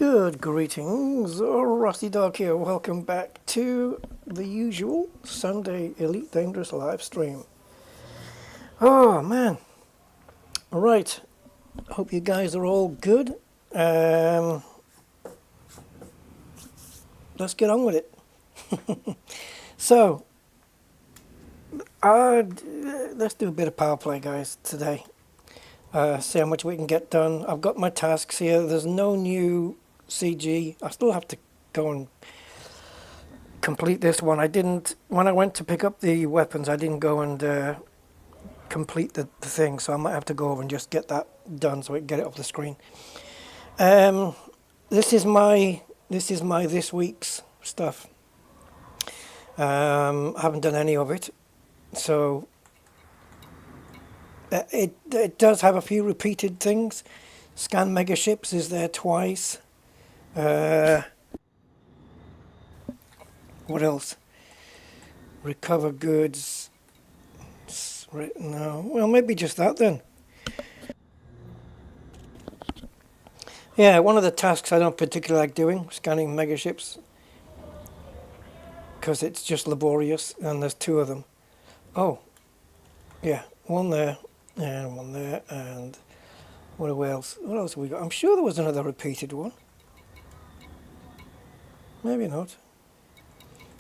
Good greetings, Rusty Dog here. Welcome back to the usual Sunday Elite Dangerous live stream. Oh man, right. Hope you guys are all good. Let's get on with it. So, let's do a bit of power play, guys, today. See how much we can get done. I've got my tasks here. There's no new CG. I still have to go and complete this one. I didn't, when I went to pick up the weapons, I didn't go and complete the thing, so I might have to go over and just get that done so I can get it off the screen. This is my this week's stuff. I haven't done any of it, so it does have a few repeated things. Scan mega ships is there twice. What else? Recover goods. No, well, maybe just that then. Yeah, one of the tasks I don't particularly like doing, scanning mega ships, because it's just laborious, and there's two of them. Oh, yeah, one there, and one there, and what else? What else have we got? I'm sure there was another repeated one. Maybe not.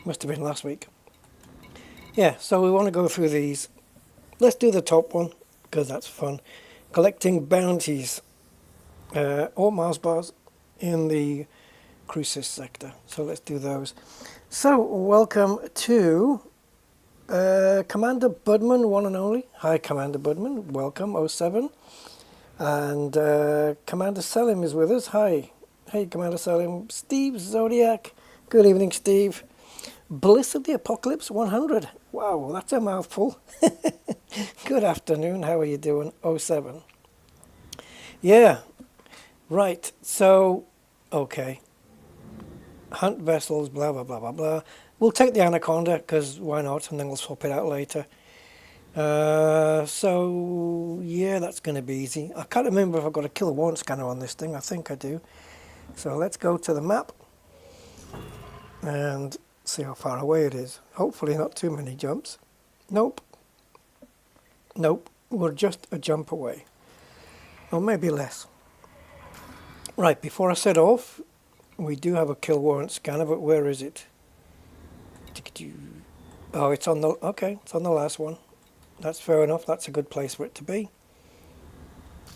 Must have been last week. Yeah, so we want to go through these. Let's do the top one, because that's fun. Collecting bounties, or Mars bars, in the Crucis sector. So let's do those. So, welcome to Commander Budman, one and only. Hi, Commander Budman. Welcome, 07. And Commander Selim is with us. Hi. Hey, Commander Selim. Steve Zodiac. Good evening, Steve. Bliss of the Apocalypse 100. Wow, that's a mouthful. Good afternoon. How are you doing? 07. Yeah. Right. So, okay. Hunt vessels, blah, blah, blah, blah, blah. We'll take the Anaconda, because why not? And then we'll swap it out later. So, yeah, that's going to be easy. I can't remember if I've got a killer warrant scanner on this thing. I think I do. So let's go to the map and see how far away it is. Hopefully not too many jumps. Nope. Nope. We're just a jump away. Or maybe less. Right, before I set off, we do have a kill warrant scanner, but where is it? Oh, it's on the, okay, it's on the last one. That's fair enough. That's a good place for it to be.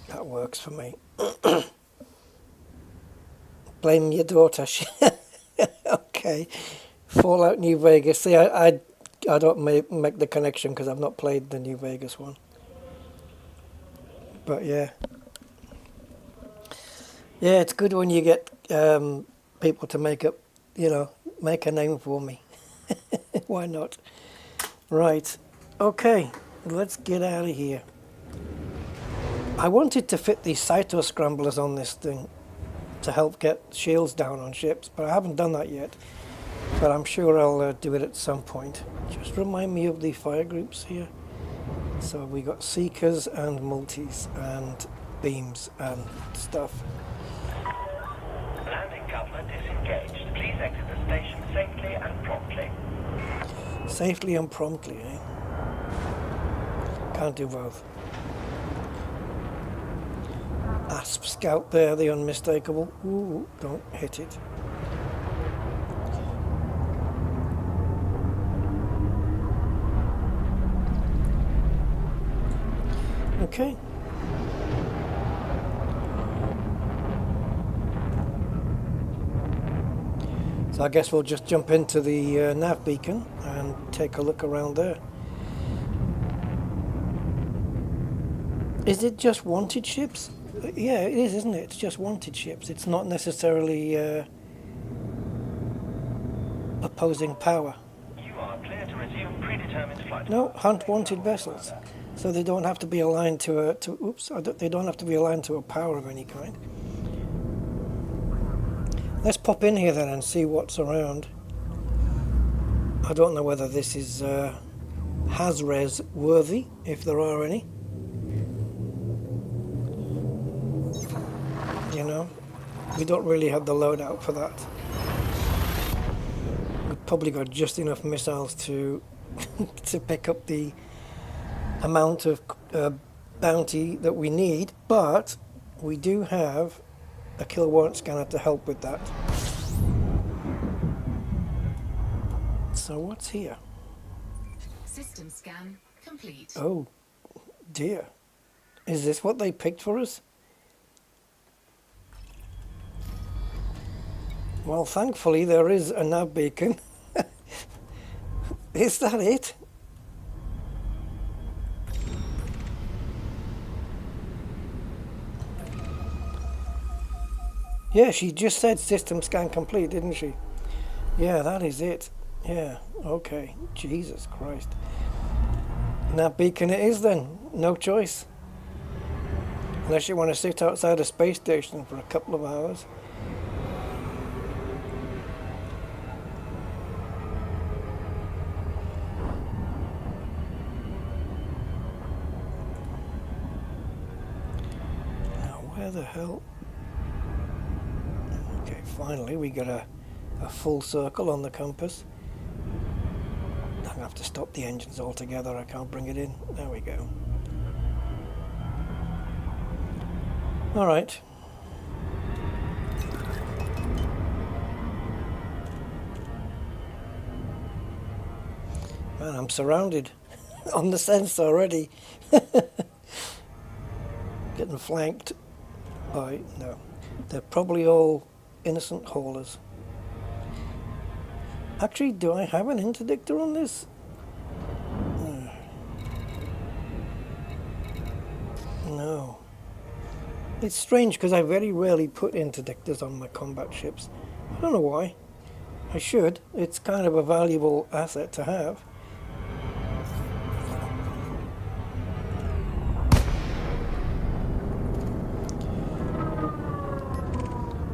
That works for me. Blame your daughter. Okay. Fallout New Vegas. See, I don't make the connection because I've not played the New Vegas one. But yeah. Yeah, it's good when you get people to make a name for me. Why not? Right. Okay. Let's get out of here. I wanted to fit these Saito scramblers on this thing to help get shields down on ships, but I haven't done that yet. But I'm sure I'll do it at some point. Just remind me of the fire groups here. So we got seekers and multis and beams and stuff. Landing coupler disengaged. Please exit the station safely and promptly. Safely and promptly, eh? Can't do both. Asp Scout there, the unmistakable. Ooh, don't hit it. Okay. So I guess we'll just jump into the nav beacon and take a look around there. Is it just wanted ships? Yeah, it is, isn't it? It's just wanted ships. It's not necessarily opposing power. You are clear to resume predetermined flight. No, hunt wanted vessels. So they don't have to be aligned to they don't have to be aligned to a power of any kind. Let's pop in here then and see what's around. I don't know whether this is Hazres worthy, if there are any. You know, We don't really have the loadout for that. We've probably got just enough missiles to to pick up the amount of bounty that we need, but we do have a kill warrant scanner to help with that. So what's here? System scan complete. Oh dear. Is this what they picked for us? Well, thankfully there is a nav beacon. Is that it? Yeah, she just said system scan complete, didn't she? Yeah, that is it. Yeah, okay. Jesus Christ. Nav beacon it is then. No choice. Unless you want to sit outside a space station for a couple of hours. Now, where the hell? Okay, finally we get a full circle on the compass. I'm going to have to stop the engines altogether. I can't bring it in. There we go. All right. Man, I'm surrounded on the sense already. Getting flanked by, no, they're probably all innocent haulers. Actually, do I have an interdictor on this? No. It's strange because I very rarely put interdictors on my combat ships. I don't know why. I should. It's kind of a valuable asset to have.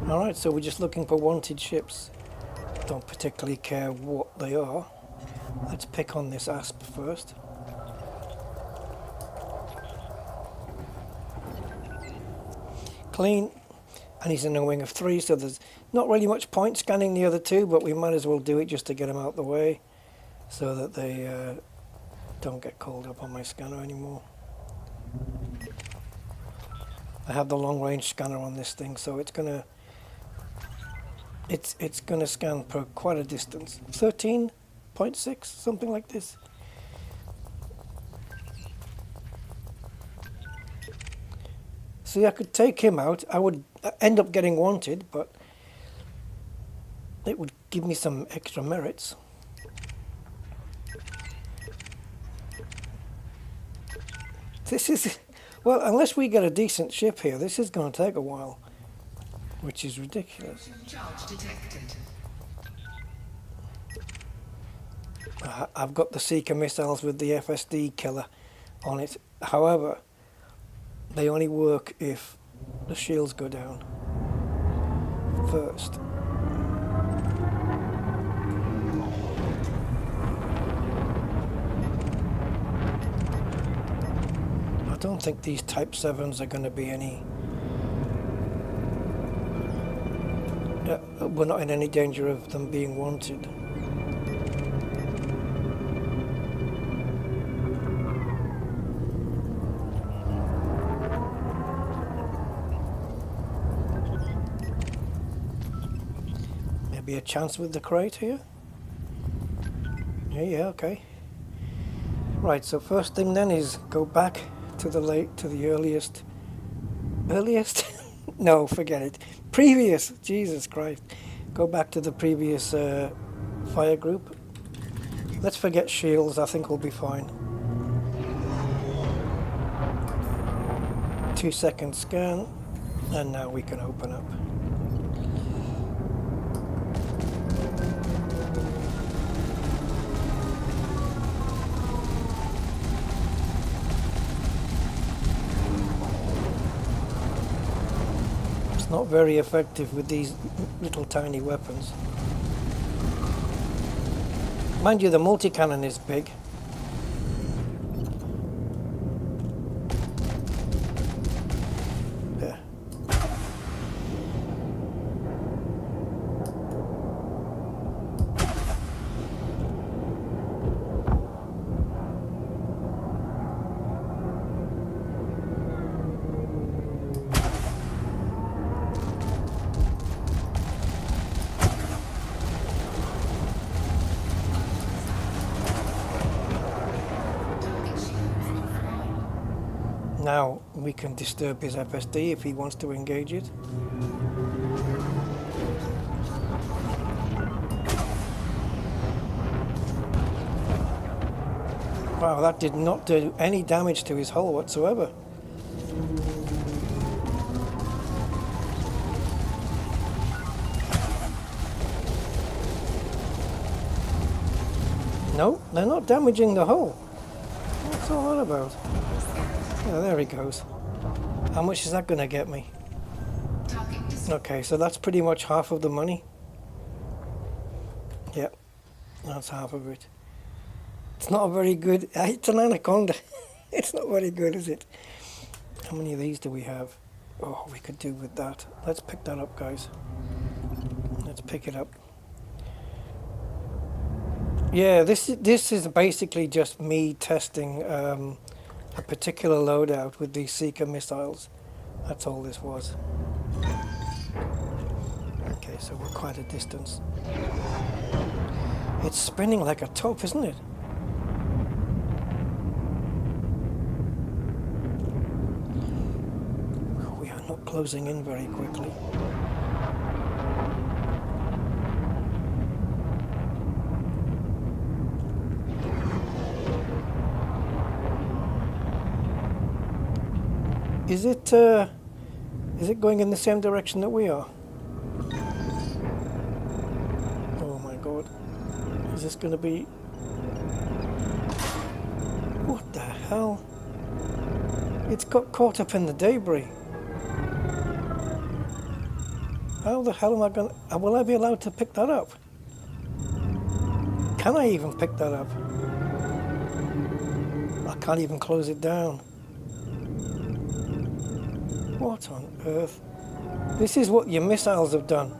Alright, so we're just looking for wanted ships. Don't particularly care what they are. Let's pick on this asp first. Clean, and he's in a wing of 3, so there's not really much point scanning the other two, but we might as well do it just to get them out the way so that they don't get called up on my scanner anymore. I have the long range scanner on this thing, so it's gonna scan for quite a distance. 13.6, something like this. See, I could take him out. I would end up getting wanted, but it would give me some extra merits. This is, well, unless we get a decent ship here, this is going to take a while, which is ridiculous. Charge detected. I've got the Seeker missiles with the FSD killer on it. However, they only work if the shields go down first. I don't think these Type 7s are going to be any... we're not in any danger of them being wanted. Maybe a chance with the crate here? Yeah, okay. Right, so first thing then is go back to the earliest... Earliest? No, forget it. Previous! Jesus Christ. Go back to the previous fire group. Let's forget shields, I think we'll be fine. 2-second scan, and now we can open up. Not very effective with these little tiny weapons. Mind you, the multi-cannon is big. Yeah. Now we can disturb his FSD if he wants to engage it. Wow, that did not do any damage to his hull whatsoever. No, they're not damaging the hull. What's all that about? Oh, there he goes. How much is that going to get me? Okay, so that's pretty much half of the money. Yep, that's half of it. It's not a very good... It's an Anaconda. It's not very good, is it? How many of these do we have? Oh, we could do with that. Let's pick that up, guys. Let's pick it up. Yeah, this is basically just me testing a particular loadout with these Seeker missiles. That's all this was. Okay, so we're quite a distance. It's spinning like a top, isn't it? We are not closing in very quickly. Is it going in the same direction that we are? Oh my god. Is this going to be... What the hell? It's got caught up in the debris. How the hell am I going to... Will I be allowed to pick that up? Can I even pick that up? I can't even close it down. What on earth? This is what your missiles have done.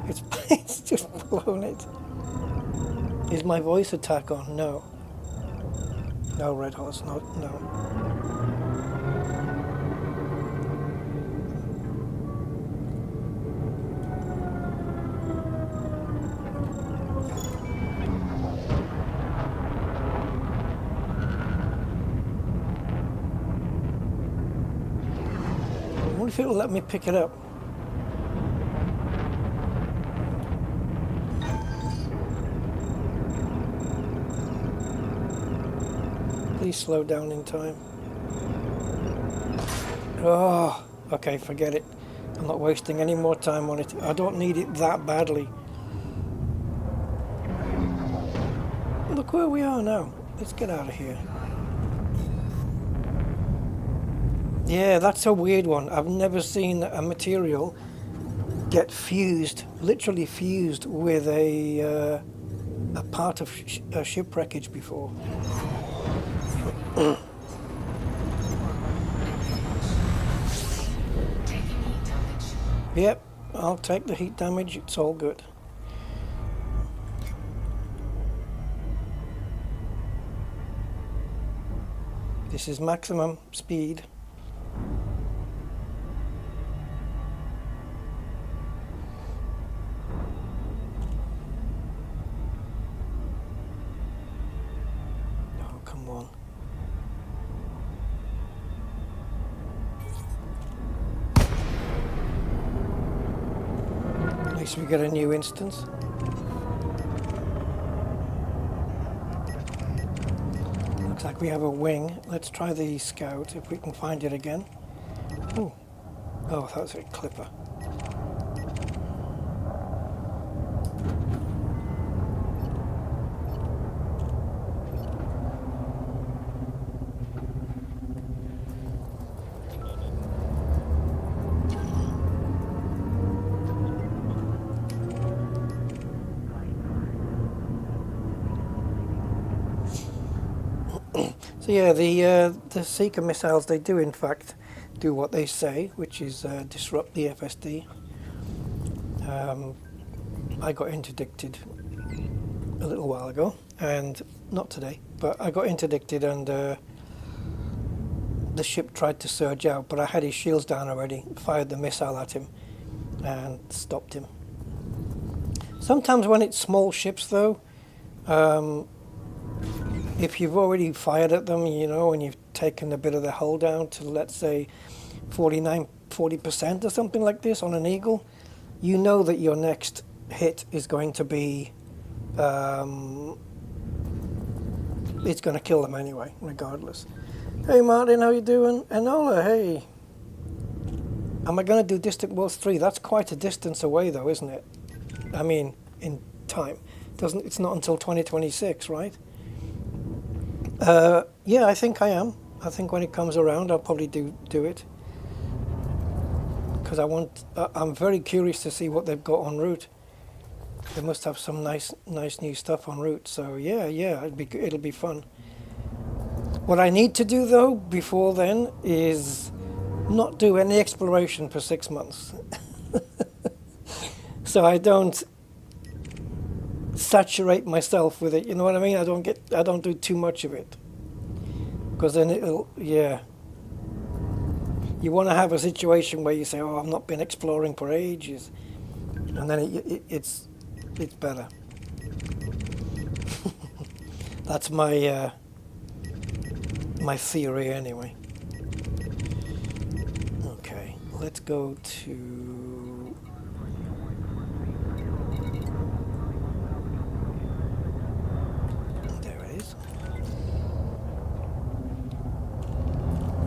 It's just blown it. Is my voice attack on? No. No, Red Horse, no. I wonder if it'll let me pick it up. Please slow down in time. Oh, okay, forget it. I'm not wasting any more time on it. I don't need it that badly. Look where we are now. Let's get out of here. Yeah, that's a weird one. I've never seen a material get fused, literally fused with a part of a ship wreckage before. Yep, I'll take the heat damage. It's all good. This is maximum speed. Oh, come on. At least we get a new instance. Looks like we have a wing. Let's try the Scout if we can find it again. Ooh. Oh, that's a clipper. So yeah, the Seeker missiles, they do in fact do what they say, which is disrupt the FSD. I got interdicted a little while ago, and not today, but I got interdicted, and the ship tried to surge out, but I had his shields down already, fired the missile at him and stopped him. Sometimes when it's small ships though, if you've already fired at them, you know, and you've taken a bit of the hull down to, let's say, 40% or something like this on an Eagle, you know that your next hit is going to be, it's going to kill them anyway, regardless. Hey Martin, how you doing? Enola, hey. Am I going to do Distant Worlds 3? That's quite a distance away though, isn't it? I mean, in time. It's not until 2026, right? Yeah, I think I am. I think when it comes around, I'll probably do it. Because I'm very curious to see what they've got en route. They must have some nice new stuff en route. So yeah, it'll be fun. What I need to do though before then is not do any exploration for 6 months, so I don't saturate myself with it. You know what I mean? I don't do too much of it, because then you want to have a situation where you say, oh, I've not been exploring for ages, and then it's better. That's my my theory anyway. Okay, let's go to there it is.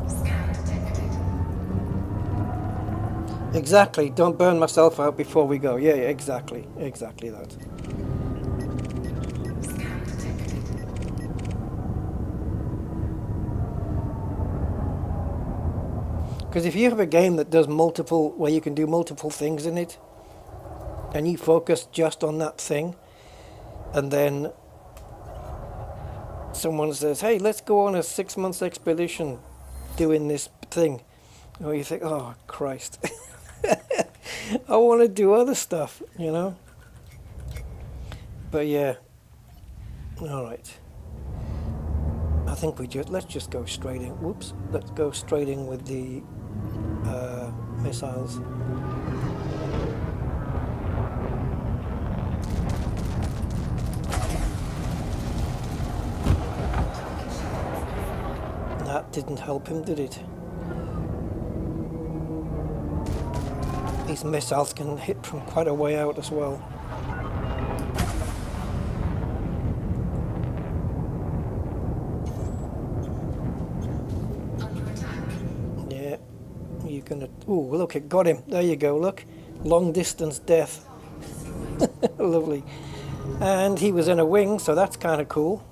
Scan detected. Exactly, don't burn myself out before we go. Yeah, exactly that. Scan detected. Because if you have a game that does where you can do multiple things in it, and you focus just on that thing, and then someone says, hey, let's go on a 6-month expedition doing this thing, or you think, oh Christ, I want to do other stuff, you know. But yeah, all right. I think let's just go straight in. Whoops, let's go straight in with the missiles. That didn't help him, did it? These missiles can hit from quite a way out as well. Yeah, you're gonna. Oh, look, it got him. There you go. Look, long distance death. Lovely. And he was in a wing, so that's kind of cool.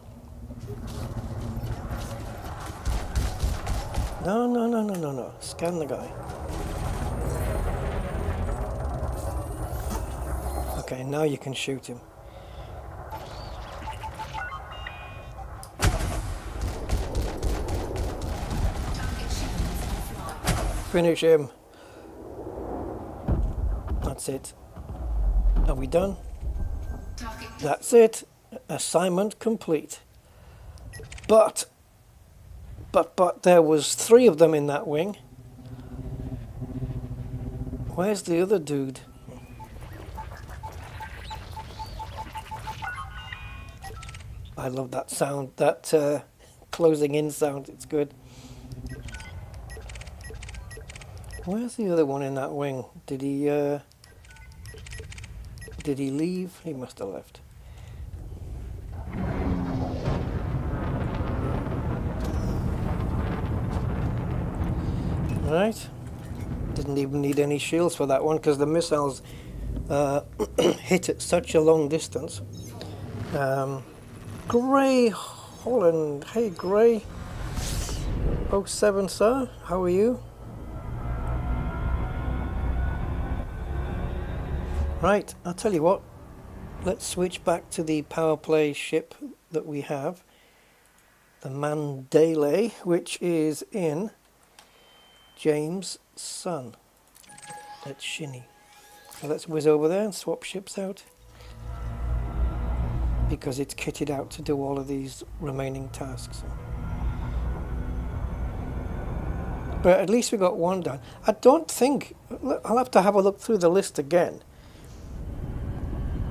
No. Scan the guy. Okay, now you can shoot him. Finish him. That's it. Are we done? That's it. Assignment complete. But there was 3 of them in that wing. Where's the other dude? I love that sound, that closing in sound. It's good. Where's the other one in that wing? Did he leave? He must have left. Right. Didn't even need any shields for that one because the missiles hit at such a long distance. Gray Holland. Hey Gray. 07 sir, how are you? Right, I'll tell you what, let's switch back to the Powerplay ship that we have, the Mandalay, which is in James' son at Shinny. So let's whiz over there and swap ships out, because it's kitted out to do all of these remaining tasks. But at least we got one done. I don't think, I'll have to have a look through the list again.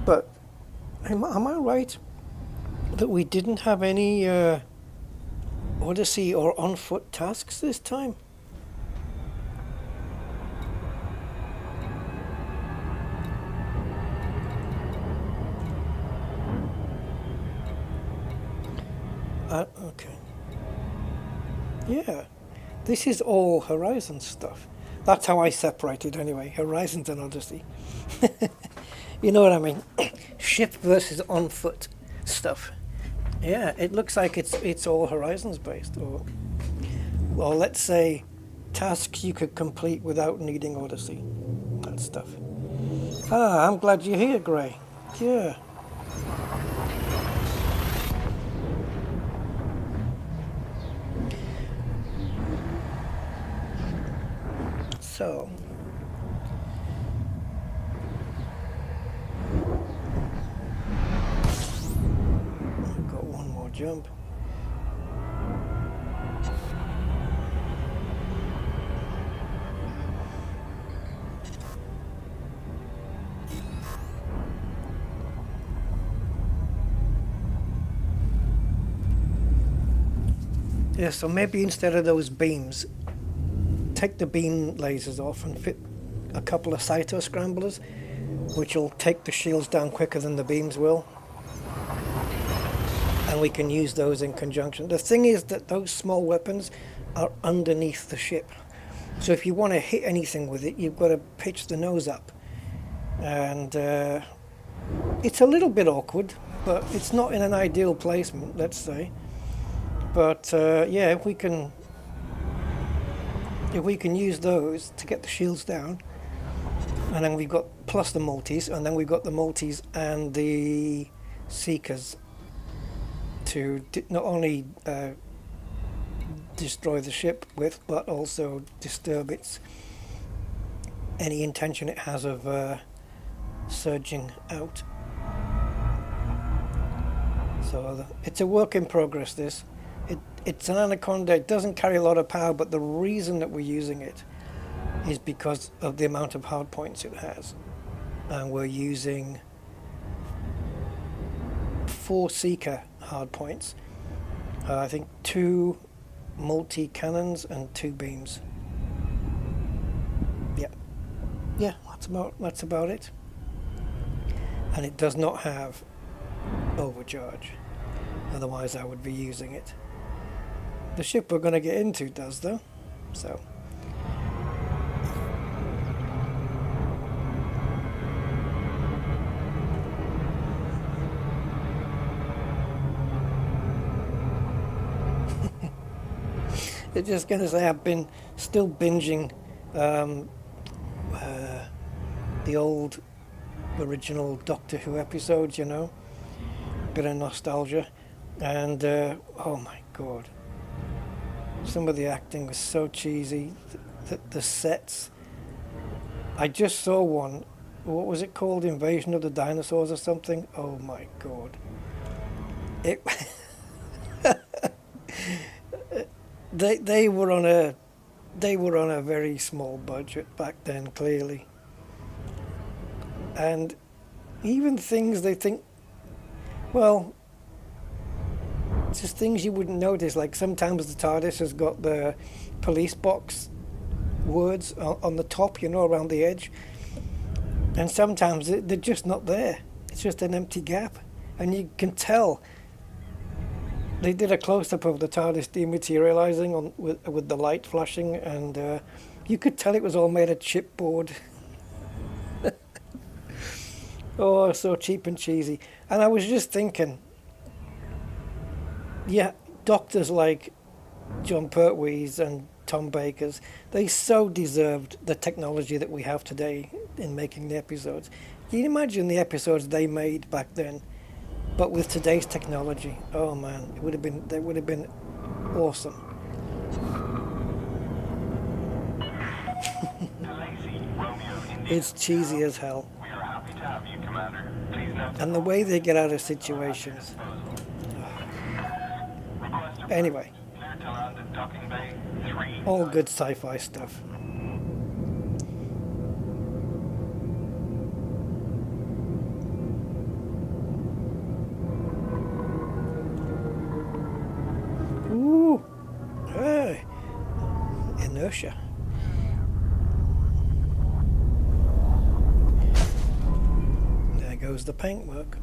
But am I right? that we didn't have any Odyssey or on-foot tasks this time. Okay. Yeah, this is all Horizon stuff. That's how I separate it anyway, Horizons and Odyssey. You know what I mean? Ship versus on-foot stuff. Yeah, it looks like it's all Horizons based, or let's say tasks you could complete without needing Odyssey. That stuff. Ah, I'm glad you're here, Gray. Yeah. So, I've got one more jump. Yeah, so maybe instead of those beams, take the beam lasers off and fit a couple of Saito scramblers, which will take the shields down quicker than the beams will. And we can use those in conjunction. The thing is that those small weapons are underneath the ship. So if you want to hit anything with it, you've got to pitch the nose up. And it's a little bit awkward, but it's not in an ideal placement, let's say. But yeah, if we can use those to get the shields down, and then we've got plus the multis, and then we've got the multis and the seekers to not only destroy the ship with, but also disturb any intention it has of surging out. So it's a work in progress, this. It's an Anaconda. It doesn't carry a lot of power, but the reason that we're using it is because of the amount of hard points it has. And we're using 4 Seeker hard points. I think 2 multi-cannons and 2 beams. Yeah, that's about it. And it does not have overcharge. Otherwise I would be using it. The ship we're going to get into does, though. So it's just going to say I've been still binging the old original Doctor Who episodes, you know. Bit of nostalgia. And oh my god, some of the acting was so cheesy. The sets. I just saw one. What was it called? Invasion of the Dinosaurs or something? Oh my god. It. They were on a very small budget back then, clearly. And even things they think, well, just things you wouldn't notice, like sometimes the TARDIS has got the police box words on the top, you know, around the edge, and sometimes they're just not there. It's just an empty gap, and you can tell. They did a close-up of the TARDIS dematerializing with the light flashing, and you could tell it was all made of chipboard. Oh, so cheap and cheesy. And I was just thinking, yeah, doctors like John Pertwee's and Tom Baker's, they so deserved the technology that we have today in making the episodes. Can you imagine the episodes they made back then, but with today's technology? Oh man, they would have been awesome. It's cheesy as hell. And the way they get out of situations. Anyway, all good sci-fi stuff. inertia. There goes the paintwork.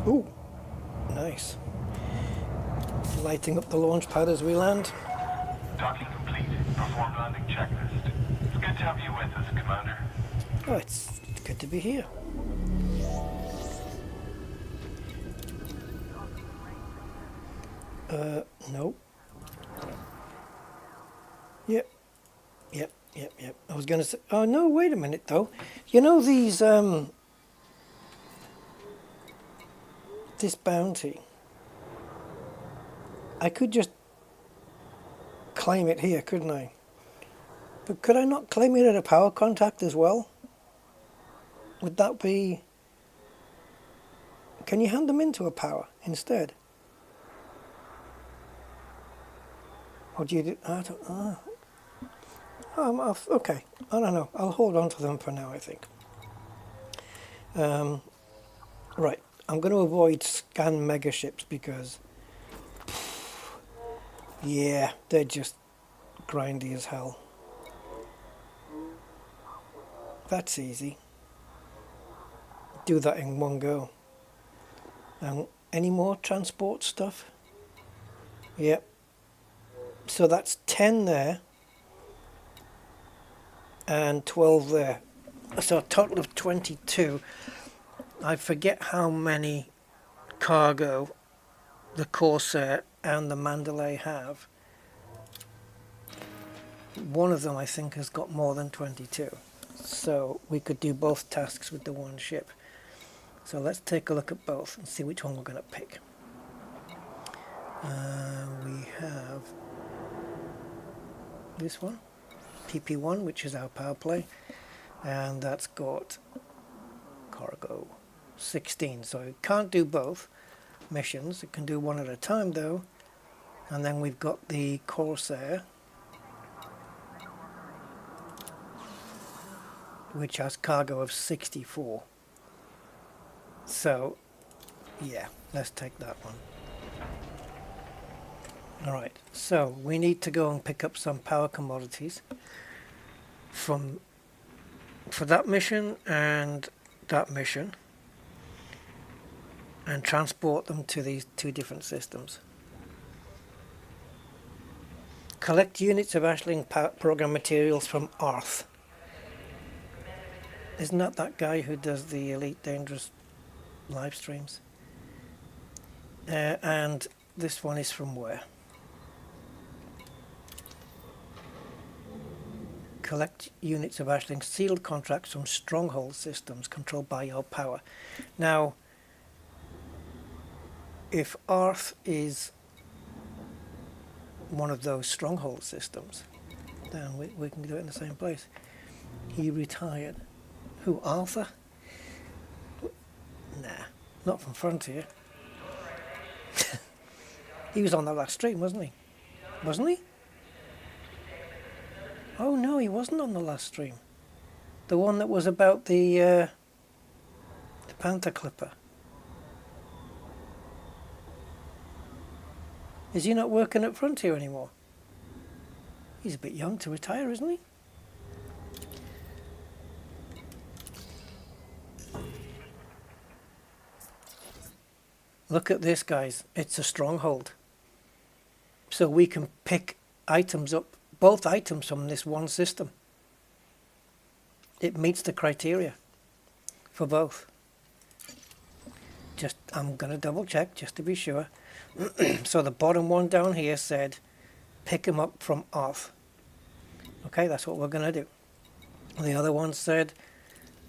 Ooh, nice. Lighting up the launch pad as we land. Docking complete. Performed landing checklist. It's good to have you with us, Commander. Oh, it's good to be here. No. Yep. I was gonna say, oh no, wait a minute though. You know these, this bounty. I could just claim it here, couldn't I? But could I not claim it at a power contact as well? Would that be... Can you hand them into a power instead? Or do you do... I don't... okay, I don't know. I'll hold on to them for now, I think. Right, I'm going to avoid scan megaships because... Yeah, they're just grindy as hell. That's easy. Do that in one go. Any more transport stuff? Yep. So that's 10 there. And 12 there. So a total of 22. I forget how many cargo the Corsair and the Mandalay have. One of them I think has got more than 22. So we could do both tasks with the one ship. So let's take a look at both and see which one we're going to pick. We have this one, PP1, which is our Powerplay, and that's got cargo 16. So it can't do both missions. It can do one at a time though. And then we've got the Corsair, which has cargo of 64. So, yeah, let's take that one. Alright, so we need to go and pick up some power commodities for that mission and that mission, and transport them to these two different systems. Collect units of Ashling program materials from Arth. Isn't that guy who does the Elite Dangerous live streams? And this one is from where? Collect units of Ashling sealed contracts from stronghold systems controlled by your power. Now, if Arth is one of those stronghold systems, then we can do it in the same place. He retired. Who, Arthur? Nah, not from Frontier. He was on the last stream, wasn't he? Wasn't he? Oh no, he wasn't on the last stream. The one that was about the Panther Clipper. Is he not working at Frontier anymore? He's a bit young to retire, isn't he? Look at this, guys. It's a stronghold. So we can pick items up, both items from this one system. It meets the criteria for both. I'm going to double check just to be sure. So the bottom one down here said, pick them up from Arth. Okay, that's what we're going to do. The other one said,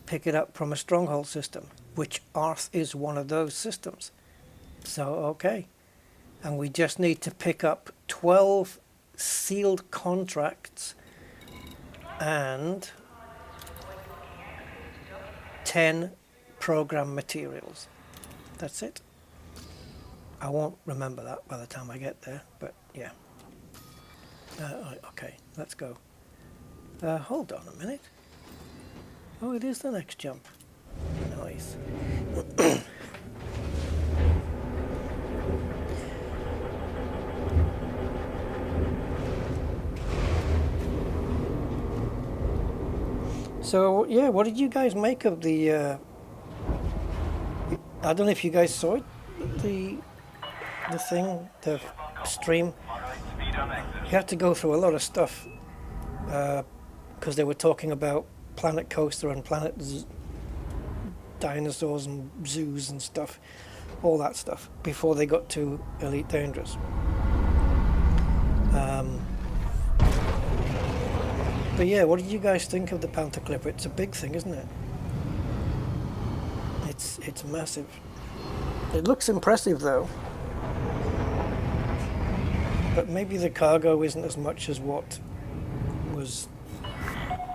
pick it up from a stronghold system, which Arth is one of those systems. So, okay. And we just need to pick up 12 sealed contracts and 10 program materials. That's it. I won't remember that by the time I get there, but yeah. Okay, let's go. Hold on a minute. Oh, it is the next jump. Nice. So yeah, what did you guys make of the? I don't know if you guys saw it, the thing, the stream. Moderate speed on exit. You had to go through a lot of stuff because they were talking about Planet Coaster and dinosaurs and zoos and stuff, all that stuff before they got to Elite Dangerous. But yeah, what did you guys think of the Panther Clipper? It's a big thing, isn't it? It's massive. It looks impressive though. But maybe the cargo isn't as much as what was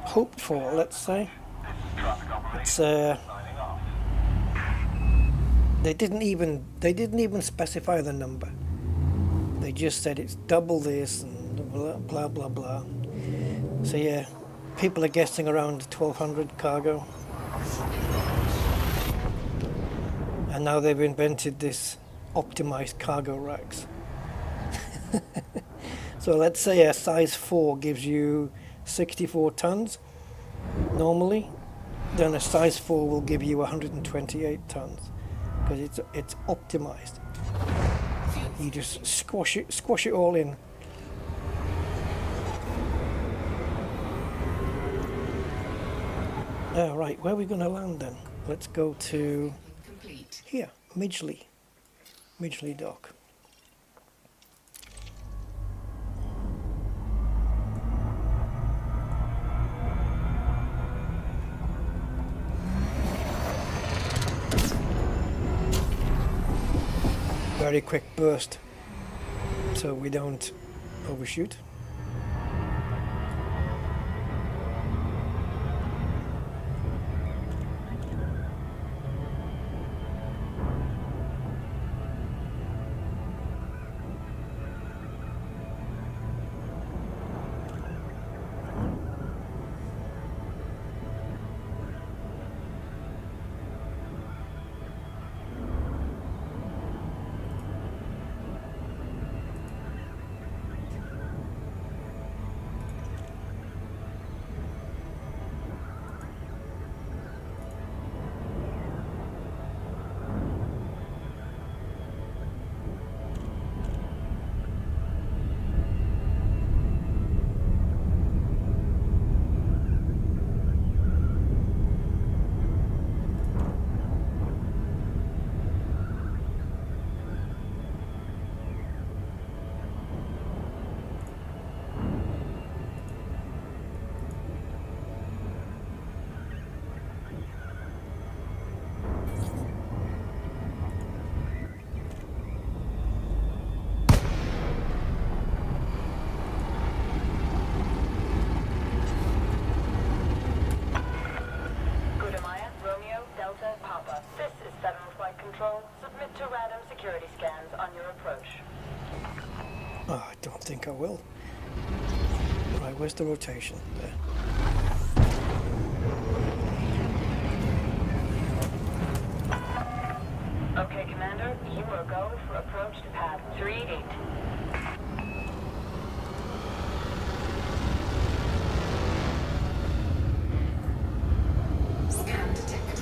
hoped for, let's say. Traffic operation It's signing off. they didn't even specify the number. They just said it's double this and blah blah blah blah. So yeah, people are guessing around 1200 cargo. And now they've invented this optimized cargo racks. So let's say a size 4 gives you 64 tons normally, then a size 4 will give you 128 tons because it's optimized. You just squash it all in. Right, where are we going to land then? Let's go to Complete. here, Midgley Dock. Very quick burst so we don't overshoot. Oh, I don't think I will. Right, where's the rotation? There. Okay, Commander, you are go for approach to pad 38. Scan detected.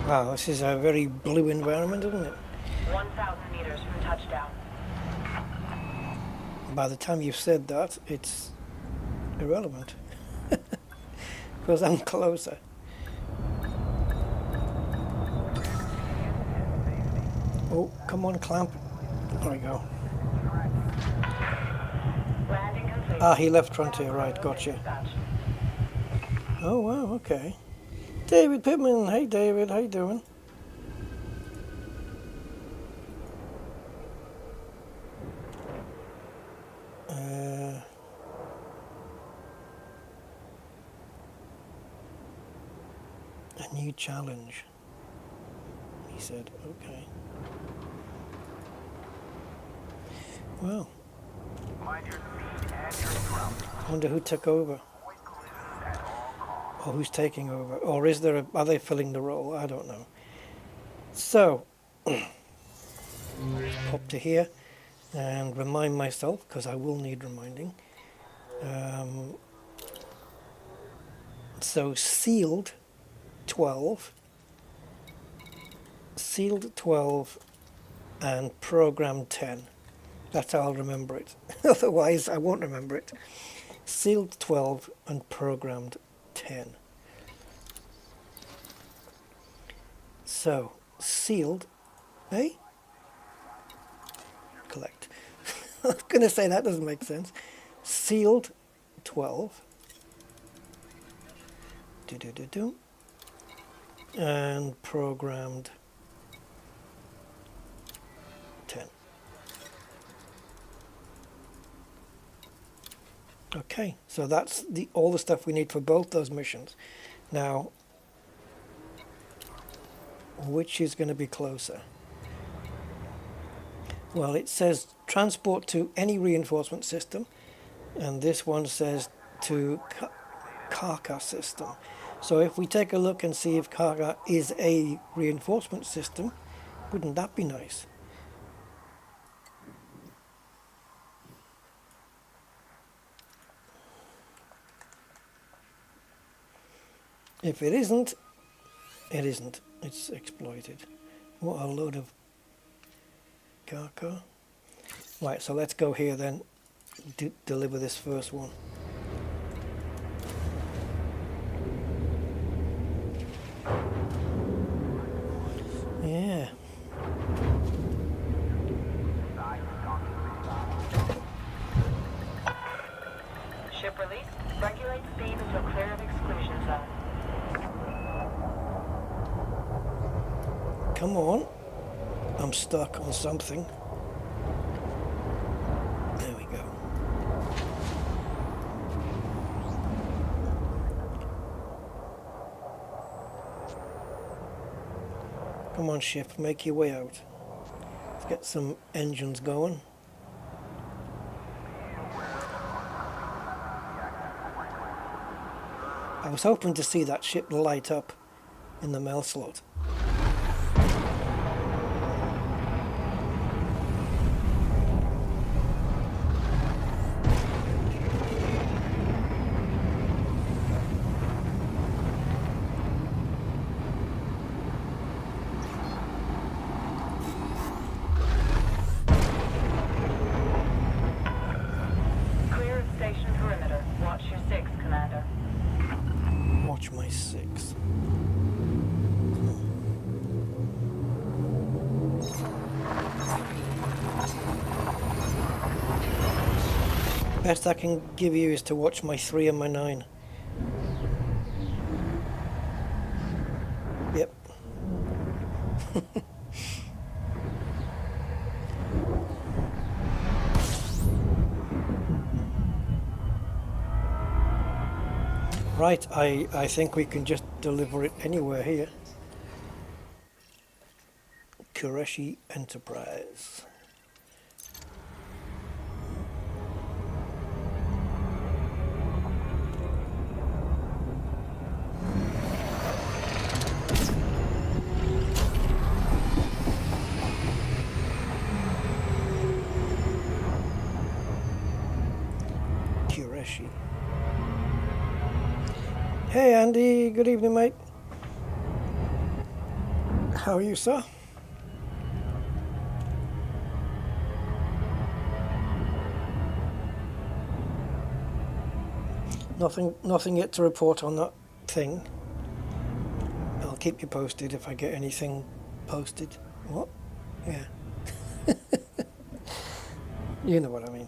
Wow, this is a very blue environment, isn't it? 1,000 meters from touchdown. By the time you've said that, it's irrelevant. Because I'm closer. Oh, come on, clamp. There we go. Landing complete. Ah, he left Frontier, right, gotcha. Dispatch. Oh, wow, okay. David Pittman, hey David, how you doing? A new challenge. He said, okay. Well, I wonder who took over. Or who's taking over. Or is there are they filling the role? I don't know. So, pop to here and remind myself, because I will need reminding. So sealed 12, and programmed 10. That's how I'll remember it. Otherwise, I won't remember it. Sealed 12 and programmed 10. So, sealed, eh? Collect. I was going to say that doesn't make sense. Sealed 12. And programmed 10. Okay, so that's all the stuff we need for both those missions. Now, which is going to be closer? Well, it says transport to any reinforcement system, and this one says to Karka system. So if we take a look and see if Karka is a reinforcement system, wouldn't that be nice? If it isn't, it isn't. It's exploited. What a load of caca. Right, so let's go here then. Deliver this first one. Yeah. Ship release. Regulate speed until clear of exclusion zone. Come on. I'm stuck on something. There we go. Come on, ship, make your way out. Let's get some engines going. I was hoping to see that ship light up in the mail slot. Clear of station perimeter. Watch your 6, Commander. Watch my 6. Best I can give you is to watch my 3 and my 9. Yep. Right, I think we can just deliver it anywhere here. Qureshi Enterprise. Qureshi. Hey Andy, good evening mate. How are you, sir? Nothing yet to report on that thing. I'll keep you posted if I get anything posted. What? Yeah. You know what I mean.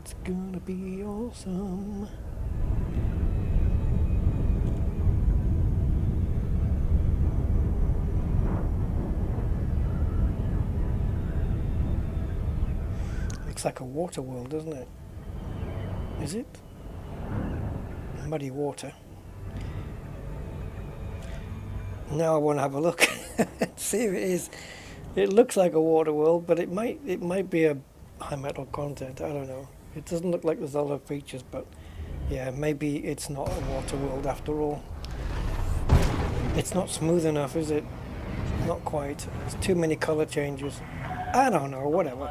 It's gonna be awesome. looks like a water world, doesn't it? Is it? Muddy water. Now I want to have a look. See if it is. It looks like a water world, but it might be a high metal content. I don't know. It doesn't look like there's a lot of features, but yeah, maybe it's not a water world after all. It's not smooth enough, is it? Not quite. There's too many color changes. I don't know, whatever.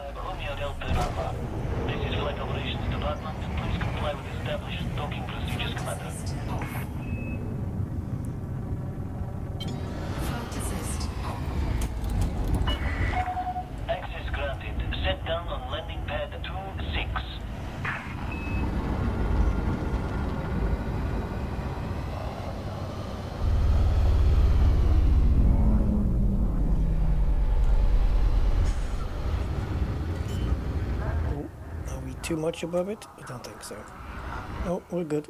This is Flight Operations Department. Please comply with established docking procedures, Commander. Off. Flight assist on. Access granted. Set down on landing pad 26. Are we too much above it? I don't think so. No, we're good.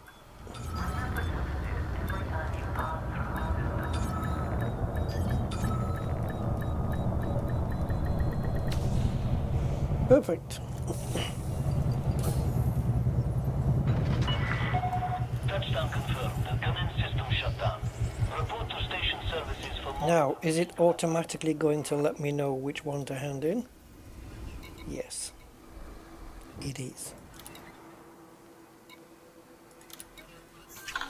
Perfect. Touchdown confirmed. Command system shut down. Report to station services for more. Now, is it automatically going to let me know which one to hand in? Yes, it is.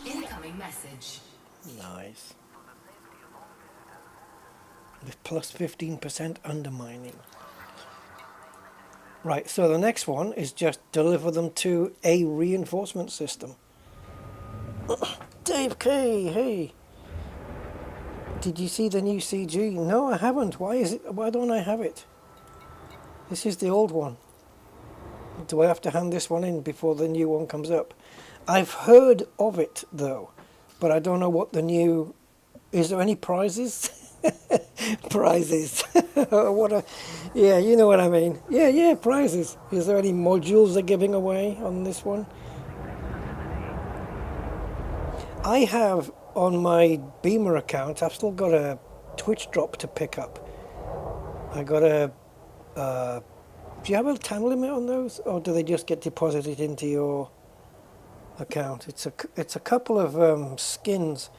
Incoming message. Nice. With plus 15% undermining. Right, so the next one is just deliver them to a reinforcement system. Dave K, hey. Did you see the new CG? No, I haven't. Why don't I have it? This is the old one. Do I have to hand this one in before the new one comes up? I've heard of it though, but I don't know what the new... Is there any prizes? Prizes. Yeah, you know what I mean. Yeah, prizes. Is there any modules they're giving away on this one? I have on my Beamer account, I've still got a Twitch drop to pick up. I got a... do you have a time limit on those, or do they just get deposited into your account? It's a couple of skins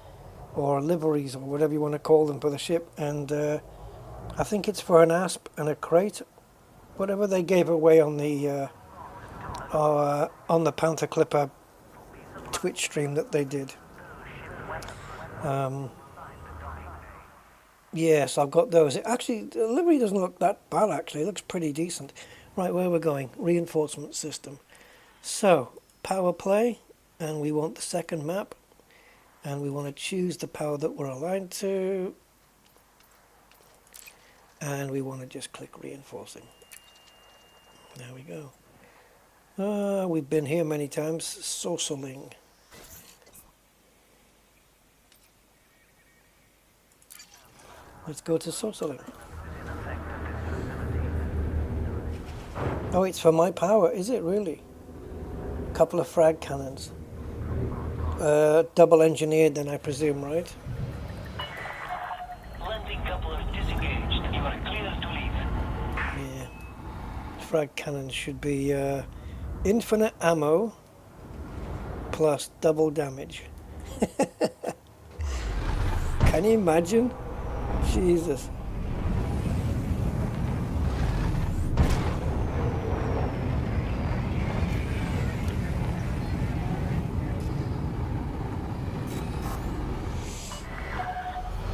or liveries or whatever you want to call them for the ship, and I think it's for an asp and a crate, whatever they gave away on the Panther Clipper Twitch stream that they did. Yes, I've got those. Actually, the livery doesn't look that bad, actually. It looks pretty decent. Right, where we're going. Reinforcement system. So, power play, and we want the second map. And we want to choose the power that we're aligned to. And we want to just click reinforcing. There we go. We've been here many times. Saucerling. Let's go to Saucerling. Oh, it's for my power, is it really? Couple of frag cannons. Double engineered then, I presume, right? Landing coupler disengaged. You are clear to leave. Yeah. Frag cannons should be infinite ammo plus double damage. Can you imagine? Jesus.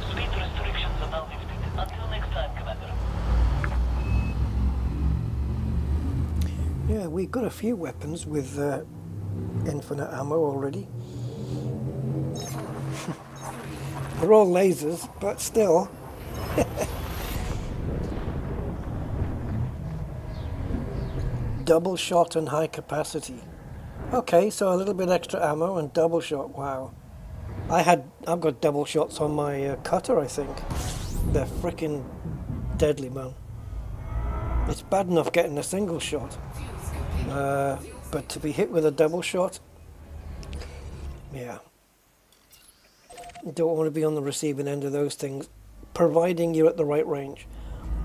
Speed restrictions are now lifted. Until next time, Commander. Yeah, we've got a few weapons with infinite ammo already. They're all lasers, but still. Double shot and high capacity. Okay, so a little bit extra ammo and double shot. Wow. I've got double shots on my cutter, I think. They're freaking deadly, man. It's bad enough getting a single shot. But to be hit with a double shot, yeah. You don't want to be on the receiving end of those things, providing you're at the right range.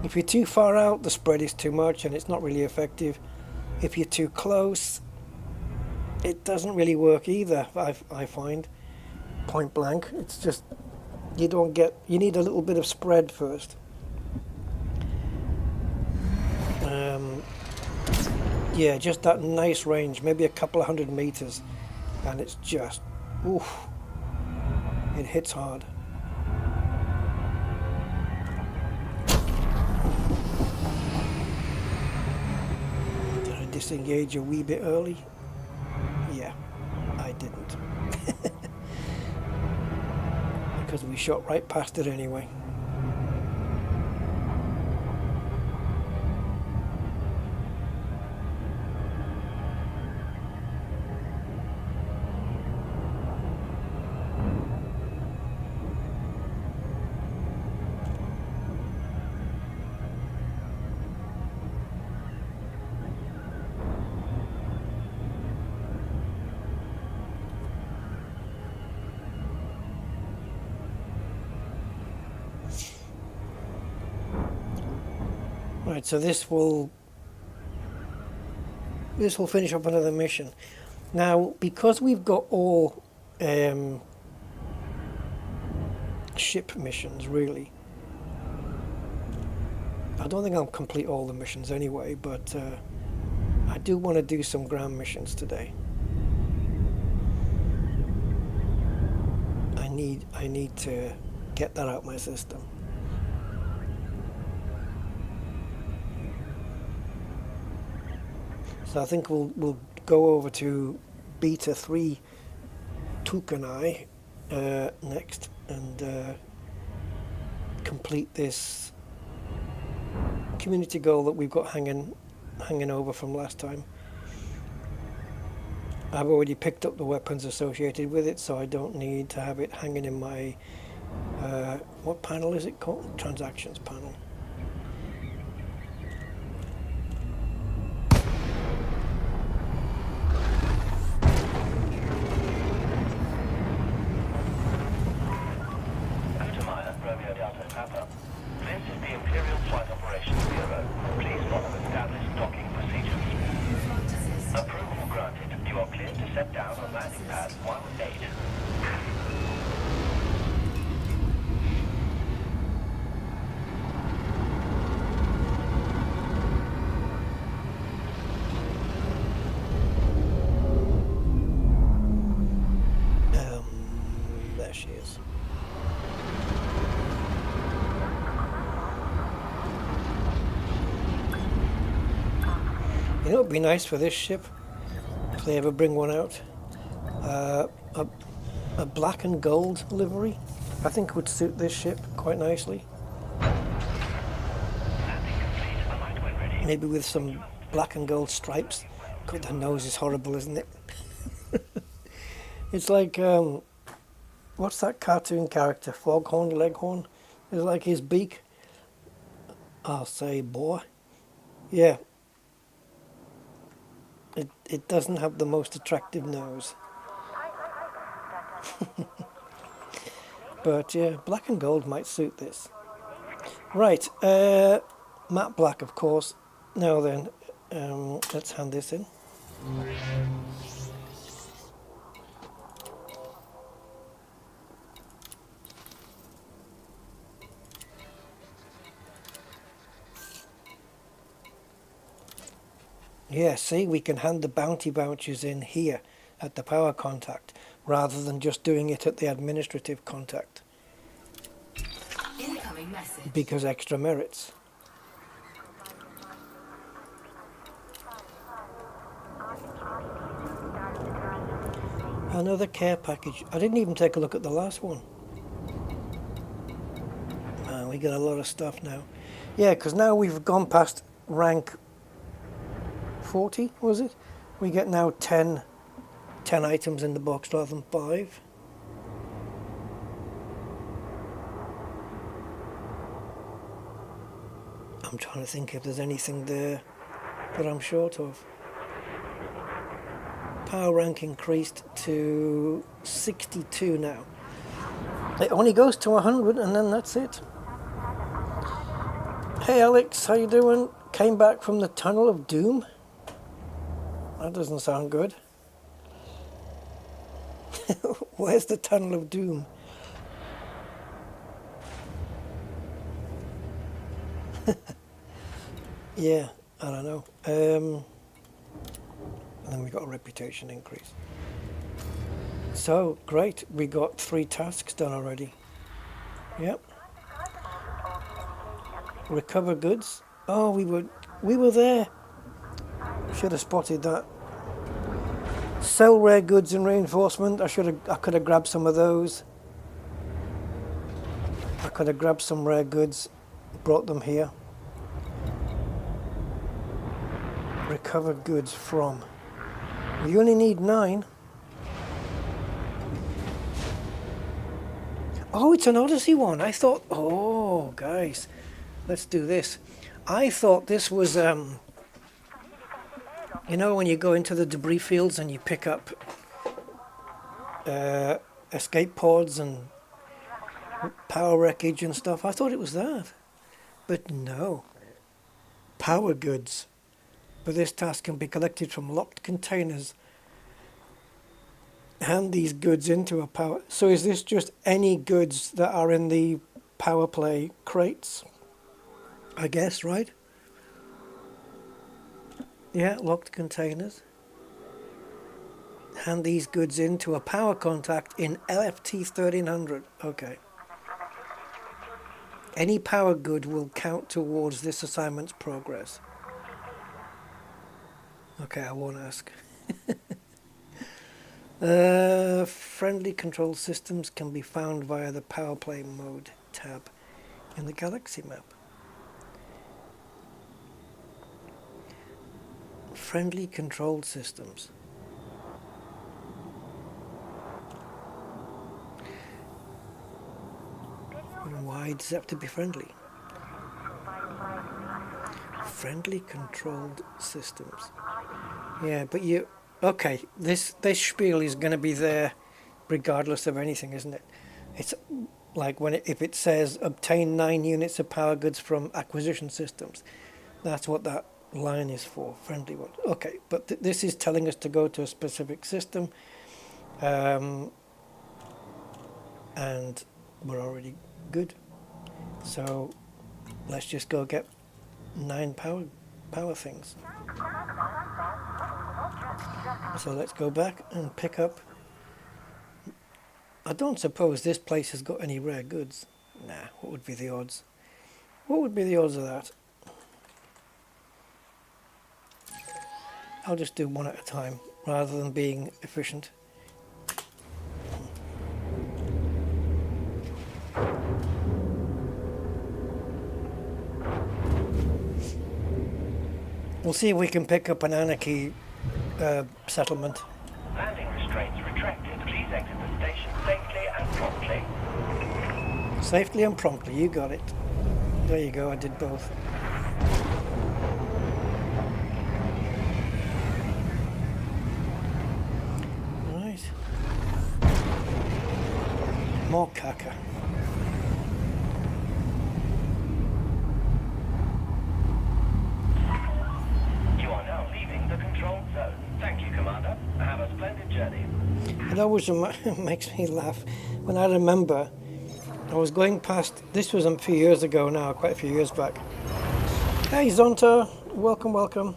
If you're too far out, the spread is too much and it's not really effective. If you're too close, it doesn't really work either, I find. Point blank. It's just, you need a little bit of spread first. Yeah, just that nice range, maybe a couple of 100 meters, and it's just, oof, it hits hard. Did I disengage a wee bit early? Yeah, I didn't. Because we shot right past it anyway. Right, so this will finish up another mission. Now, because we've got all ship missions, really, I don't think I'll complete all the missions anyway, but I do want to do some ground missions today. I need to get that out my system. So I think we'll go over to Beta 3 Tukanai next and complete this community goal that we've got hanging over from last time. I've already picked up the weapons associated with it, so I don't need to have it hanging in my what panel is it called? Transactions panel. You know, it'd be nice for this ship, if they ever bring one out, a black and gold livery. I think would suit this ship quite nicely. Maybe with some black and gold stripes. God, the nose is horrible, isn't it? It's like, what's that cartoon character? Foghorn Leghorn? It's like his beak. I'll say, boy. Yeah. It doesn't have the most attractive nose. But yeah, black and gold might suit this. Right, matte black, of course. Now then, let's hand this in. Yeah, see, we can hand the bounty vouchers in here at the power contact, rather than just doing it at the administrative contact. Incoming message. Because extra merits. Another care package. I didn't even take a look at the last one. Man, we got a lot of stuff now. Yeah, because now we've gone past rank 40, was it? We get now 10 items in the box rather than 5. I'm trying to think if there's anything there that I'm short of. Power rank increased to 62 now. It only goes to 100 and then that's it. Hey Alex, how you doing? Came back from the Tunnel of Doom? That doesn't sound good. Where's the tunnel of doom? Yeah, I don't know. And then we got a reputation increase. So great, we got 3 tasks done already. Yep. Recover goods. Oh, we were there. Should have spotted that. Sell rare goods and reinforcement. I could have grabbed some of those. I could have grabbed some rare goods, brought them here. Recover goods from. We only need 9. Oh, it's an Odyssey one. I thought, oh, guys, let's do this. I thought this was, you know, when you go into the debris fields and you pick up escape pods and power wreckage and stuff. I thought it was that. But no. Power goods. But this task can be collected from locked containers. Hand these goods into a power... So is this just any goods that are in the Powerplay crates? I guess, right? Yeah, locked containers. Hand these goods into a power contact in LFT 1300. Okay. Any power good will count towards this assignment's progress. Okay, I won't ask. Friendly control systems can be found via the Powerplay mode tab in the Galaxy map. Friendly controlled systems. Why does it have to be friendly? Friendly controlled systems. Yeah, but you... Okay, this spiel is going to be there regardless of anything, isn't it? It's like when if it says obtain 9 units of power goods from acquisition systems. That's what that line is for, friendly one. Okay, but this is telling us to go to a specific system. And we're already good. So let's just go get 9 power things. So let's go back and pick up. I don't suppose this place has got any rare goods. Nah, what would be the odds? What would be the odds of that? I'll just do one at a time rather than being efficient. We'll see if we can pick up an anarchy settlement. Landing restraints retracted. Please exit the station safely and promptly. Safely and promptly, you got it. There you go, I did both. Right. More caca. You are now leaving the control zone. Thank you, Commander. Have a splendid journey. It always makes me laugh when I remember I was going past, this was a few years ago now, quite a few years back. Hey Zonta, welcome, welcome.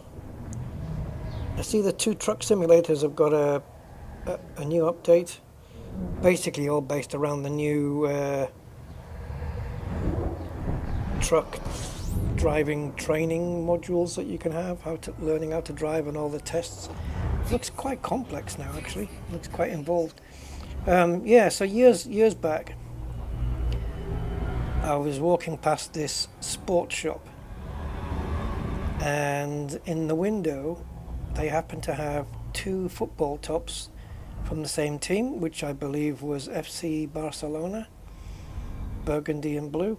I see the 2 truck simulators have got a new update, basically all based around the new truck driving training modules that you can have, learning how to drive and all the tests. It looks quite complex now actually, it looks quite involved. Yeah, so years back I was walking past this sports shop and in the window they happened to have 2 football tops from the same team, which I believe was FC Barcelona, burgundy and blue,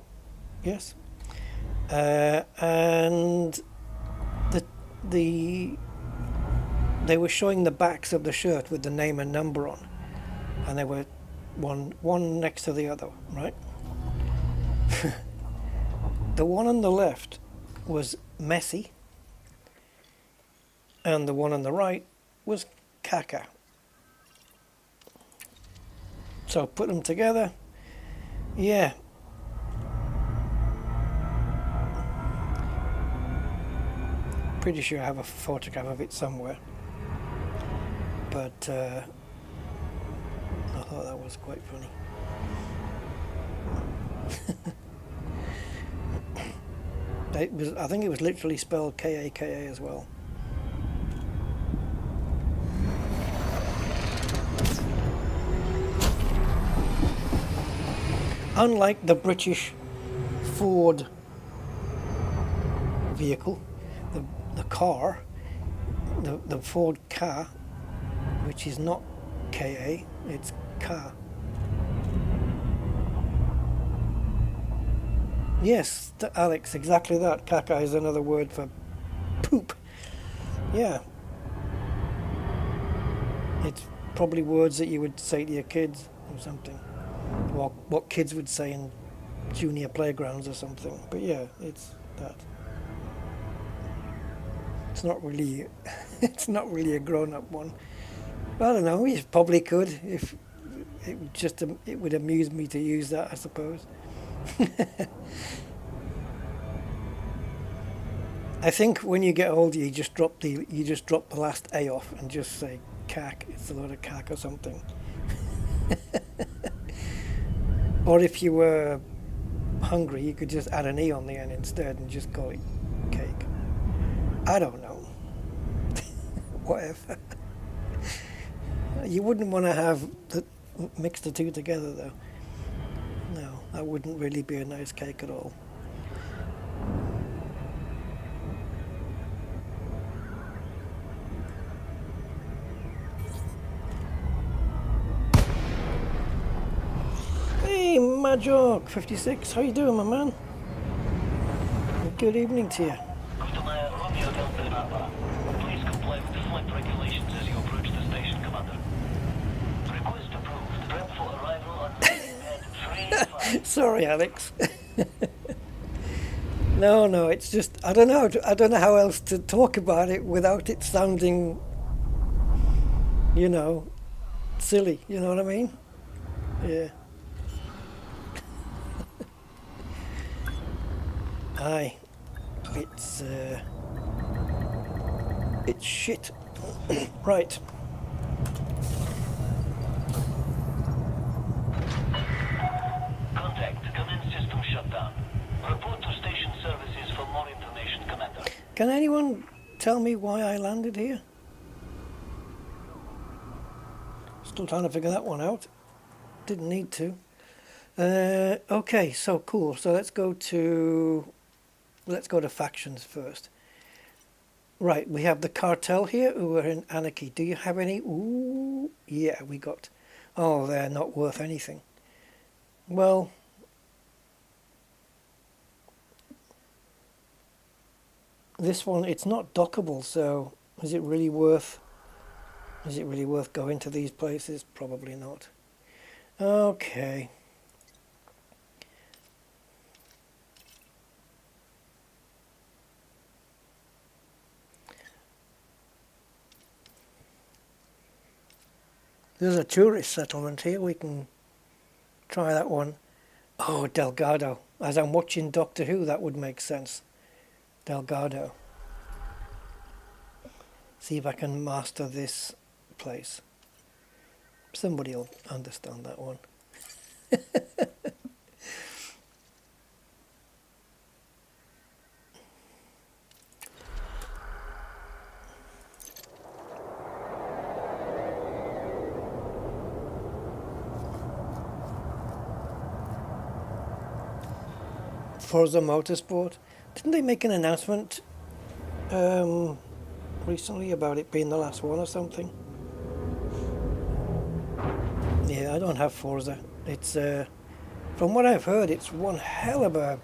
yes. And they were showing the backs of the shirt with the name and number on, and they were one next to the other, right? The one on the left was Messi, and the one on the right was caca. So put them together. Yeah. Pretty sure I have a photograph of it somewhere. But I thought that was quite funny. I think it was literally spelled K-A-K-A as well. Unlike the British Ford vehicle, the car, the Ford car, which is not K-A, it's car. Yes, Alex, exactly that. Caca is another word for poop. Yeah. It's probably words that you would say to your kids or something. Or what kids would say in junior playgrounds or something. But yeah, it's that. It's not really it's not really a grown-up one. I don't know, you probably could if it would amuse me to use that, I suppose. I think when you get older, you just drop the last A off and just say cack. It's a lot of cack or something. Or if you were hungry, you could just add an E on the end instead and just call it cake. I don't know. Whatever. You wouldn't want to have mix the two together, though. No, that wouldn't really be a nice cake at all. Hey, Majok56, how you doing, my man? Good evening to you. Romeo Delta Papa. Please comply with the flight regulations as you approach the station, Commander. Request approved. Prep for arrival on pad 35. Sorry, Alex. No, it's just I don't know how else to talk about it without it sounding, silly. You know what I mean? Yeah. Aye. It's shit. Right. Contact. Commence system shutdown. Report to station services for more information, Commander. Can anyone tell me why I landed here? Still trying to figure that one out. Didn't need to. Okay, so cool. So let's go to factions first. Right, we have the cartel here who are in anarchy. Do you have any? Ooh, yeah, we got. Oh, they're not worth anything. Well, this one, it's not dockable, so is it really worth going to these places? Probably not. Okay. There's a tourist settlement here. We can try that one. Oh, Delgado. As I'm watching Doctor Who, that would make sense. Delgado. See if I can master this place. Somebody will understand that one. Forza Motorsport. Didn't they make an announcement recently about it being the last one or something? Yeah, I don't have Forza. It's from what I've heard, it's one hell of a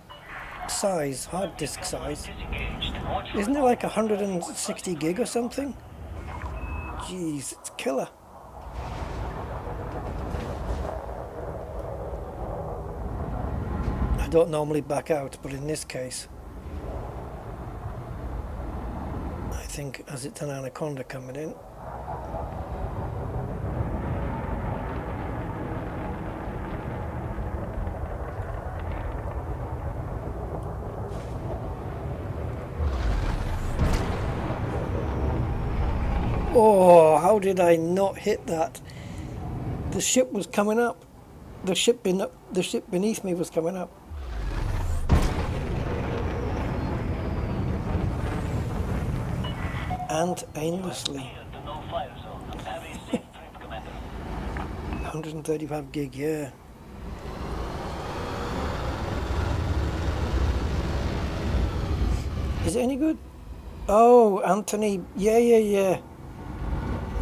size, hard disk size. Isn't it like 160 gig or something? Jeez, it's killer. I don't normally back out, but in this case, I think as it's an Anaconda coming in, Oh, how did I not hit that? The ship was coming up. The ship beneath me was coming up. And aimlessly. Clear to no fire zone. Have a safe trip, Commander. 135 gig, yeah. Is it any good? Oh, Anthony, yeah.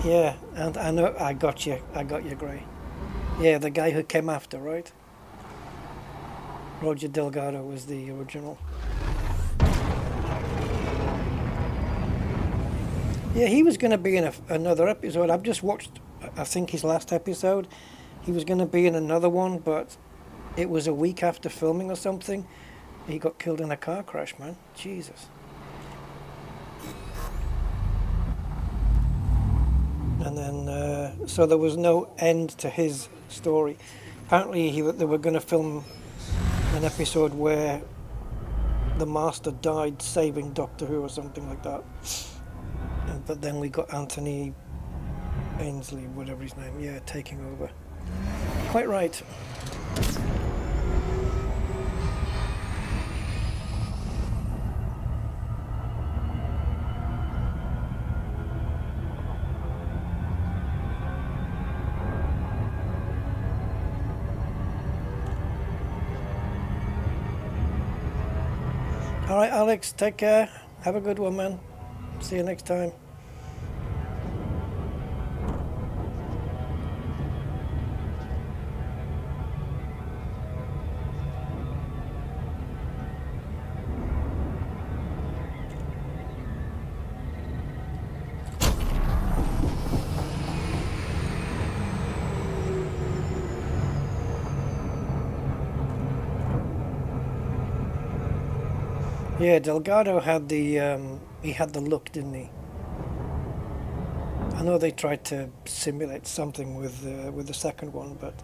Yeah, and I know, I got you, Gray. Yeah, the guy who came after, right? Roger Delgado was the original. Yeah, he was going to be in another episode. I've just watched, I think, his last episode. He was going to be in another one, but it was a week after filming or something. He got killed in a car crash, man. Jesus. And then, so there was no end to his story. Apparently, they were going to film an episode where the Master died saving Doctor Who or something like that. But then we got Anthony Ainsley, whatever his name, yeah, taking over. Quite right. All right, Alex, take care. Have a good one, man. See you next time. Yeah, Delgado had the he had the look, didn't he? I know they tried to simulate something with the second one, but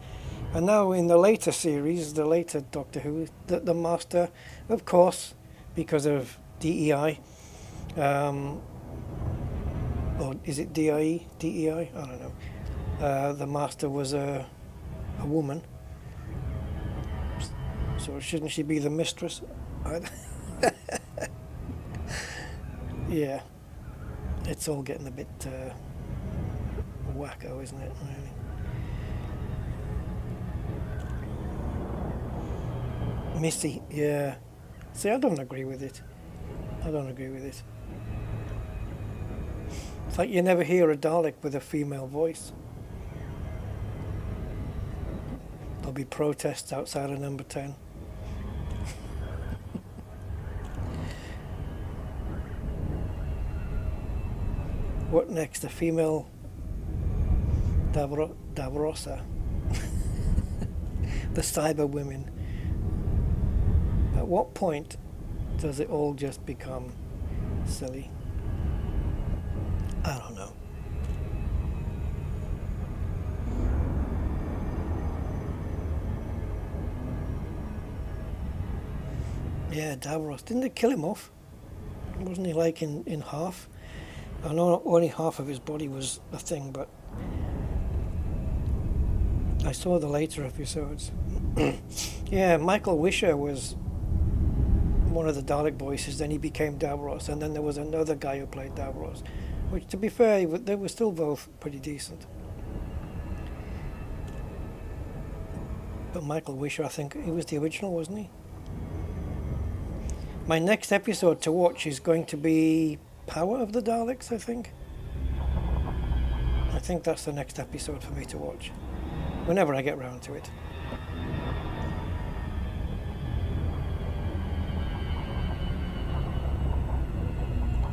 and now in the later series, the later Doctor Who, the Master, of course, because of DEI, or is it DIE? DEI? I don't know. The Master was a woman, so shouldn't she be the mistress? Yeah, it's all getting a bit wacko, isn't it? Really. Missy, yeah. See, I don't agree with it. It's like you never hear a Dalek with a female voice. There'll be protests outside of number 10. What next? A female Davrosa. The cyber women. At what point does it all just become silly? I don't know. Yeah, Davros. Didn't they kill him off? Wasn't he like in half? I know only half of his body was a thing, but I saw the later episodes. Yeah, Michael Wisher was one of the Dalek voices, then he became Davros, and then there was another guy who played Davros, which, to be fair, they were still both pretty decent. But Michael Wisher, I think, he was the original, wasn't he? My next episode to watch is going to be Power of the Daleks, I think. I think that's the next episode for me to watch, whenever I get round to it.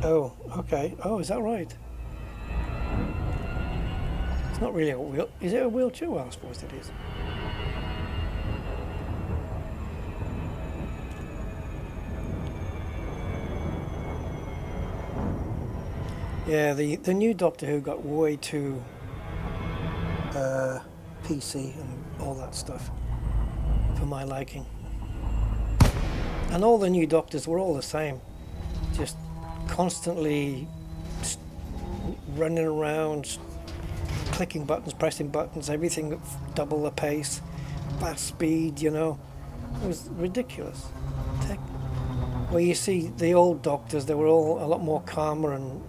Oh, okay. Oh, is that right? It's not really a wheel. Is it a wheelchair? Well, I suppose it is. Yeah, the new Doctor Who got way too PC and all that stuff for my liking. And all the new Doctors were all the same, just constantly running around, clicking buttons, pressing buttons, everything at double the pace, fast speed, you know. It was ridiculous. Well, you see, the old doctors, they were all a lot more calmer and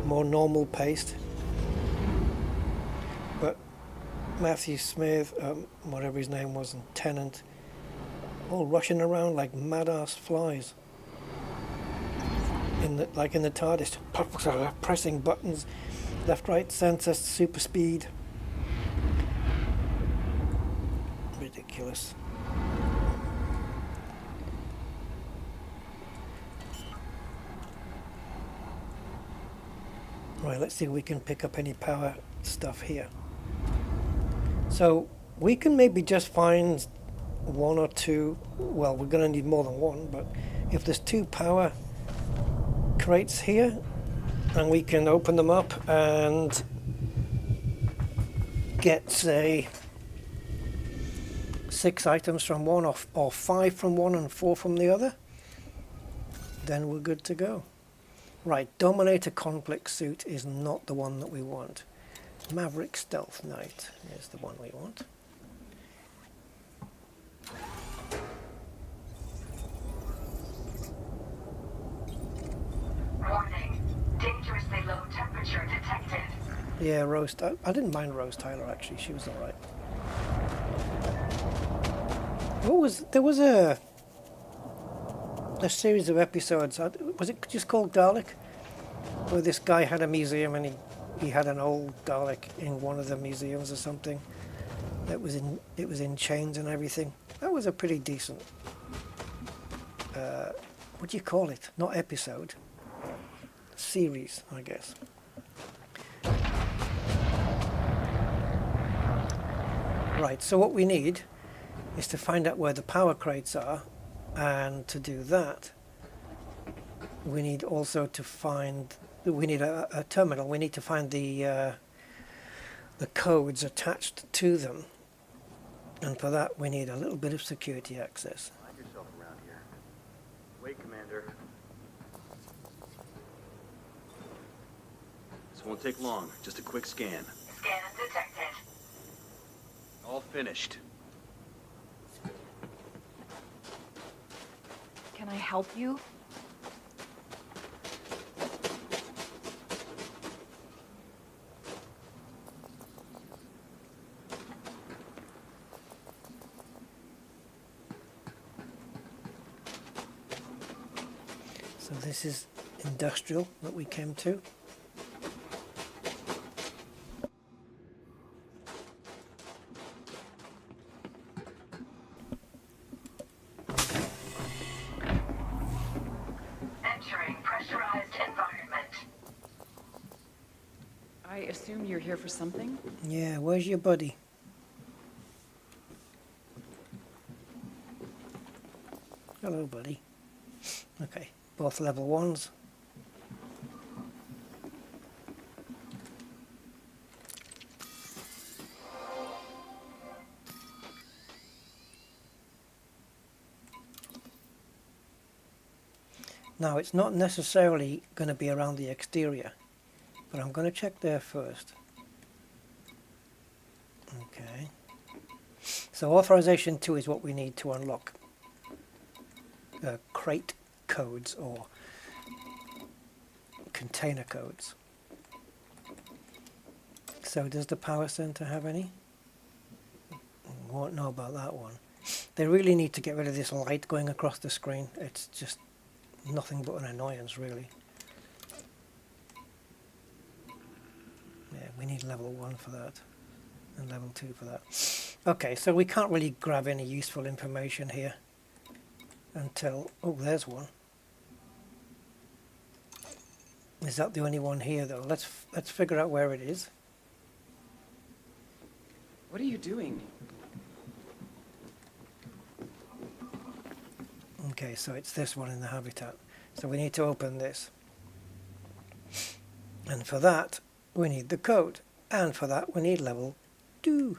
more normal paced. But Matthew Smith, whatever his name was, and Tennant, all rushing around like mad-ass flies. Like in the TARDIS, pressing buttons, left, right, centre, super speed. Ridiculous. Right, let's see if we can pick up any power stuff here. So we can maybe just find one or two, well, we're going to need more than one, but if there's 2 power crates here, and we can open them up and get, say, 6 items from one, or 5 from one and 4 from the other, then we're good to go. Right, Dominator Conflict Suit is not the one that we want. Maverick Stealth Knight is the one we want. Warning. Dangerously low temperature detected. Yeah, Rose. I didn't mind Rose Tyler actually. She was all right. There was a series of episodes. Was it just called Dalek? Where this guy had a museum and he had an old Dalek in one of the museums or something. It was in chains and everything. That was a pretty decent. What do you call it? Not episode. Series, I guess. Right, so what we need is to find out where the power crates are, and to do that we need also to find, we need a terminal. We need to find the codes attached to them, and for that we need a little bit of security access. Find yourself around here. Wait, Commander. This won't take long. Just a quick scan. Scan detected. All finished. Can I help you? So this is industrial that we came to. Entering pressurized environment. I assume you're here for something? Yeah, where's your buddy? Hello, buddy. Okay, both level 1s. Now, it's not necessarily going to be around the exterior, but I'm going to check there first. Okay. So authorization 2 is what we need to unlock crate codes or container codes. So does the power center have any? Won't know about that one. They really need to get rid of this light going across the screen. It's just nothing but an annoyance, really. Yeah, we need level 1 for that and level 2 for that. Okay, so we can't really grab any useful information here until, oh, there's one. Is that the only one here, though? Let's figure out where it is. What are you doing? Okay, so it's this one in the habitat. So we need to open this. And for that, we need the code. And for that, we need level 2.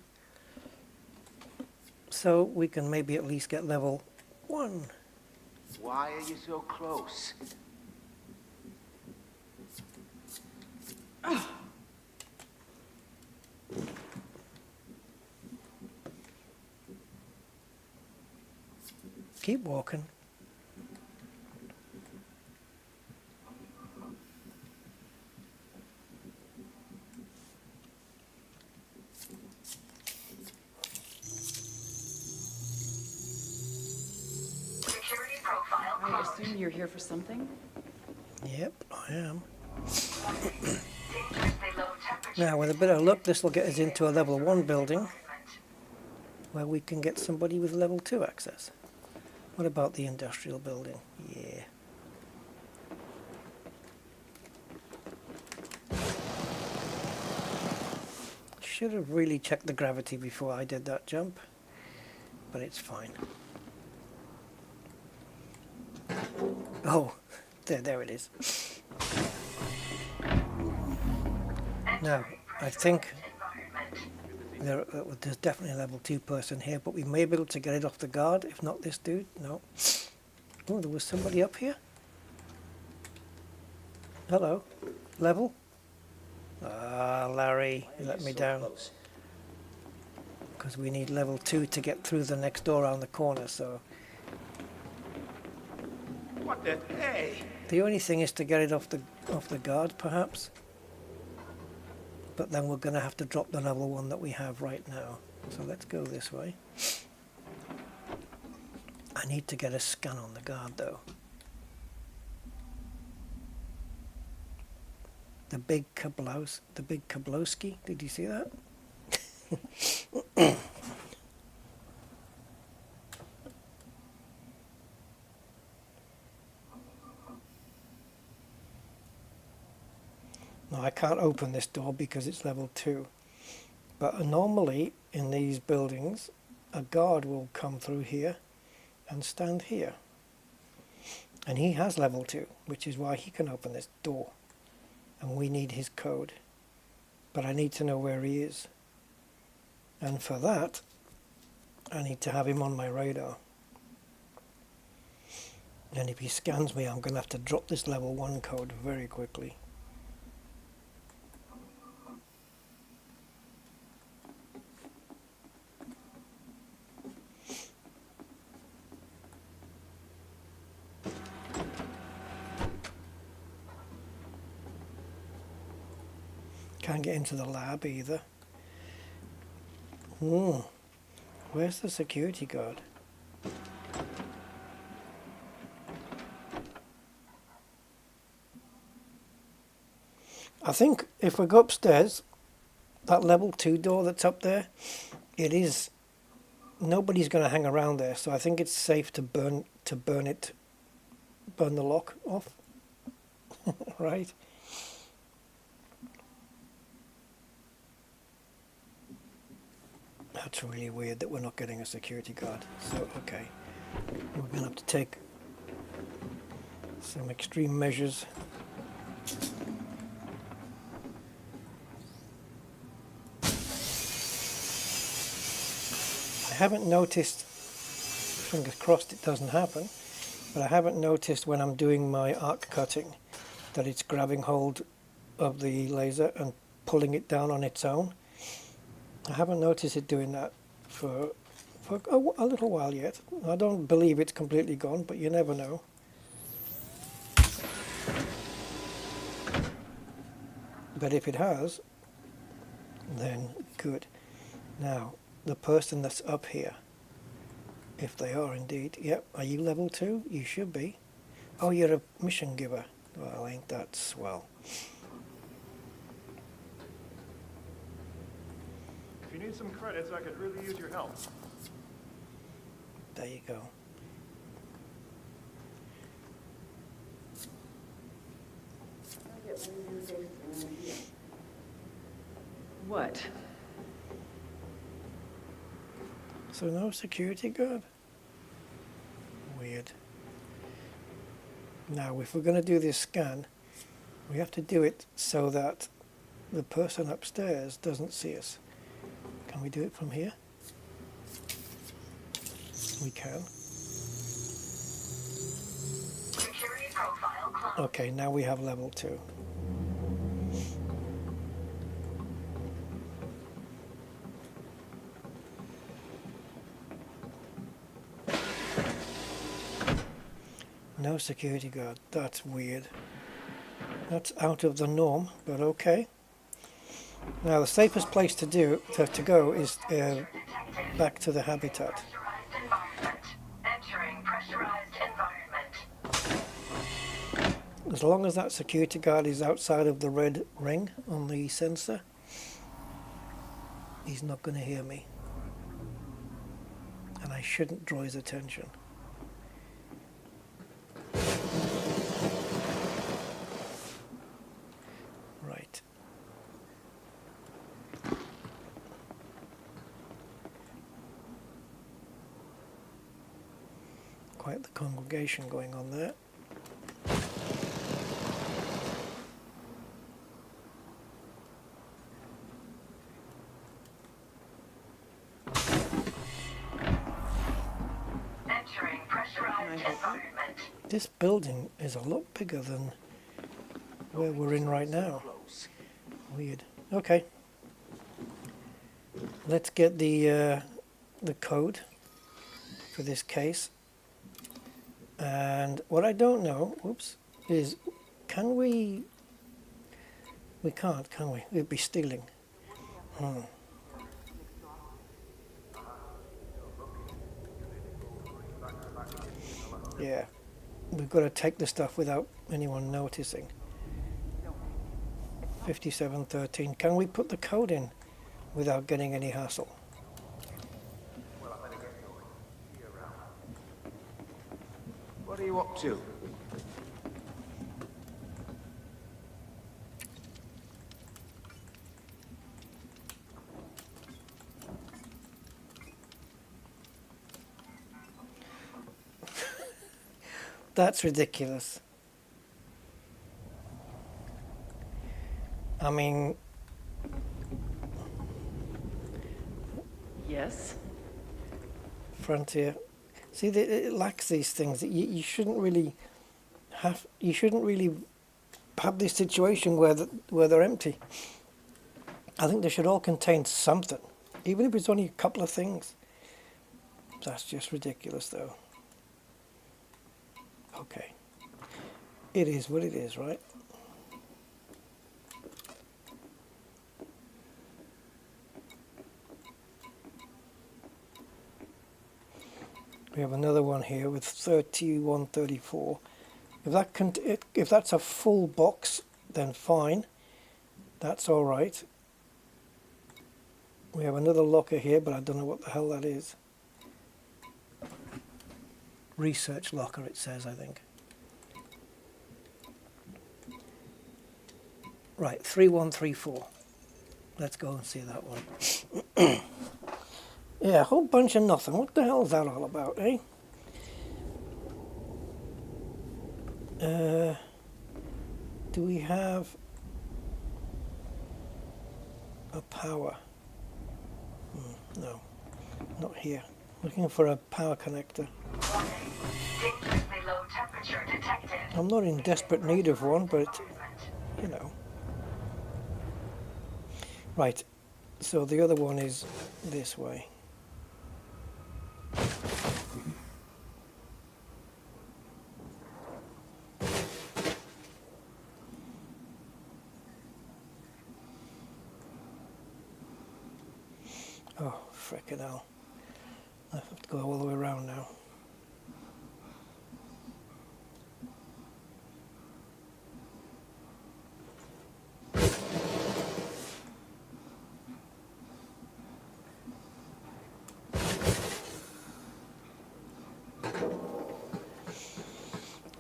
So we can maybe at least get level 1. Why are you so close? Keep walking. Security profile I closed. assume you're here for something? Yep, I am. Dangerously low temperature. Now, with a bit of luck, this will get us into a level 1 building Movement. where we can get somebody with level 2 access. What about the industrial building? Yeah. Should have really checked the gravity before I did that jump, but it's fine. Oh, there it is. Now, I think there's definitely a level 2 person here, but we may be able to get it off the guard, if not this dude. No. Oh, there was somebody up here. Hello. Level? Ah, Larry, you let me down. Because we need level 2 to get through the next door around the corner, so... What the hey? The only thing is to get it off the guard, perhaps. But then we're going to have to drop the level 1 that we have right now. So let's go this way. I need to get a scan on the guard, though. The big Kablowski. Did you see that? Now I can't open this door because it's level 2. But normally in these buildings, a guard will come through here and stand here. And he has level 2, which is why he can open this door. And we need his code. But I need to know where he is. And for that, I need to have him on my radar. And if he scans me, I'm going to have to drop this level 1 code very quickly. Can't get into the lab either. Where's the security guard? I think if we go upstairs, that level 2 door that's up there, nobody's going to hang around there, so I think it's safe to burn the lock off. Right? That's really weird that we're not getting a security guard. So, okay. We're going to have to take some extreme measures. I haven't noticed, fingers crossed it doesn't happen, but I haven't noticed when I'm doing my arc cutting that it's grabbing hold of the laser and pulling it down on its own. I haven't noticed it doing that for a little while yet. I don't believe it's completely gone, but you never know. But if it has, then good. Now, the person that's up here, if they are indeed, yep, are you level 2? You should be. Oh, you're a mission giver. Well, ain't that swell. If you need some credits, I could really use your help. There you go. What? So no security guard? Weird. Now, if we're going to do this scan, we have to do it so that the person upstairs doesn't see us. Can we do it from here? We can. Security profile closed. Okay, now we have level 2. No security guard. That's weird. That's out of the norm, but okay. Now the safest place to go is back to the habitat. Pressurized environment. Entering pressurized environment. As long as that security guard is outside of the red ring on the sensor, he's not going to hear me. And I shouldn't draw his attention. Right. Quite the congregation going on there. Entering pressurized environment. This building is a lot bigger than where we're in right now. Weird. Okay. Let's get the code for this case. And what I don't know, whoops, is can we can't, can we? We'd be stealing. Yeah. We've got to take the stuff without anyone noticing. 5713. Can we put the code in without getting any hassle? What are you up to? That's ridiculous. I mean, Yes. Frontier. See, it lacks these things. You shouldn't really have. You shouldn't really have this situation where they're empty. I think they should all contain something, even if it's only a couple of things. That's just ridiculous, though. Okay. It is what it is, right? We have another one here with 3134. If that's a full box, then fine. That's all right. We have another locker here, but I don't know what the hell that is. Research locker, it says, I think. Right, 3134. Let's go and see that one. Yeah, a whole bunch of nothing. What the hell is that all about, eh? Do we have a power? No, not here. Looking for a power connector. Dangerously low temperature detected. I'm not in desperate need of one, but, you know. Right, so the other one is this way. Oh, frickin' hell. I have to go all the way around now.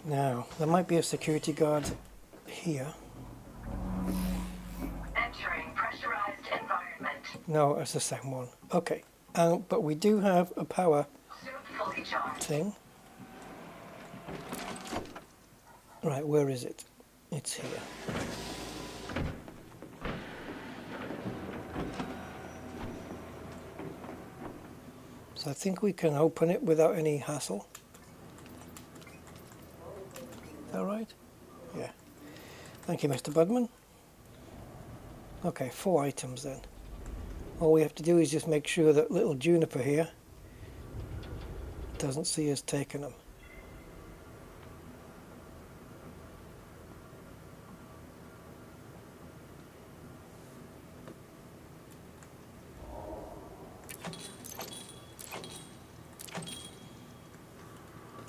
Now, there might be a security guard here. Entering pressurized environment. No, it's the same one. Okay, but we do have a power Suit fully charged. thing. Right, where is it? It's here. So I think we can open it without any hassle. Is that right? Yeah. Thank you, Mr. Budman. Okay, 4 items then. All we have to do is just make sure that little Juniper here doesn't see us taking them.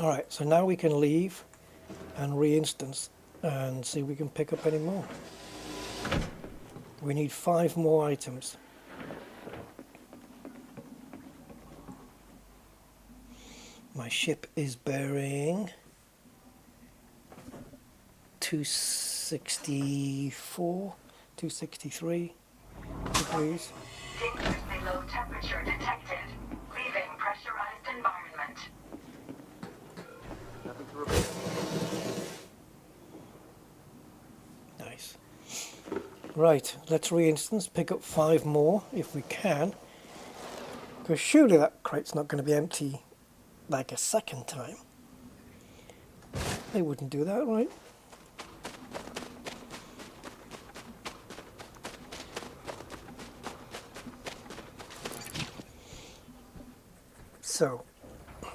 Alright, so now we can leave and re-instance and see if we can pick up any more. We need 5 more items. My ship is bearing 264, 263 degrees. Dangerously low temperature detected. Leaving pressurized environment. Nothing to report. Nice. Right, let's re-instance, pick up 5 more if we can. Because surely that crate's not going to be empty like a second time. They wouldn't do that, right? So,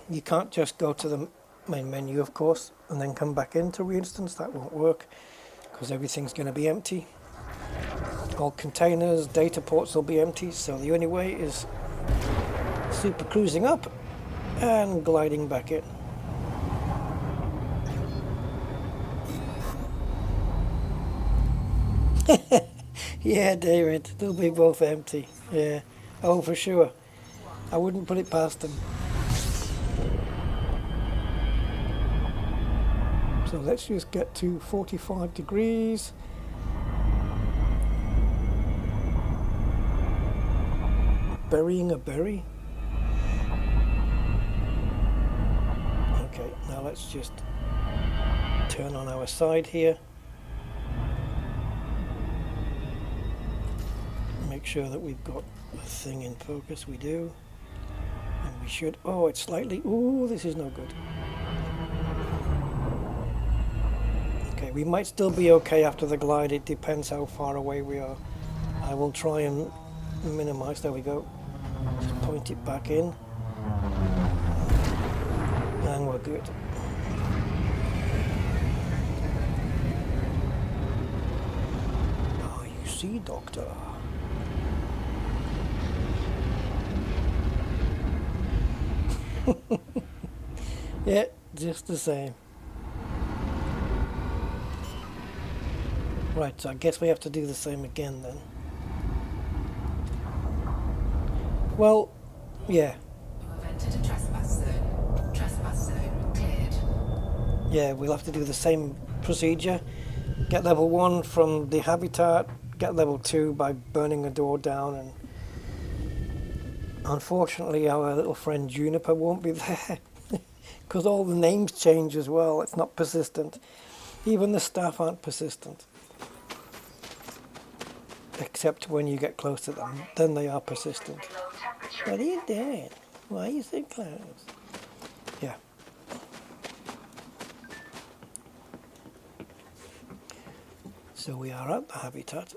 you can't just go to the main menu, of course, and then come back into re-instance. That won't work because everything's going to be empty. All containers, data ports will be empty, so the only way is super cruising up and gliding back in. Yeah, David, they'll be both empty. Yeah, oh for sure. I wouldn't put it past them. So let's just get to 45 degrees. Burying a berry. Okay, now let's just turn on our side here. Make sure that we've got the thing in focus. We do. And we should. Oh, it's slightly. Ooh, this is no good. Okay, we might still be okay after the glide. It depends how far away we are. I will try and minimize. There we go. Just point it back in. And we're good. Ah, you see, Doctor. Yeah, just the same. Right, so I guess we have to do the same again then. Well, yeah. You have entered a trespass zone. Trespass zone cleared. Yeah, we'll have to do the same procedure. Get level 1 from the habitat, get level 2 by burning a door down, and unfortunately our little friend Juniper won't be there. Because all the names change as well. It's not persistent. Even the staff aren't persistent. Except when you get close to them. Then they are persistent. What are you doing? Why are you so close? Yeah. So we are at the habitat.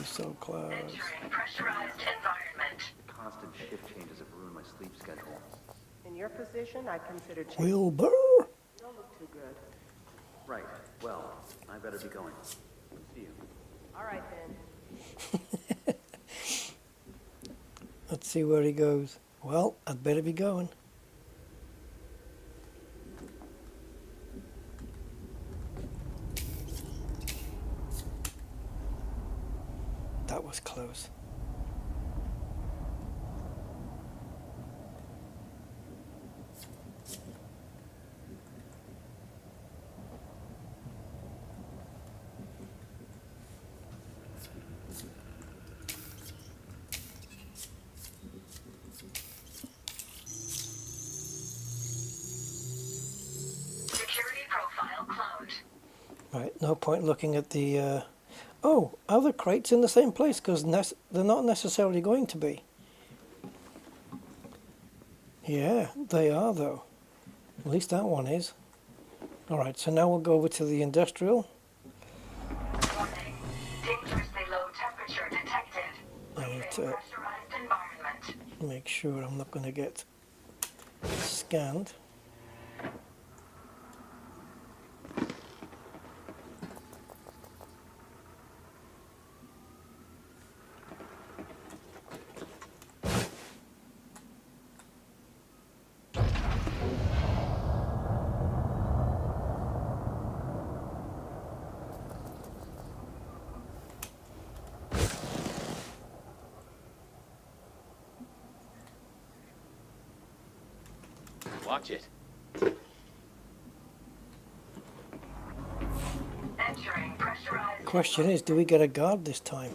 So close. Entering pressurized environment. Constant shift changes have ruined my sleep schedule. In your position, I consider change. Wilbur. You don't look too good. Right. Well, I better be going. See you. All right then. Let's see where he goes. Well, I'd better be going. That was close. Security profile cloned. Right, no point looking at the... Oh, are the crates in the same place? Because they're not necessarily going to be. Yeah, they are though. At least that one is. Alright, so now we'll go over to the industrial. Warning. Dangerously low temperature detected. I need Leaving to pressurized environment. make sure I'm not going to get scanned. Watch it. Entering pressurized. Question is, do we get a guard this time?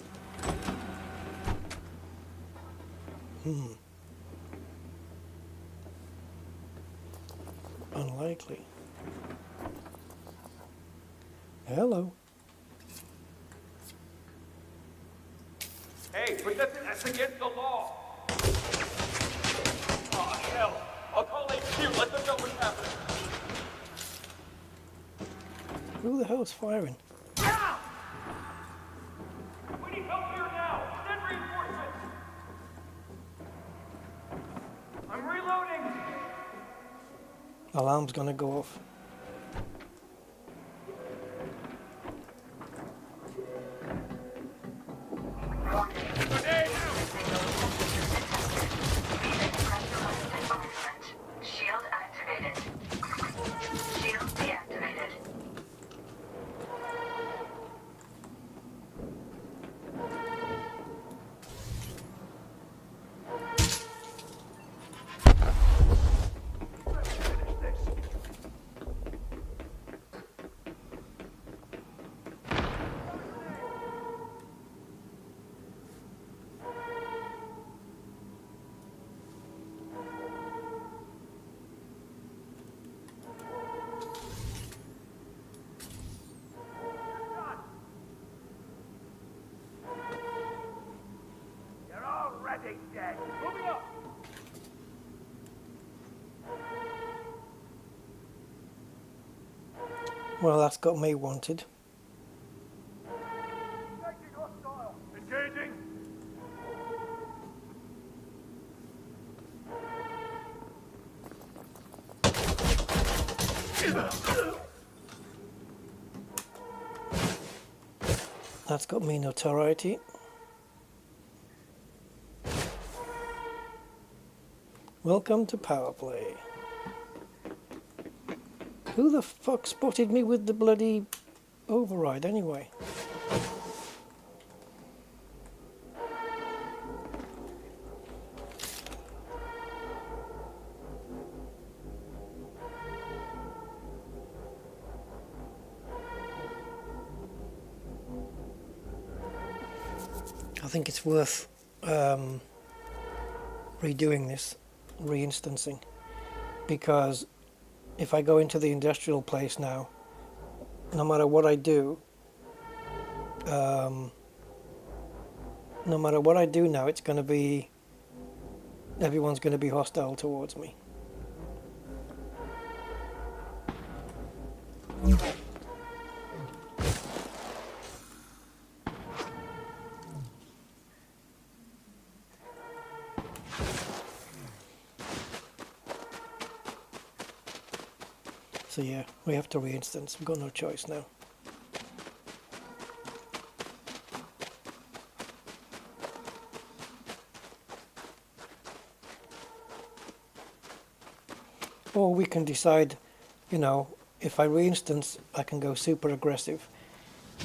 Unlikely. Hello. Hey, but that's against the law. Oh, hell. I'll call HQ. Let them know what's happening. Who the hell's firing? We need help here now. Send reinforcements. I'm reloading. Alarm's gonna go off. Shield activated. Shield deactivated. You're already dead. Moving up. Well, that's got me wanted. Detecting hostile. Engaging. That's got me notoriety. Welcome to Powerplay. Who the fuck spotted me with the bloody override anyway? I think it's worth redoing this, reinstancing, because if I go into the industrial place now, no matter what I do, now, it's going to be, everyone's going to be hostile towards me. So yeah, we have to reinstance. We've got no choice now. Or we can decide, you know, if I reinstance, I can go super aggressive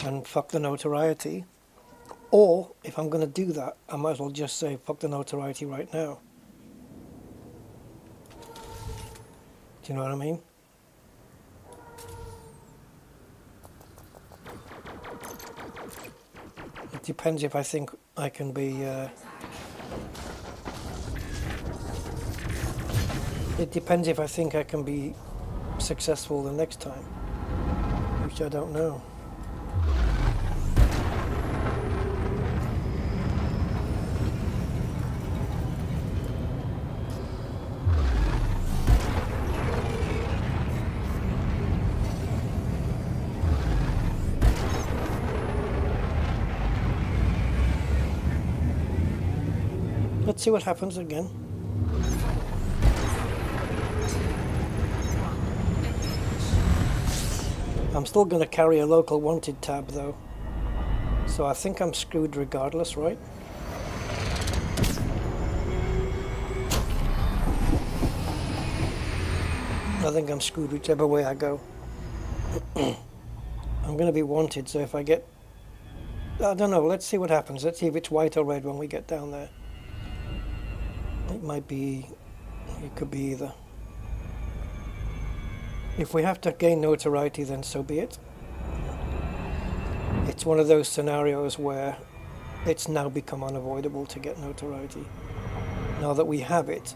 and fuck the notoriety. Or if I'm going to do that, I might as well just say fuck the notoriety right now. Do you know what I mean? It depends if I think I can be... it depends if I think I can be successful the next time, which I don't know. Let's see what happens again. I'm still going to carry a local wanted tab though. So I think I'm screwed regardless, right? I think I'm screwed whichever way I go. I'm going to be wanted, so if I get... I don't know, let's see what happens. Let's see if it's white or red when we get down there. It might be... it could be either. If we have to gain notoriety, then so be it. It's one of those scenarios where it's now become unavoidable to get notoriety. Now that we have it,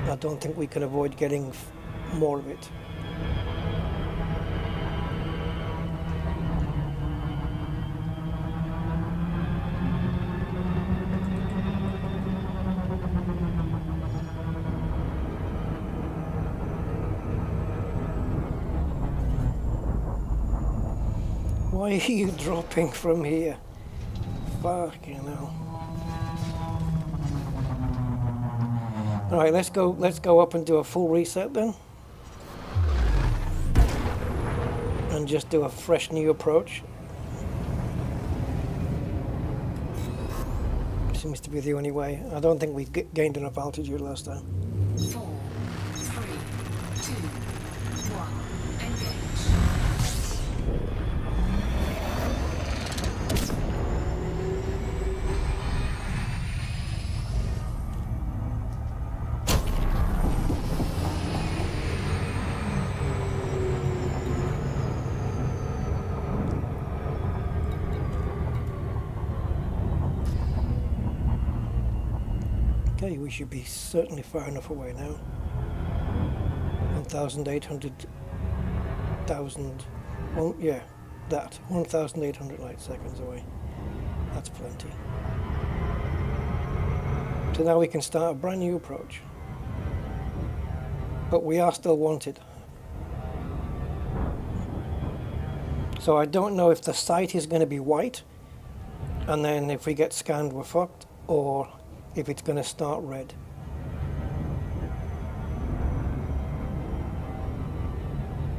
I don't think we can avoid getting more of it. Why are you dropping from here? Fucking hell. Alright, let's go up and do a full reset then. And just do a fresh new approach. Seems to be the only way. I don't think we gained enough altitude last time. 4, 3, 2, 1, engage. Okay, we should be certainly far enough away now. 1,800,000, well, yeah, that, 1,800 light seconds away. That's plenty. So now we can start a brand new approach. But we are still wanted. So I don't know if the sight is going to be white, and then if we get scanned we're fucked, or if it's going to start red.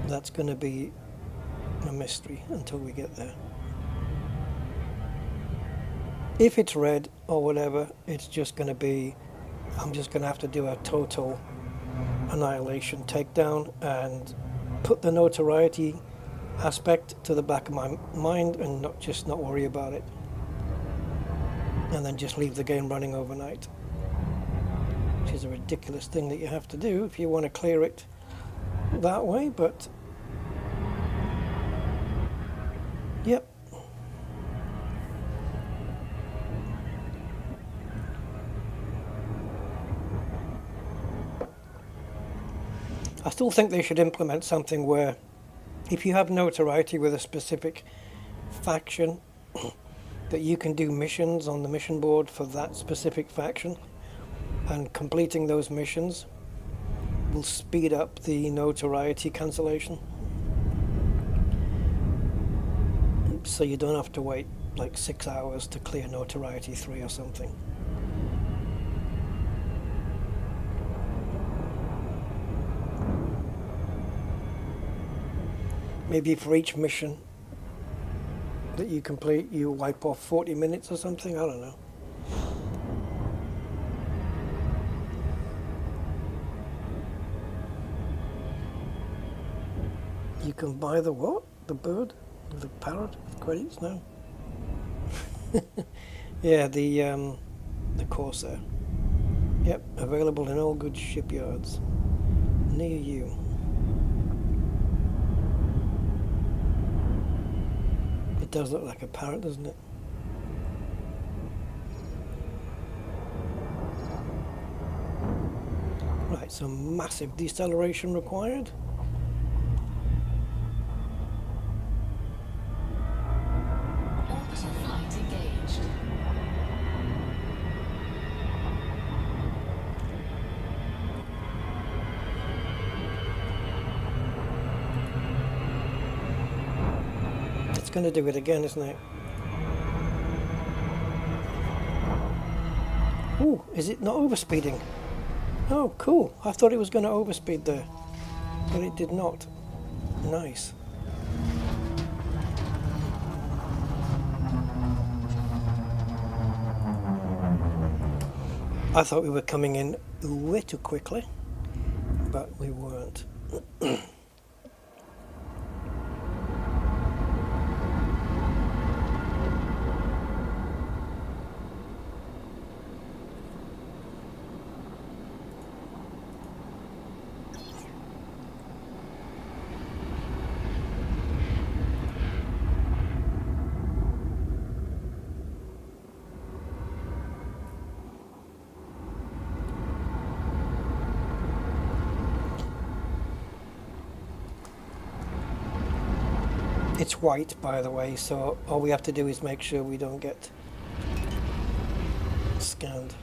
That's going to be a mystery until we get there. If it's red or whatever, it's just going to be, I'm just going to have to do a total annihilation takedown and put the notoriety aspect to the back of my mind and not worry about it. And then just leave the game running overnight. Which is a ridiculous thing that you have to do if you want to clear it that way, but yep. I still think they should implement something where if you have notoriety with a specific faction, that you can do missions on the mission board for that specific faction, and completing those missions will speed up the notoriety cancellation. So you don't have to wait like 6 hours to clear notoriety 3 or something. Maybe for each mission that you complete, you wipe off 40 minutes or something, I don't know. You can buy the what? The bird? The parrot with credits? No. Yeah, the Corsair. Yep, available in all good shipyards near you. It does look like a parrot, doesn't it? Right, so massive deceleration required. Orbital flight engaged. It's going to do it again, isn't it? Ooh, is it not overspeeding? Oh, cool. I thought it was going to overspeed there, but it did not. Nice. I thought we were coming in way too quickly, but we weren't. It's white, by the way, so all we have to do is make sure we don't get scanned.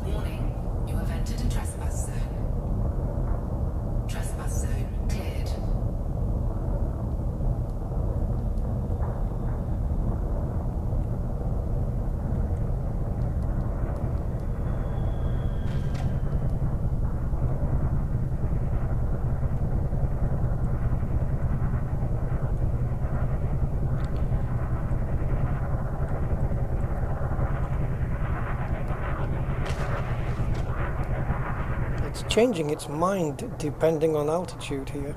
Warning, you have entered a trespass zone. Trespass zone cleared. It's changing its mind depending on altitude here.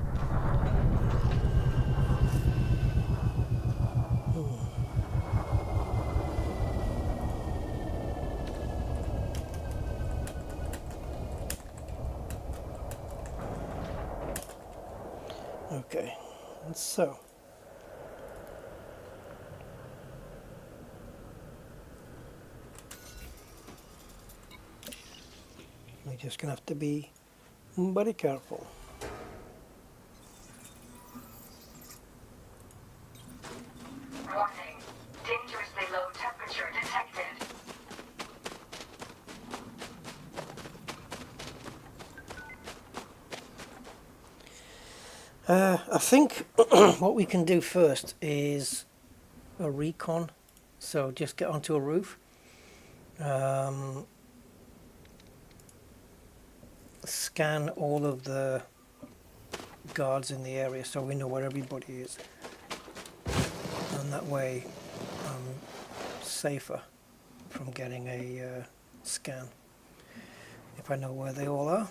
Okay, and so we're just gonna have to be very careful. Warning. Dangerously low temperature detected. I think what we can do first is a recon. So just get onto a roof. Scan all of the guards in the area so we know where everybody is. And that way I'm safer from getting a scan if I know where they all are.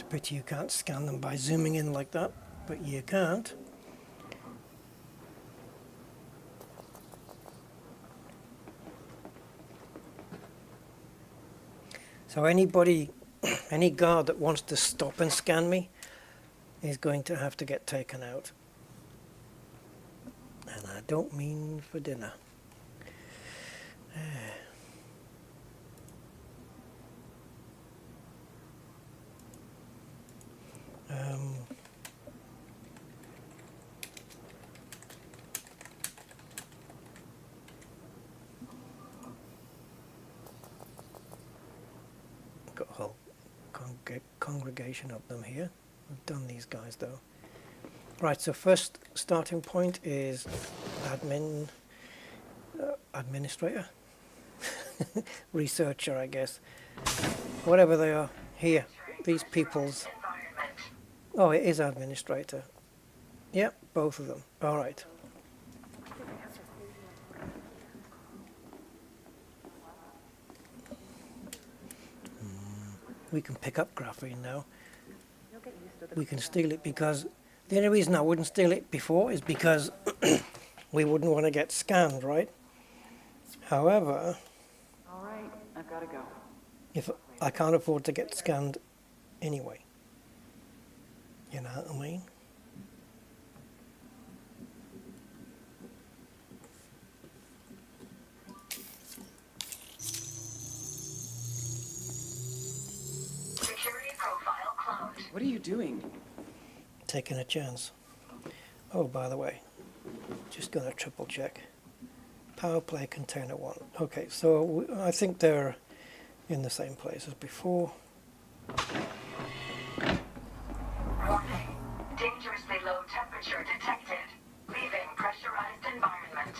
Pity you can't scan them by zooming in like that, but you can't. So anybody, any guard that wants to stop and scan me is going to have to get taken out. And I don't mean for dinner. Got a whole congregation of them here. We've done these guys though. Right, so first starting point is administrator, researcher, I guess, whatever they are. Here, these people's. Oh, it is administrator. Yep, both of them. All right. We can pick up graphene now. We can steal it because the only reason I wouldn't steal it before is because we wouldn't want to get scanned, right? However, All right, I've got to go. if I can't afford to get scanned anyway, you know what I mean? Security profile cloned. What are you doing? Taking a chance. Oh, by the way, just gonna triple check. Powerplay container 1. Okay, so I think they're in the same place as before. Warning. Dangerously low temperature detected. Leaving pressurized environment.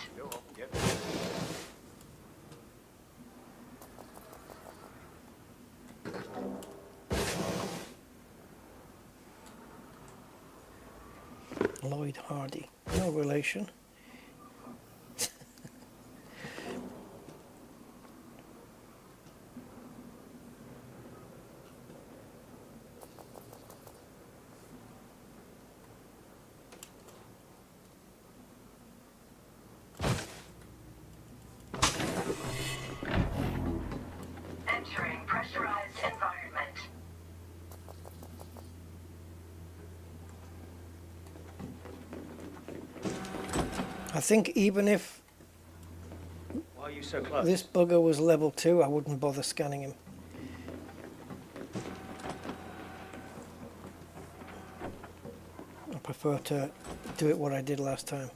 Lloyd Hardy. No relation. Entering pressurized environment. I think even if Why are you so close? this bugger was level 2, I wouldn't bother scanning him. I prefer to do it what I did last time.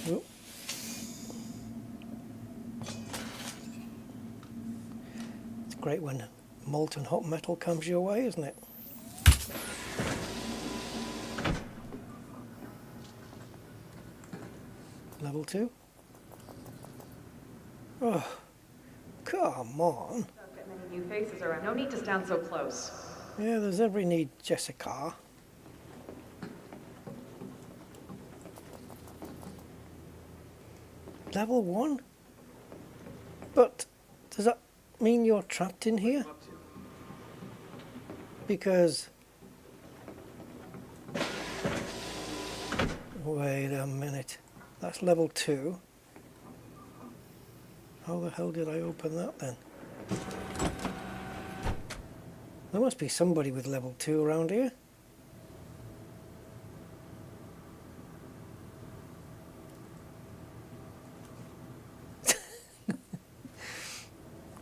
Oop. It's great when molten hot metal comes your way, isn't it? Level 2? Oh, come on. Don't get many new faces around. No need to stand so close. Yeah, there's every need, Jessica. Level 1? But does that mean you're trapped in here? Because... Wait a minute. That's level 2. How the hell did I open that then? There must be somebody with level 2 around here.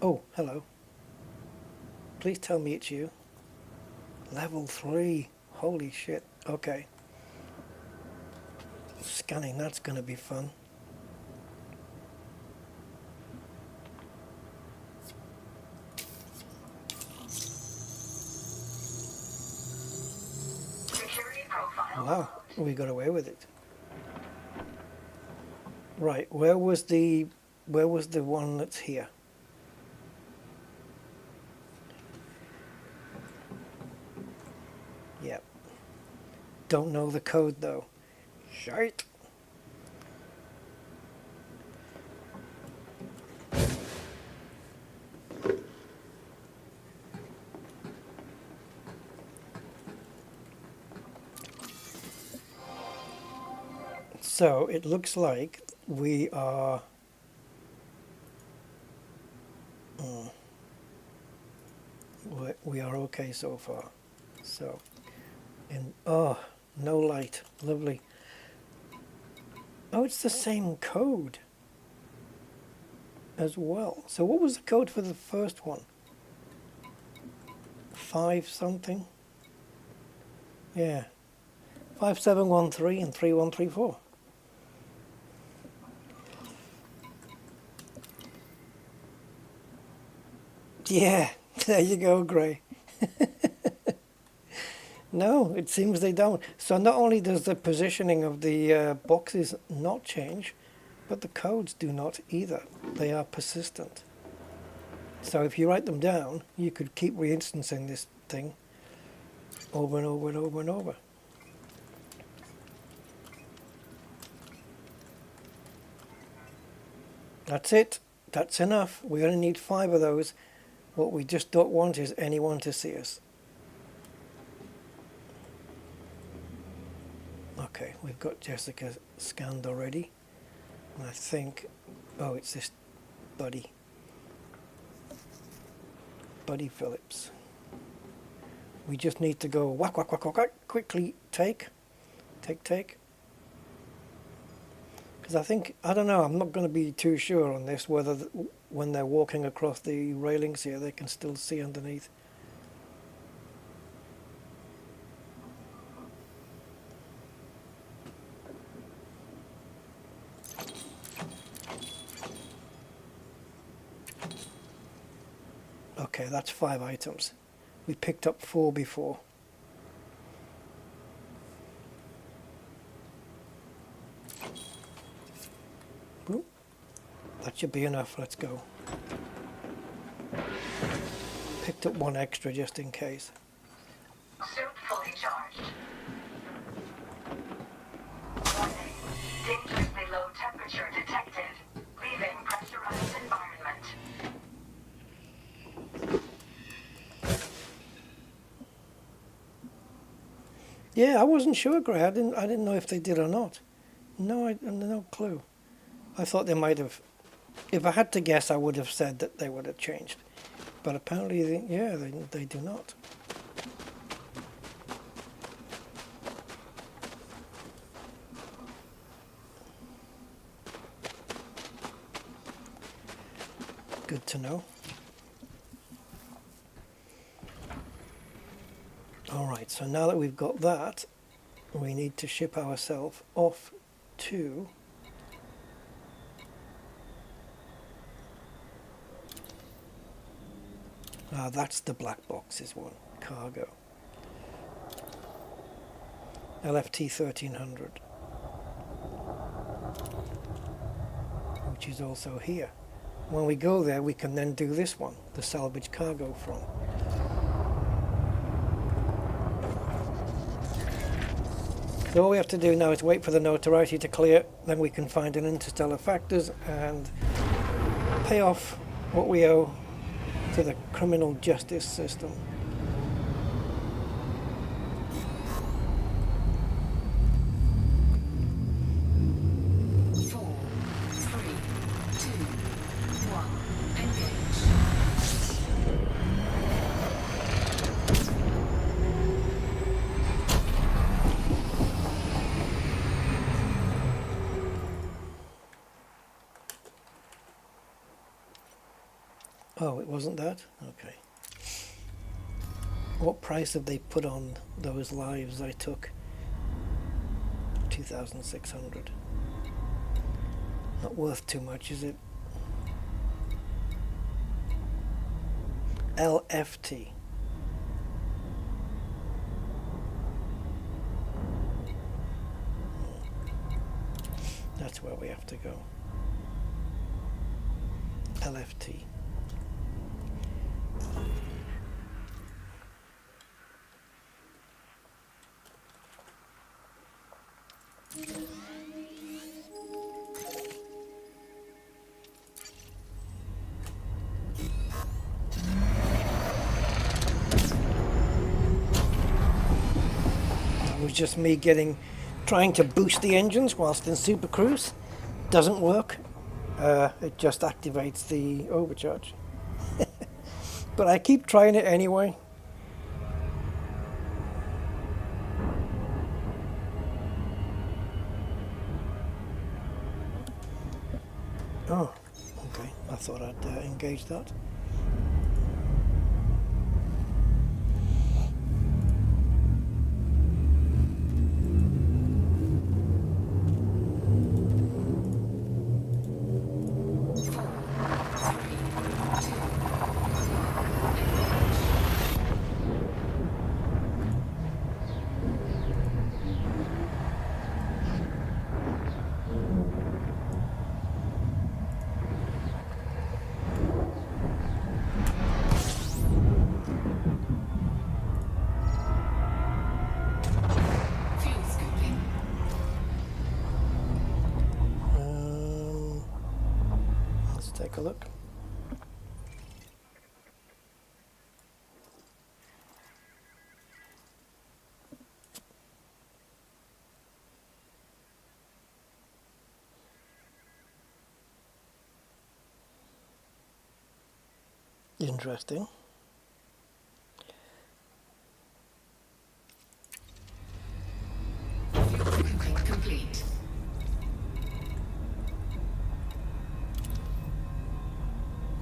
Oh, hello. Please tell me it's you. Level 3. Holy shit. Okay. Scanning, that's going to be fun. Security profile. Wow, we got away with it. Right, where was the one that's here? Yep. Don't know the code though. Shite. So it looks like we are we are okay so far. So, and oh, no light, lovely. Oh, it's the same code as well. So what was the code for the first one? 5 something? Yeah. 5713 and 3134. Yeah, there you go, Gray. No, it seems they don't. So not only does the positioning of the boxes not change, but the codes do not either. They are persistent. So if you write them down, you could keep reinstancing this thing over and over and over and over. That's it. That's enough. We only need 5 of those. What we just don't want is anyone to see us. Okay, we've got Jessica scanned already. And I think, oh, it's this Buddy Phillips. We just need to go whack, whack, whack, whack, whack, quickly take. Because I think, I don't know, I'm not going to be too sure on this, whether when they're walking across the railings here, they can still see underneath. Okay, that's 5 items. We picked up 4 before. Boop. That should be enough. Let's go. Picked up 1 extra just in case. Suit fully charged. Warning. Dangerously low temperature detected. Leaving pressurized environment. Yeah, I wasn't sure, Gray. I didn't know if they did or not. No, no clue. I thought they might have. If I had to guess, I would have said that they would have changed. But apparently, they do not. Good to know. Alright, so now that we've got that, we need to ship ourselves off to that's the black boxes one, cargo. LFT 1300, which is also here. When we go there, we can then do this one, the salvage cargo from. So all we have to do now is wait for the notoriety to clear, then we can find an interstellar factors and pay off what we owe to the criminal justice system. Oh, it wasn't that? Okay. What price have they put on those lives I took? 2,600. Not worth too much, is it? LFT. That's where we have to go. LFT. It was just me trying to boost the engines whilst in Super Cruise. Doesn't work. It just activates the overcharge. But I keep trying it anyway. Oh, okay. I thought I'd engage that. Take a look. Interesting. Complete.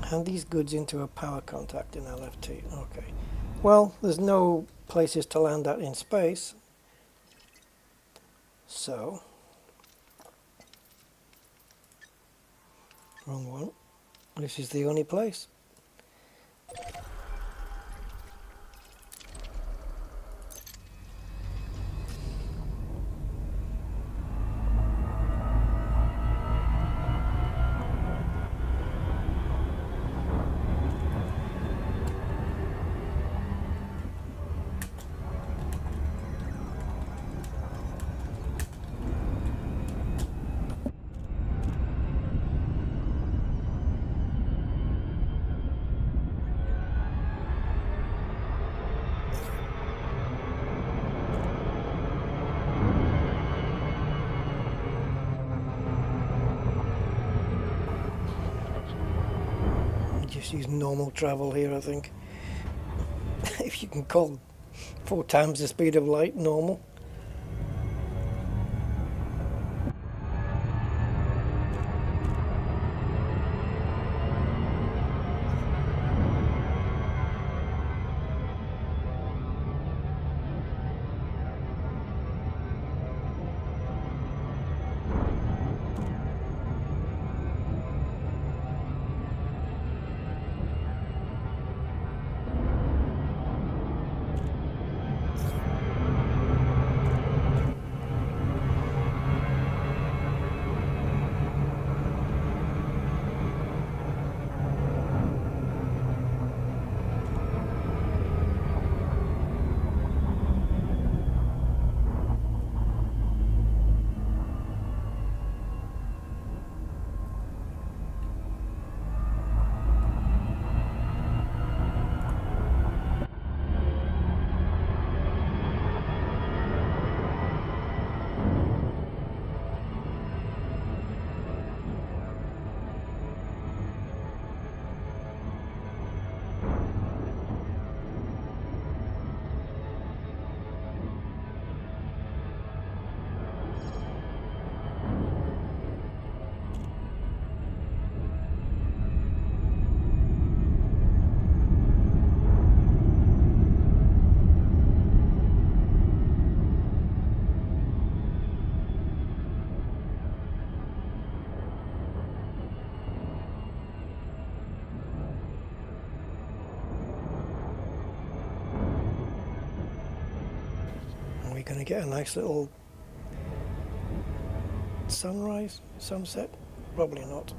Hand these goods into a power contact in LFT. Okay. Well, there's no places to land at in space. So, wrong one. This is the only place. just use normal travel here, I think. If you can call 4 times the speed of light normal. We're going to get a nice little sunrise, sunset? Probably not.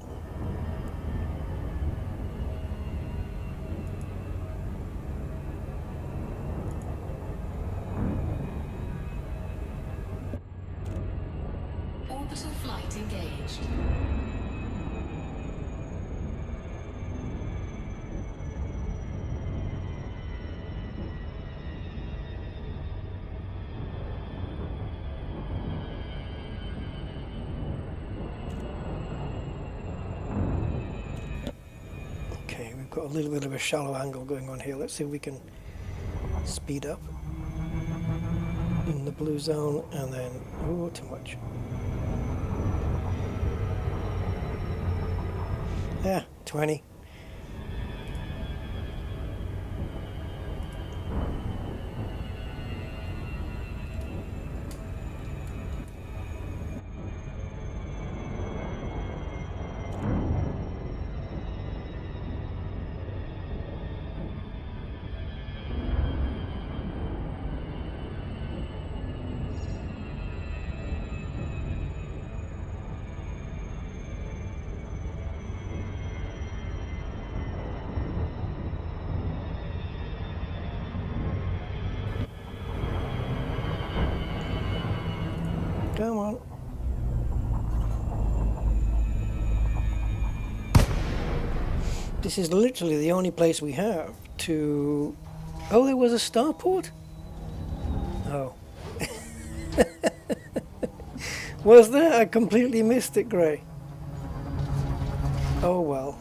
Orbital flight engaged. Okay, we've got a little bit of a shallow angle going on here. Let's see if we can speed up in the blue zone and then, oh, too much. Yeah, 20. Come on. This is literally the only place we have to... Oh, there was a starport? Oh. Was there? I completely missed it, Gray. Oh well.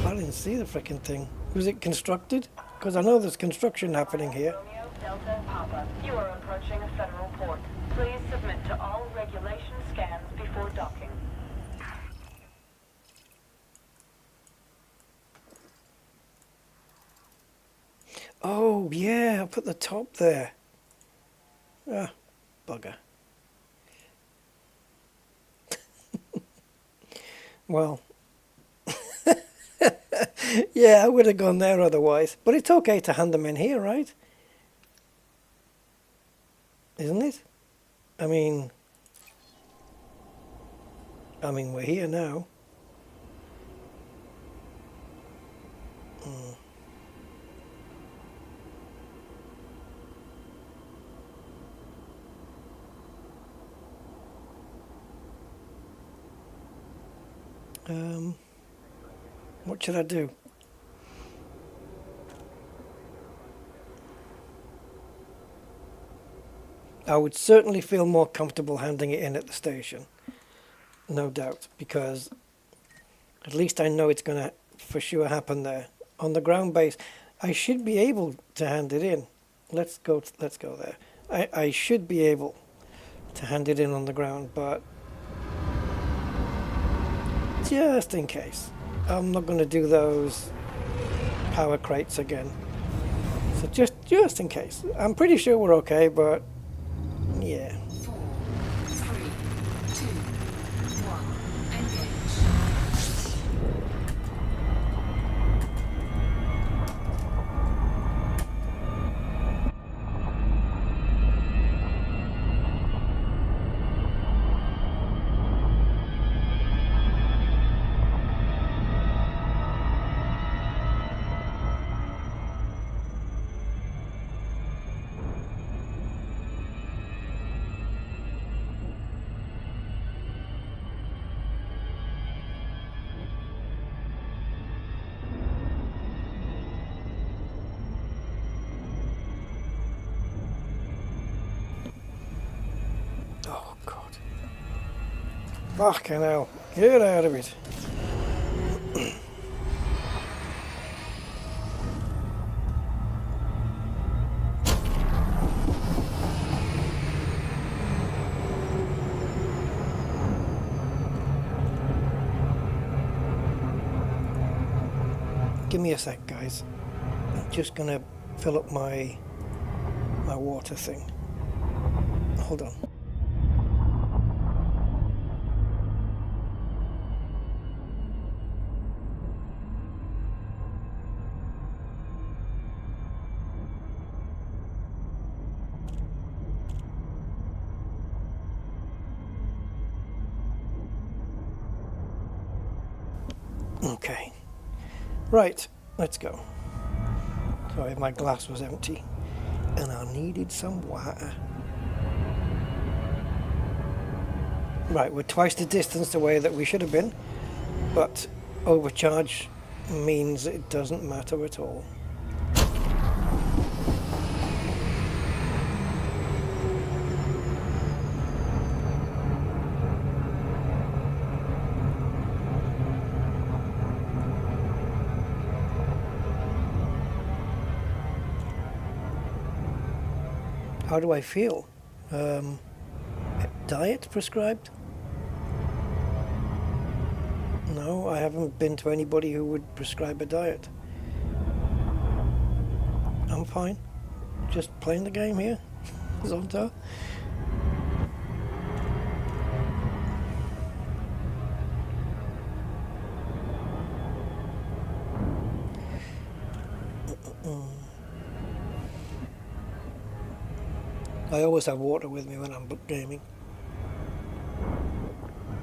I didn't see the frickin' thing. Was it constructed? Because I know there's construction happening here. Romeo Delta Papa, you are approaching a federal port. Please submit to all regulation scans before docking. Oh, yeah, I put the top there. Ah, bugger. Well, yeah, I would have gone there otherwise. But it's okay to hand them in here, right? Isn't it? I mean, we're here now. What should I do? I would certainly feel more comfortable handing it in at the station, no doubt, because at least I know it's going to for sure happen there. On the ground base, I should be able to hand it in. Let's go there. I should be able to hand it in on the ground, but just in case, I'm not going to do those power crates again. So just in case. I'm pretty sure we're okay, but yeah. 4, 3, 2, 1, engage. Oh God. Fucking hell. Get out of it. Give me a sec, guys. I'm just gonna fill up my water thing. Hold on. Okay. Right, let's go. Sorry, my glass was empty and I needed some water. Right, we're twice the distance away that we should have been, but overcharge means it doesn't matter at all. How do I feel? Diet prescribed? No, I haven't been to anybody who would prescribe a diet. I'm fine. Just playing the game here. Zonta. I always have water with me when I'm gaming,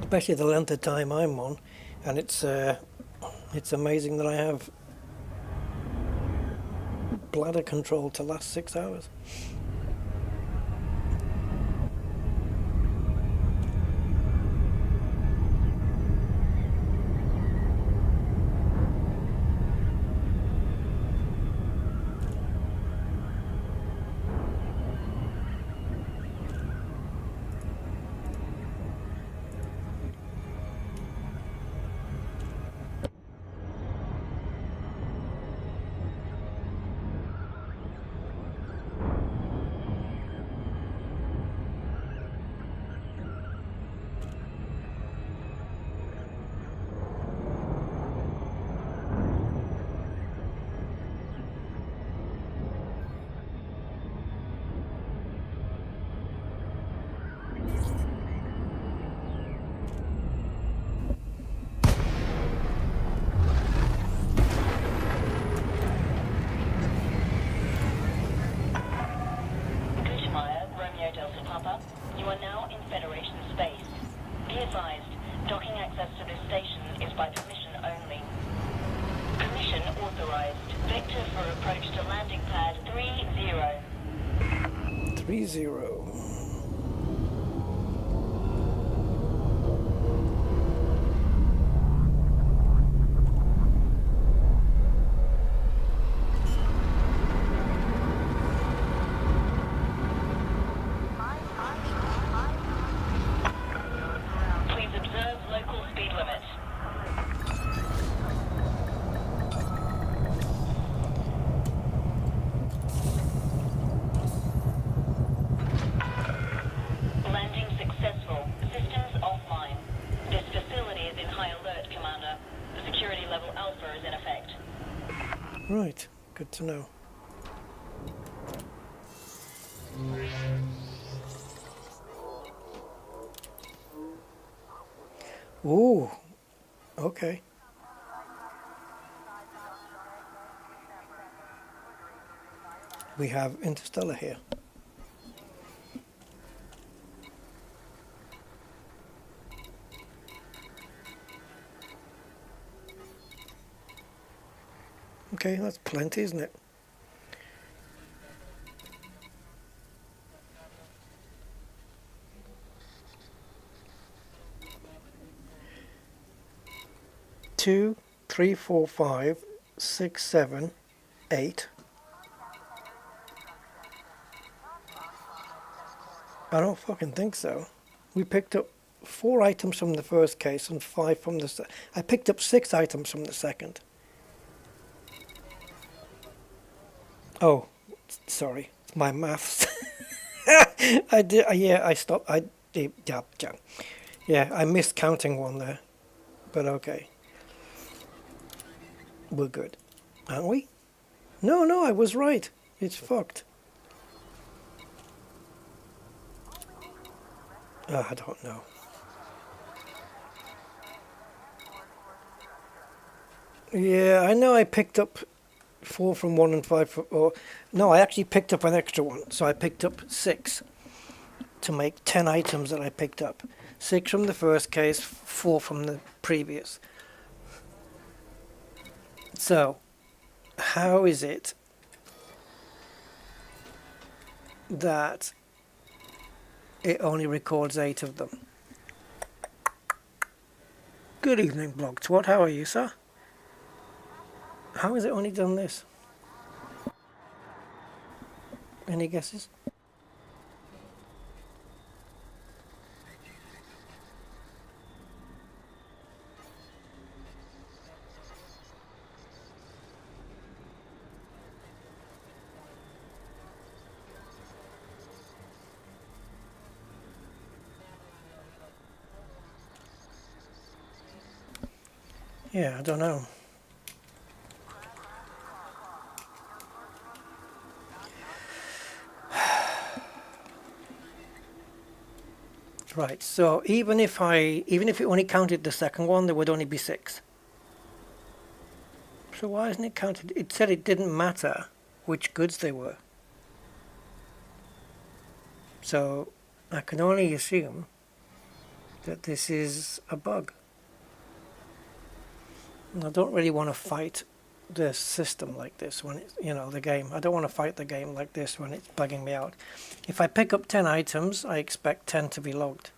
especially the length of time I'm on, and it's amazing that I have bladder control to last 6 hours. You are now in Federation space. Be advised, docking access to this station is by permission only. Permission authorized. Vector for approach to landing pad 30. 30. I transfer is in effect. Right, good to know. Ooh, okay. We have Interstellar here. Okay, that's plenty, isn't it? Two, three, four, 5, 6, 7, 8. I don't fucking think so. We picked up 4 items from the first case and 5 from the I picked up 6 items from the second. Oh, sorry, it's my maths. I did. Yeah, I stopped. I did. Yeah, yeah. Yeah, I missed counting one there, but okay. We're good, aren't we? No, no, I was right. It's fucked. I don't know. Yeah, I know I picked up 4 from 1 and 5 from... Or, no, I actually picked up an extra one. So I picked up 6 to make 10 items that I picked up. 6 from the first case, 4 from the previous. So, how is it that it only records 8 of them? Good evening, Blogsport. How are you, sir? How has it only done this? Any guesses? Yeah, I don't know. Right, so even if it only counted the second one, there would only be 6. So why isn't it counted? It said it didn't matter which goods they were. So I can only assume that this is a bug. And I don't really want to fight the system like this when it's, the game. I don't want to fight the game like this when it's bugging me out. If I pick up 10 items, I expect 10 to be logged,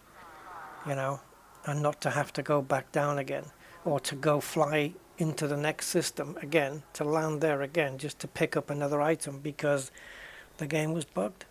and not to have to go back down again, or to go fly into the next system again, to land there again, just to pick up another item because the game was bugged.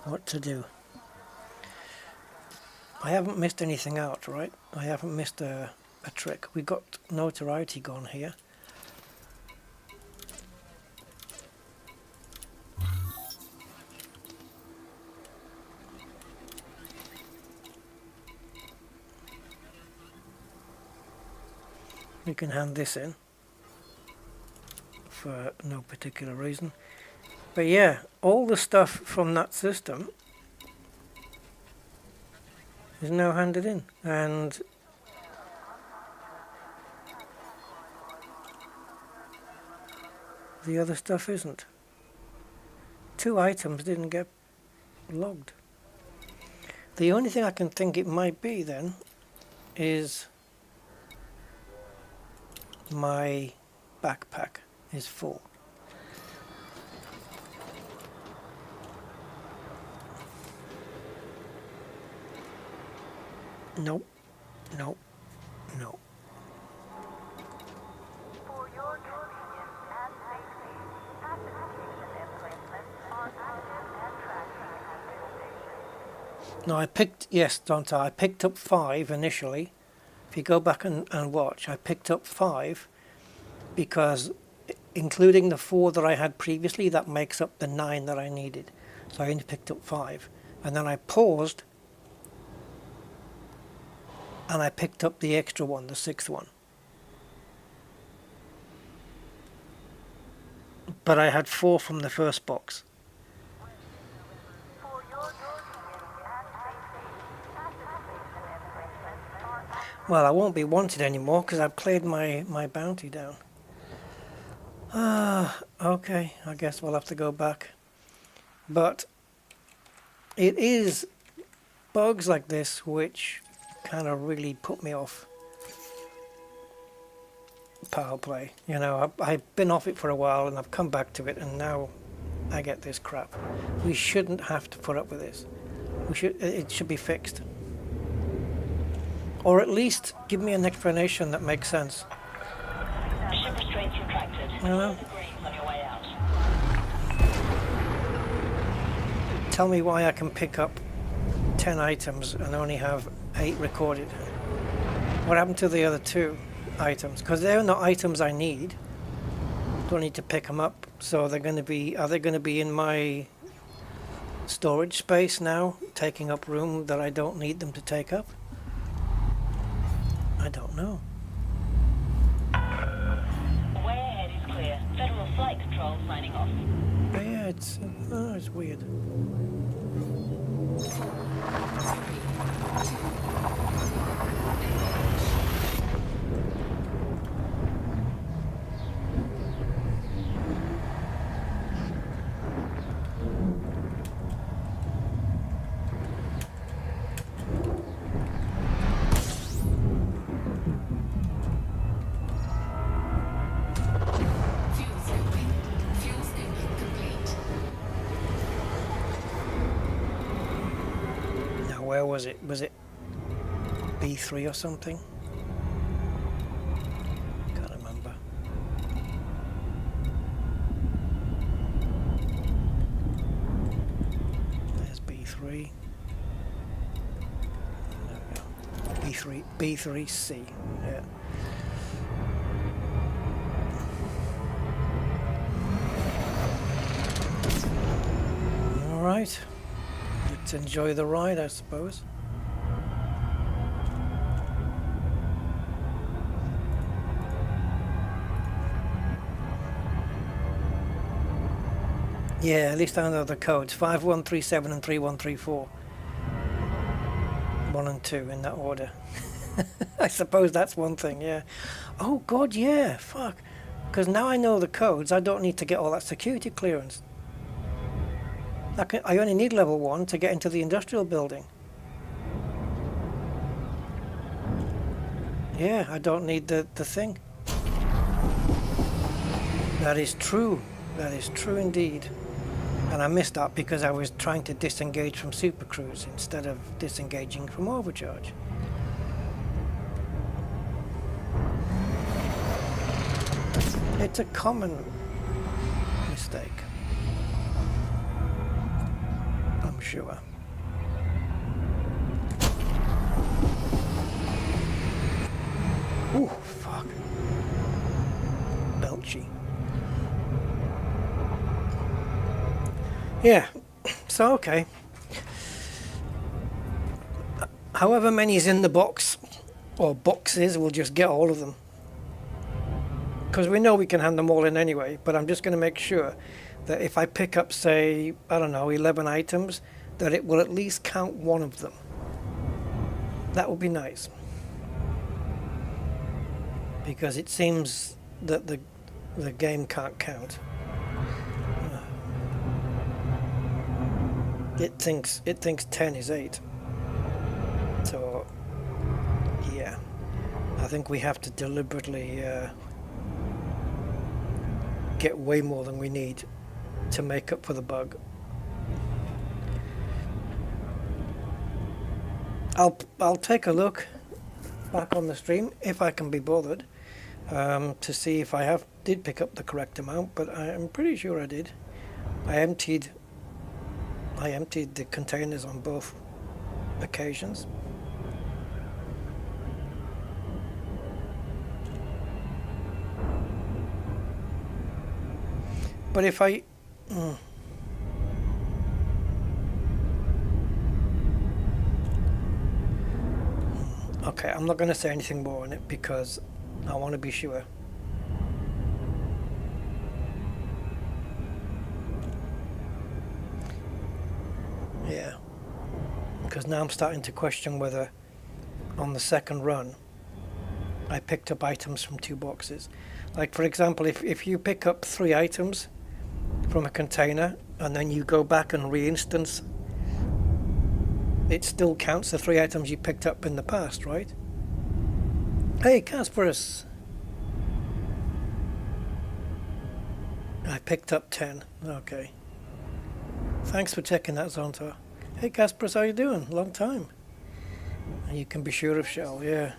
What to do? I haven't missed anything out, right? I haven't missed a trick. We got notoriety gone here. We can hand this in for no particular reason. But yeah, all the stuff from that system is now handed in, and the other stuff isn't. 2 items didn't get logged. The only thing I can think it might be then is my backpack is full. Nope, nope, nope. For your convenience and safety, pacification emplacements are active and tracking at this station. No, yes, don't I picked up 5 initially. If you go back and watch, I picked up 5 because including the 4 that I had previously, that makes up the 9 that I needed. So I only picked up 5. And then I paused and I picked up the extra one, the 6th one. But I had 4 from the first box. Well, I won't be wanted anymore because I've cleared my bounty down. Okay, I guess we'll have to go back. But it is bugs like this which kind of really put me off Powerplay. You know, I've been off it for a while and I've come back to it, and now I get this crap. We shouldn't have to put up with this. It should be fixed. Or at least give me an explanation that makes sense. Ship restraints retracted. You know? The greens on your way out. Tell me why I can pick up 10 items and only have 8 recorded. What happened to the other 2 items? Because they're not items I need. Don't need to pick them up. So they're going to be. Are they going to be in my storage space now, taking up room that I don't need them to take up? I don't know. Way ahead is clear. Federal Flight Control signing off. But yeah, it's weird. Where was it? Was it B3 or something? Can't remember. There's B3. There we go. B3C. Yeah. All right. Let's enjoy the ride, I suppose. Yeah, at least I know the codes. 5137 and 3134. 1 and 2 in that order. I suppose that's one thing, yeah. Oh god, yeah, fuck. Because now I know the codes, I don't need to get all that security clearance. I only need level 1 to get into the industrial building. Yeah, I don't need the thing. That is true. That is true indeed. And I missed that because I was trying to disengage from Super Cruise instead of disengaging from Overcharge. It's a common mistake. I'm sure. Ooh, fuck. Belchy. Yeah, so okay. However many is in the box, or boxes, we'll just get all of them. Because we know we can hand them all in anyway, but I'm just going to make sure that if I pick up, say, I don't know, 11 items, that it will at least count one of them. That would be nice. Because it seems that the game can't count. It thinks 10 is 8. So, yeah. I think we have to deliberately get way more than we need to make up for the bug. I'll take a look back on the stream if I can be bothered to see if I did pick up the correct amount, but I'm pretty sure I did. I emptied the containers on both occasions. But if I... Okay, I'm not going to say anything more on it because I want to be sure. Yeah. Because now I'm starting to question whether on the second run I picked up items from 2 boxes. Like for example, if you pick up 3 items from a container and then you go back and re-instance, it still counts the 3 items you picked up in the past, right? Hey, Casperus! I picked up 10. Okay. Thanks for checking that, Zonta. Hey, Casperus, how you doing? Long time. And you can be sure of Shell, yeah.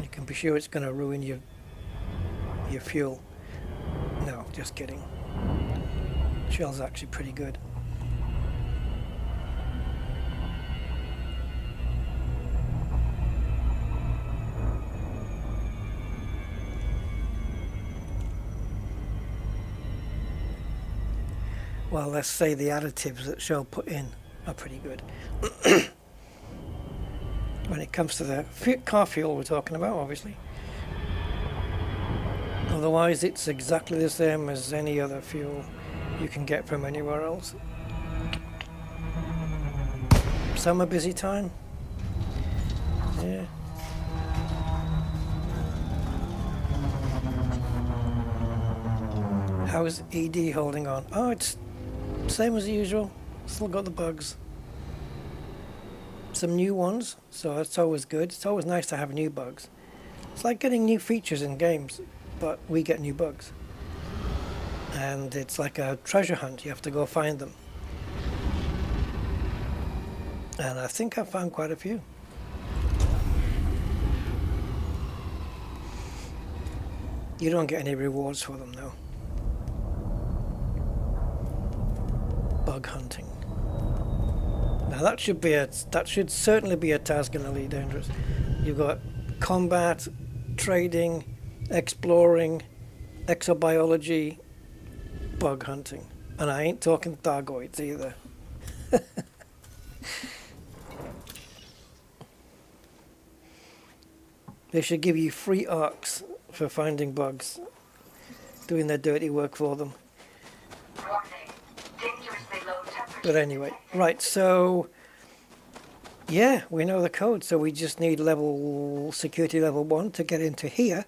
You can be sure it's going to ruin your fuel. No, just kidding. Shell's actually pretty good. Well, let's say the additives that Shell put in are pretty good. When it comes to the car fuel we're talking about, obviously. Otherwise, it's exactly the same as any other fuel you can get from anywhere else. Summer busy time? Yeah. How's ED holding on? Oh, it's same as usual. Still got the bugs. Some new ones, so that's always good. It's always nice to have new bugs. It's like getting new features in games, but we get new bugs. And it's like a treasure hunt. You have to go find them. And I think I found quite a few. You don't get any rewards for them though. Bug hunting. Now that should certainly be a task in Elite Dangerous. You've got combat, trading, exploring, exobiology, bug hunting. And I ain't talking Thargoids either. They should give you free arcs for finding bugs, doing their dirty work for them. But anyway, right, so yeah, we know the code, so we just need security level 1 to get into here,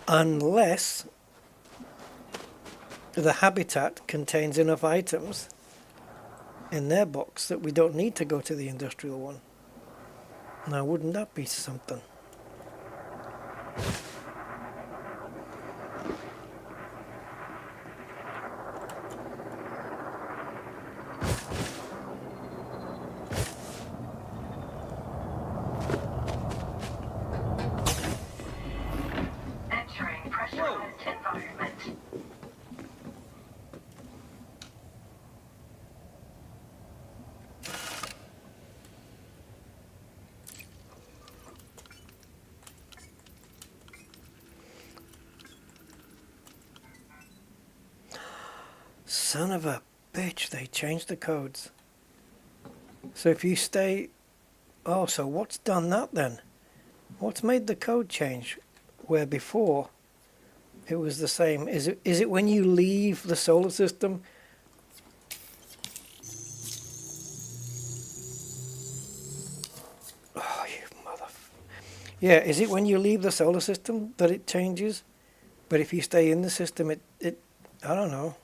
unless the habitat contains enough items in their box that we don't need to go to the industrial one. Now, wouldn't that be something? Entering pressurized environment. Son of a bitch, they changed the codes. So if you stay... Oh, so what's done that then? What's made the code change? Where before it was the same. Is it when you leave the solar system? Oh, you mother... Yeah, is it when you leave the solar system that it changes? But if you stay in the system, it I don't know.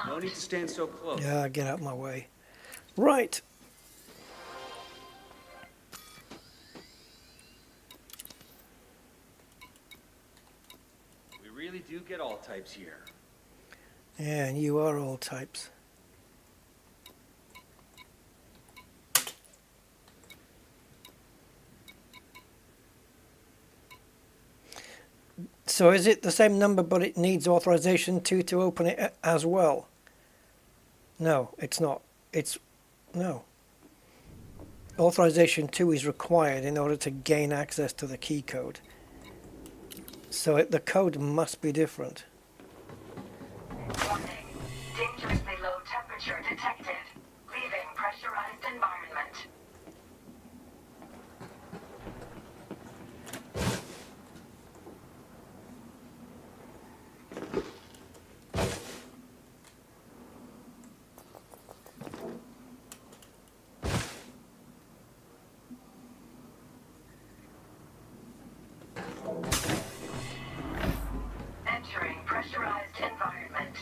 No need to stand so close. Yeah, get out of my way. Right. We really do get all types here. Yeah, and you are all types. So is it the same number, but it needs authorization 2 to open it as well? No, it's not. No. Authorization 2 is required in order to gain access to the key code. So the code must be different. Warning. Dangerously low temperature detected. Leaving pressurized environment. Entering pressurized environment.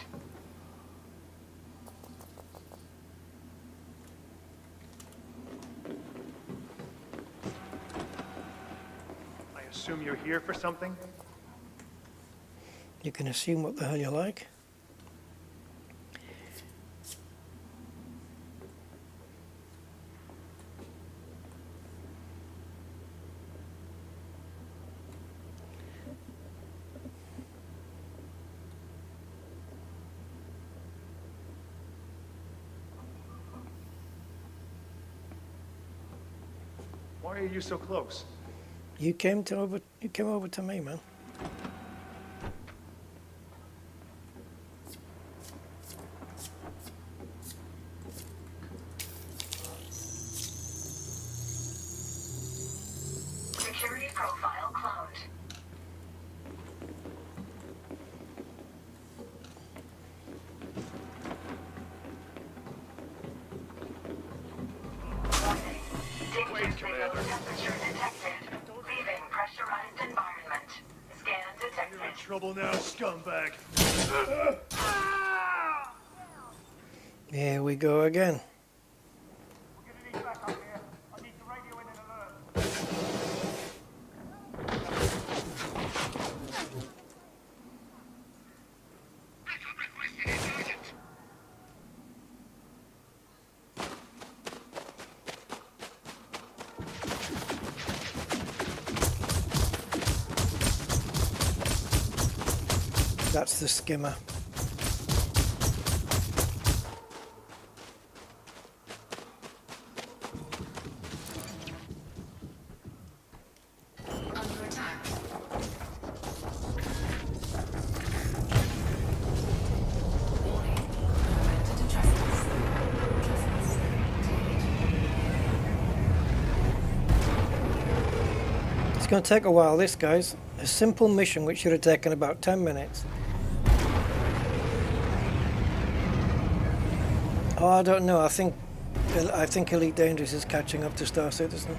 I assume you're here for something? You can assume what the hell you like. Why are you so close? You came over to me, man. Security profile cloned. Warning. Dangerously low temperature detected. Leaving pressurized environment. Scan detected. You're in trouble now, scumbag. Here we go again. We're gonna need backup here. I need to radio in an alert. That's the skimmer. Under attack. Warning. You have entered a trespass zone. Trespass zone detected. It's going to take a while, this, guys. A simple mission which should have taken about 10 minutes. Oh, I don't know. I think Elite Dangerous is catching up to Star Citizen.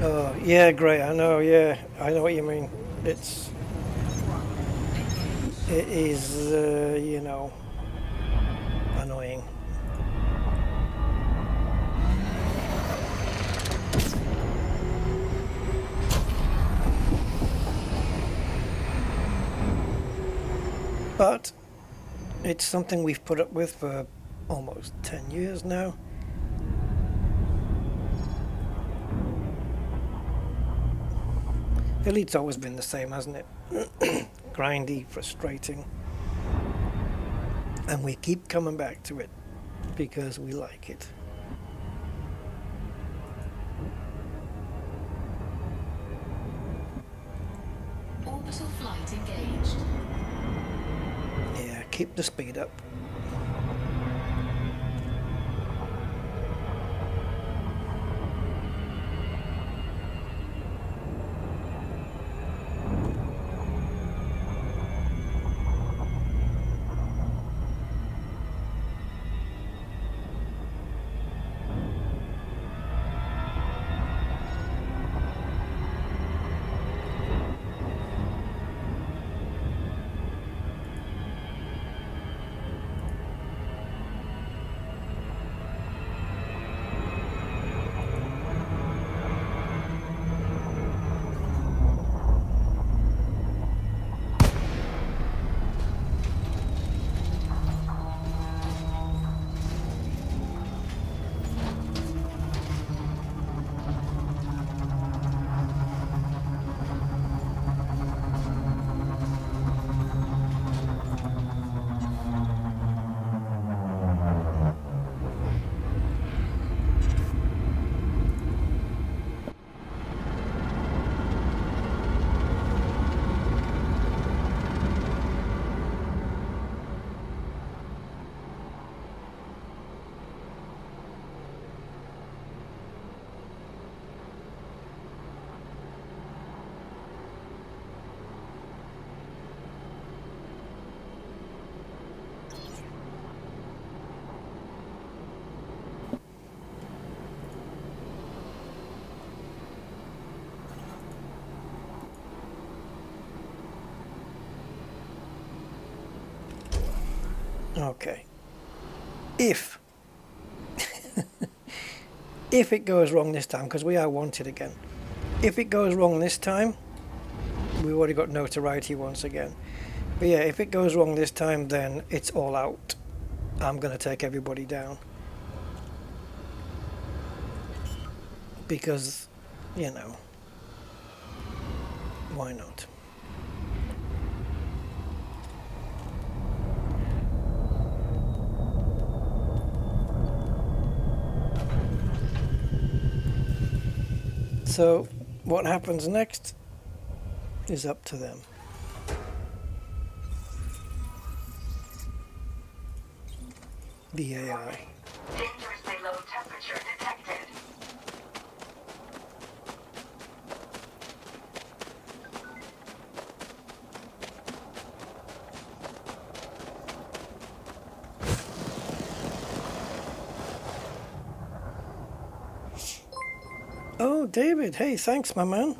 Oh, yeah, great. I know. Yeah, I know what you mean. It is, you know, annoying. But it's something we've put up with for almost 10 years now. Elite's always been the same, hasn't it? Grindy, frustrating. And we keep coming back to it because we like it. Orbital flight engaged. Yeah, keep the speed up. Okay. If if it goes wrong this time, because we are wanted again. If it goes wrong this time, we've already got notoriety once again. But yeah, if it goes wrong this time, then it's all out. I'm going to take everybody down. Because, you know, why not? So, what happens next is up to them. The AI. Dangerously low temperature detected. Oh, David, hey, thanks, my man.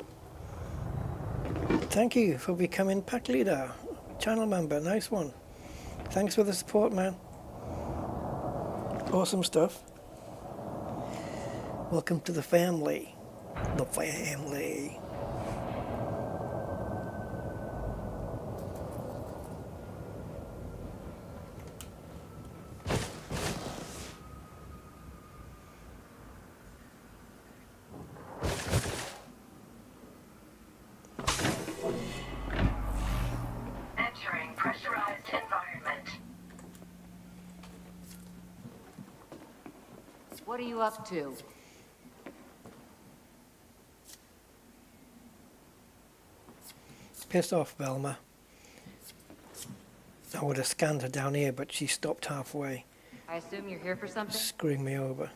Thank you for becoming pack leader, channel member, nice one. Thanks for the support, man. Awesome stuff. Welcome to the family. The family. Entering pressurized environment. What are you up to? Piss off, Velma. I would have scanned her down here, but she stopped halfway, I assume you're here for something? screwing me over.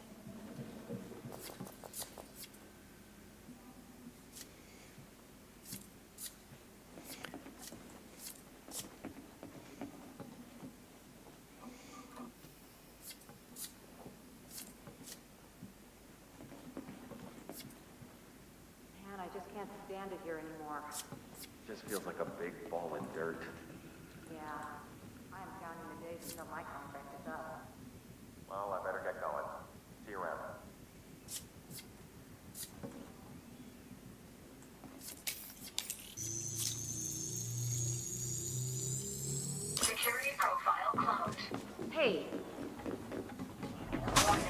Man, I just can't stand it here anymore. Just feels like a big ball of dirt. Yeah, I am counting the days until my contract is up. Well, I better get going. See you around. Security profile cloned. Hey, Warning.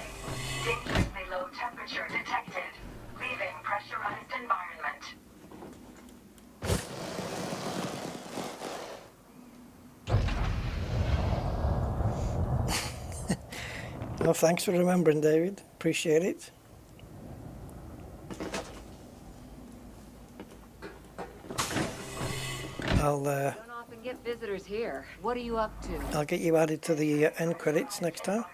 Dangerously low temperature detected. Leaving pressurized environment. Well, thanks for remembering, David. Appreciate it. I'll don't often get visitors here. What are you up to? I'll get you added to the end credits next time.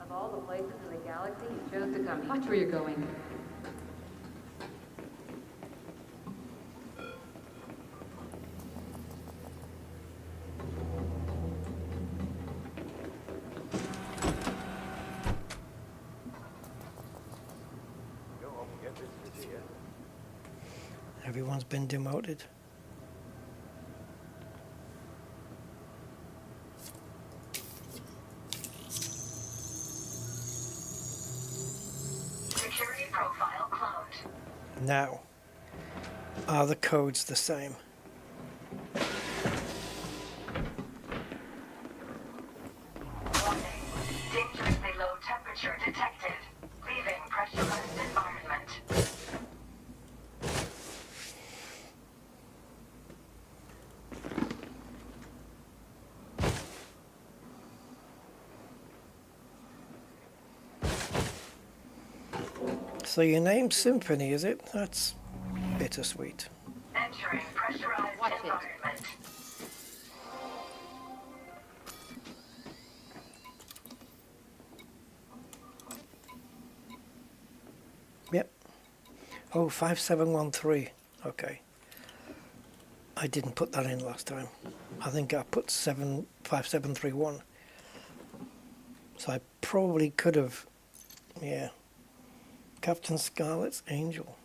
Of all the places in the galaxy, you chose to come here. Watch where you're going. Everyone's been demoted. Security profile cloned. Now, are the codes the same? Warning. Dangerously low temperature detected. Leaving pressurized environment. So your name's Symphony, is it? That's bittersweet. Entering pressurized Watch it. environment. Oh, 5713. Okay. I didn't put that in last time. I think I put 5731. So I probably could have, yeah. Captain Scarlet's Angel.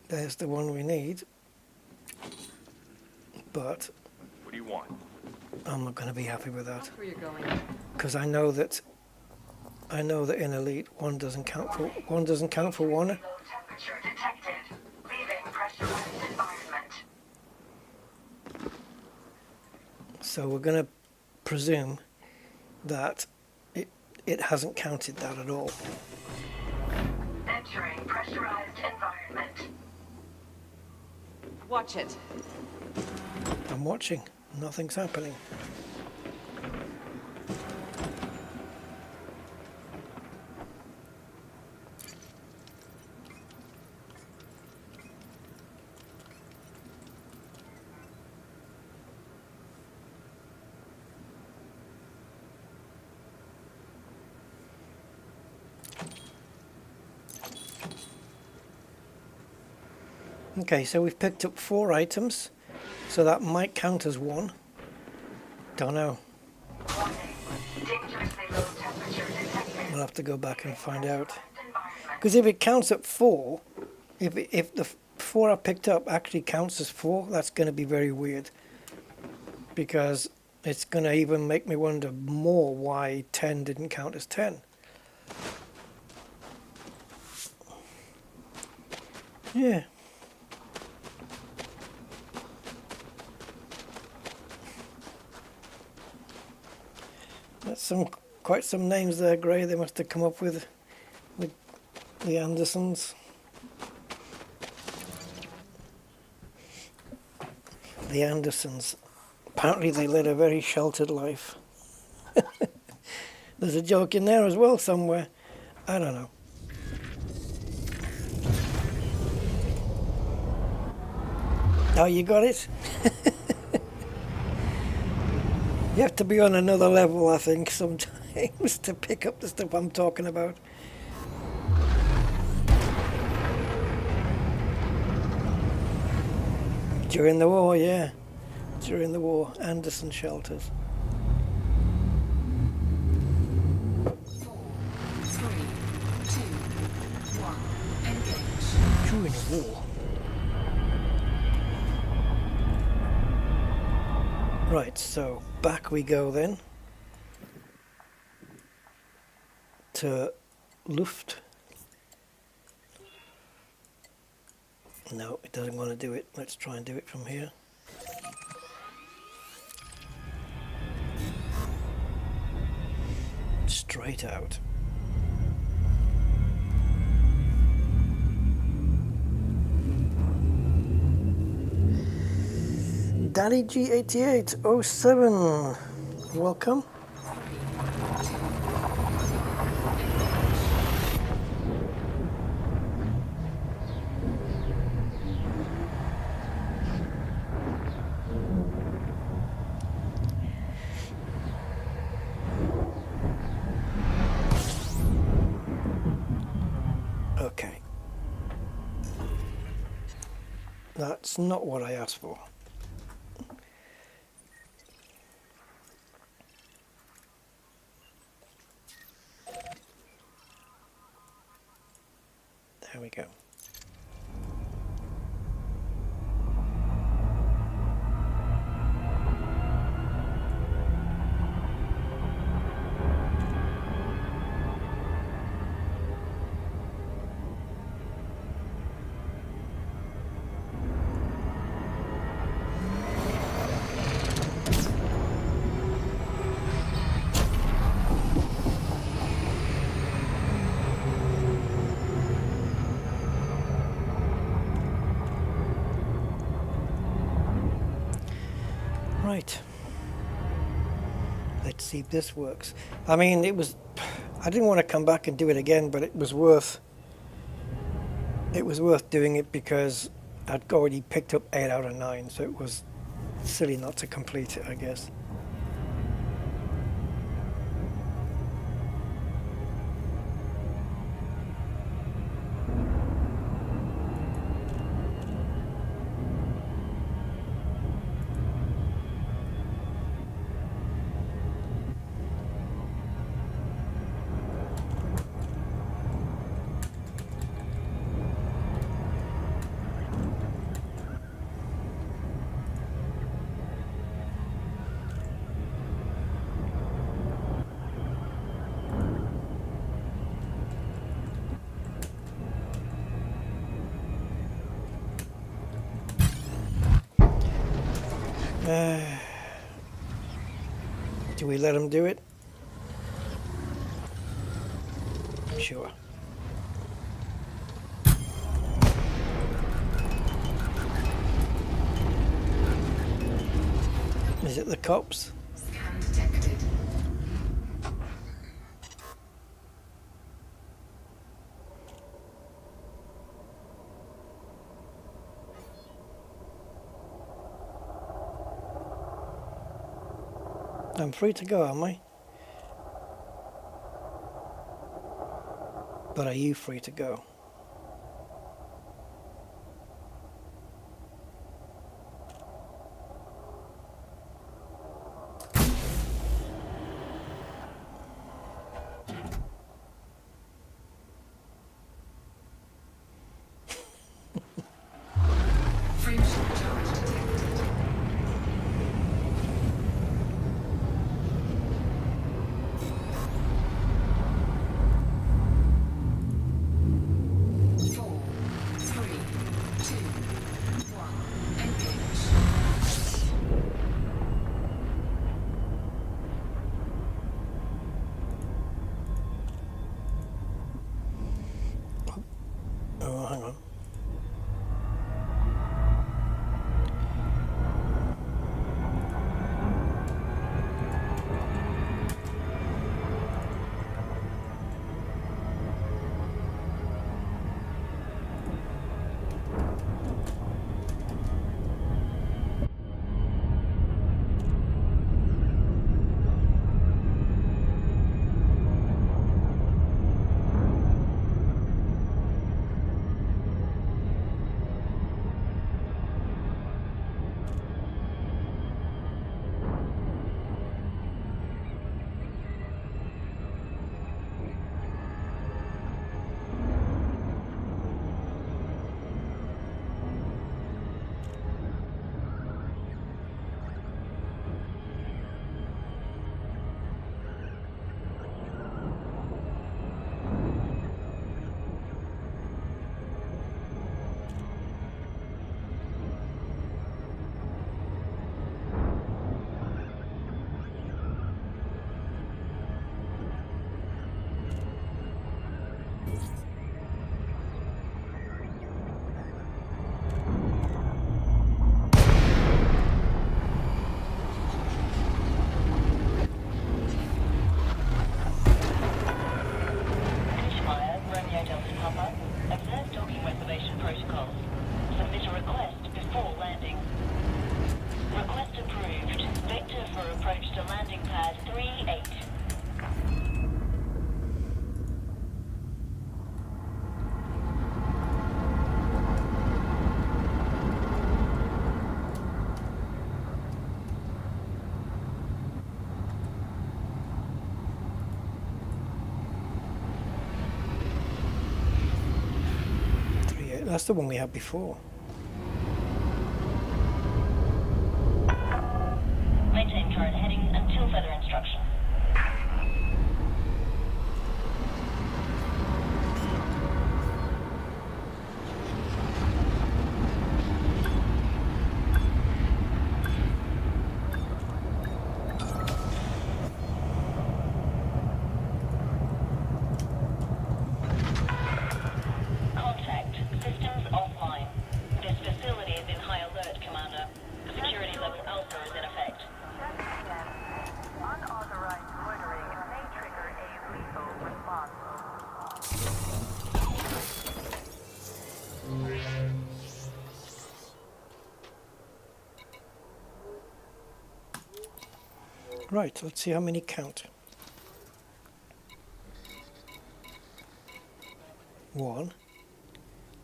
There's the one we need. But What do you want? I'm not going to be happy with that. Where you're going? Because I know that in Elite one doesn't count for one. Low temperature detected. Leaving pressurized environment. So we're going to presume that it hasn't counted that at all. Entering pressurized environment. Watch it. I'm watching. Nothing's happening. Okay, so we've picked up 4 items, so that might count as 1. Don't know. Warning. Dangerously low temperature detected. We'll have to go back and find out. Environment. Because if it counts at 4, if the 4 I picked up actually counts as 4, that's going to be very weird. Because it's going to even make me wonder more why 10 didn't count as 10. Yeah. That's quite some names there, Gray. They must have come up with the Andersons. The Andersons. Apparently they led a very sheltered life. There's a joke in there as well somewhere. I don't know. Oh, you got it? You have to be on another level, I think, sometimes to pick up the stuff I'm talking about. During the war, yeah. During the war, Anderson shelters. 4, 3, 2, 1. Engage. During the war. Right, so back we go then to Luft. No, it doesn't want to do it. Let's try and do it from here. Straight out. Daddy G8807, welcome. Okay. That's not what I asked for. There we go. Right. Let's see if this works. I mean, I didn't want to come back and do it again, but it was worth doing it because I'd already picked up 8 out of 9, so it was silly not to complete it, I guess. Do we let him do it? Sure. Is it the cops? Scan detected. I'm free to go, am I? But are you free to go? Fringe charge detected. Four, three, two, one. Engage. Oh, hang on. Fire, Romeo Delta Papa. Observe docking reservation protocols. Submit a request before landing. Request approved. Vector for approach to landing pad 38. That's the one we had before. Maintain current heading until further instruction. Contact. Systems offline. This facility is in high alert, Commander. Security level Alpha is in effect. Unauthorized loitering may trigger a lethal response. Right, let's see how many count. 1,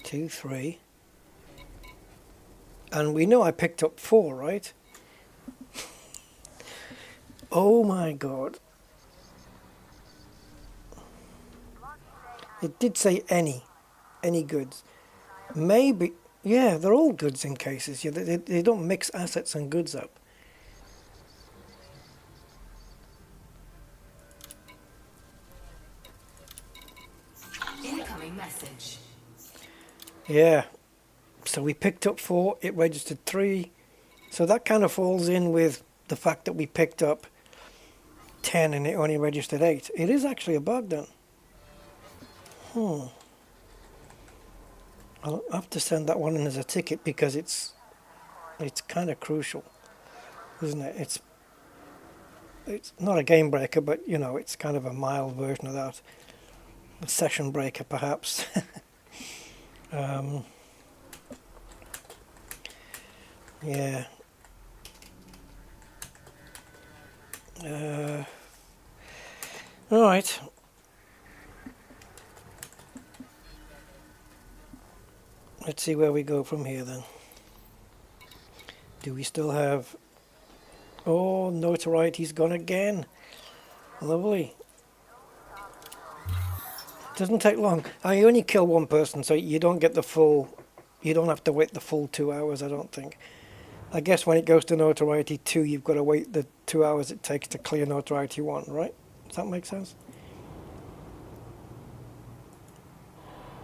2, 3. And we know I picked up 4, right? Oh my god. It did say any goods. Maybe, yeah, they're all goods in cases. Yeah, they don't mix assets and goods up. Incoming message. Yeah, so we picked up 4, it registered 3, So that kind of falls in with the fact that we picked up 10 and it only registered 8. It is actually a bug then. I'll have to send that one in as a ticket because it's kind of crucial, isn't it? It's not a game breaker, but you know, it's kind of a mild version of that. A session breaker, perhaps. Yeah. All right. Let's see where we go from here then. Do we still have... Oh, notoriety's gone again. Lovely. Doesn't take long. I only kill one person, so you don't get the full... You don't have to wait the full 2 hours, I don't think. I guess when it goes to notoriety 2, you've got to wait the 2 hours it takes to clear notoriety 1, right? Does that make sense?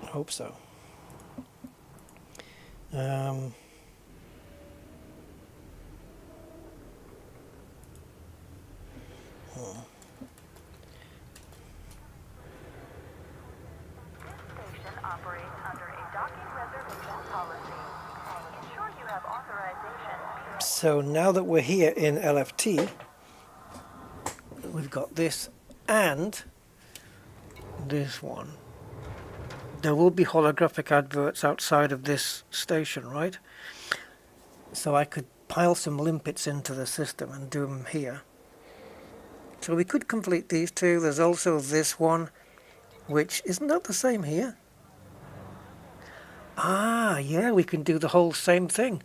I hope so. So now that we're here in LFT, we've got this and this one. There will be holographic adverts outside of this station, right? So I could pile some limpets into the system and do them here. So we could complete these two. There's also this one, which isn't that the same here? Ah, yeah, we can do the whole same thing.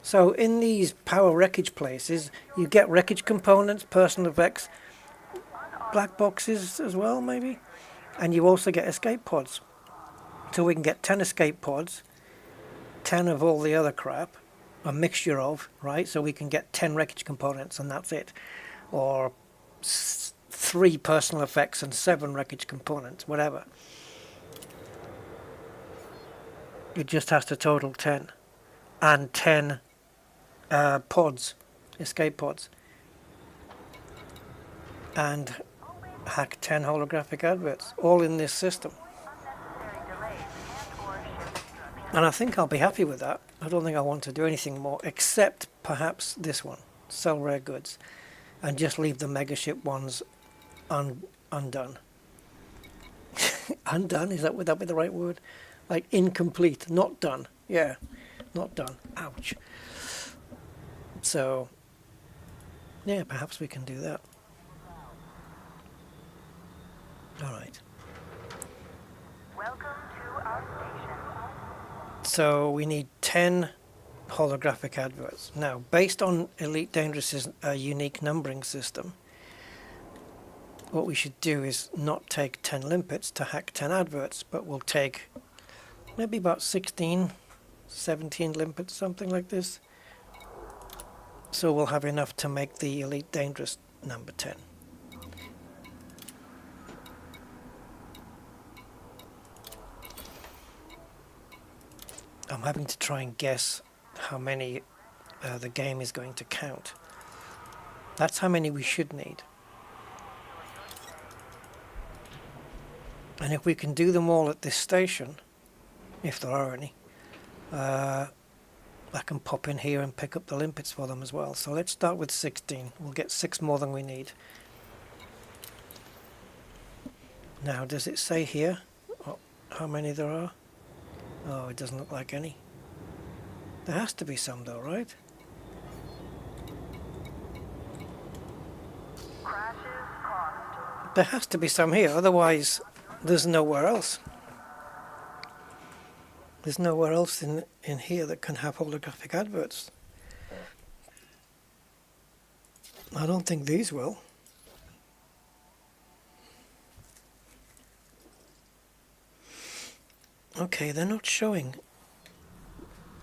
So in these power wreckage places, you get wreckage components, personal effects, black boxes as well, maybe? And you also get escape pods. So we can get 10 escape pods, 10 of all the other crap, a mixture of, right? So we can get 10 wreckage components and that's it. Or 3 personal effects and 7 wreckage components, whatever. It just has to total 10. And 10 pods, escape pods. And hack 10 holographic adverts, all in this system. And I think I'll be happy with that. I don't think I want to do anything more, except perhaps this one, sell rare goods, and just leave the megaship ones undone. Undone? Would that be the right word? Like incomplete, not done. Yeah, not done. Ouch. So, yeah, perhaps we can do that. All right. Welcome to our station. So we need 10 holographic adverts. Now, based on Elite Dangerous's unique numbering system, what we should do is not take 10 limpets to hack 10 adverts, but we'll take maybe about 16, 17 limpets, something like this. So we'll have enough to make the Elite Dangerous number 10. I'm having to try and guess how many the game is going to count. That's how many we should need. And if we can do them all at this station, if there are any, I can pop in here and pick up the limpets for them as well. So let's start with 16. We'll get 6 more than we need. Now, does it say here how many there are? Oh, it doesn't look like any. There has to be some though, right? There has to be some here, otherwise there's nowhere else. There's nowhere else in here that can have holographic adverts. I don't think these will. Okay, they're not showing.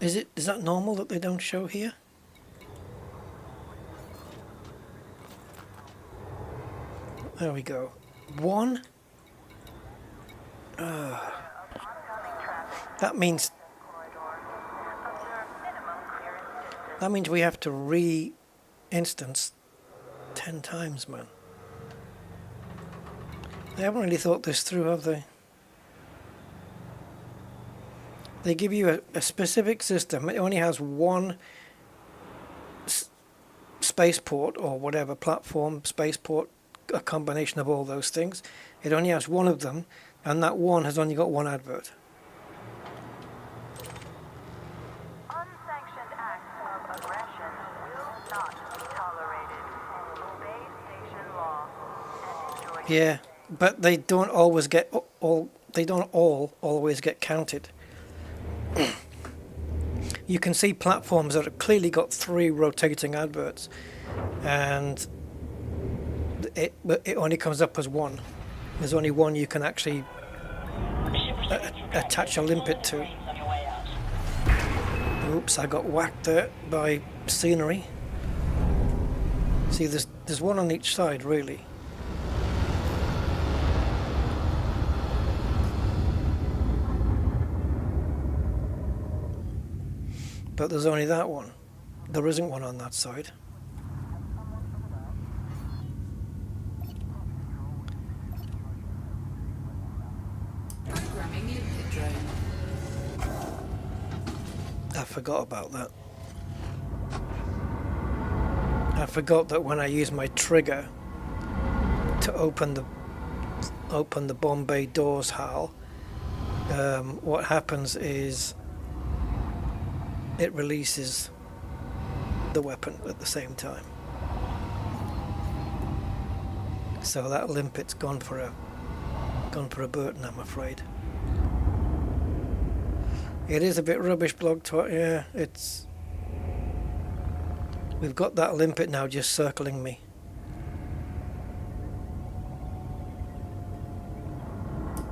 Is that normal that they don't show here? There we go. 1. That means That means we have to re-instance 10 times, man. They haven't really thought this through, have they? They give you a specific system. It only has one spaceport or whatever, platform, spaceport, a combination of all those things. It only has one of them, and that one has only got one advert. Unsanctioned acts of aggression will not be tolerated. Obey station law and enjoy. Yeah, but they don't always get all. They don't all always get counted. You can see platforms that have clearly got 3 rotating adverts, and it only comes up as one. There's only one you can actually attach a limpet to. Oops, I got whacked there by scenery. See, there's one on each side, really. But there's only that one. There isn't one on that side. Programming limpet drone. I forgot about that. I forgot that when I use my trigger to open the bomb bay doors, HAL, what happens is it releases the weapon at the same time. So that limpet's gone for a Burton, I'm afraid. It is a bit rubbish, blog twat. Yeah, it's. We've got that limpet now just circling me.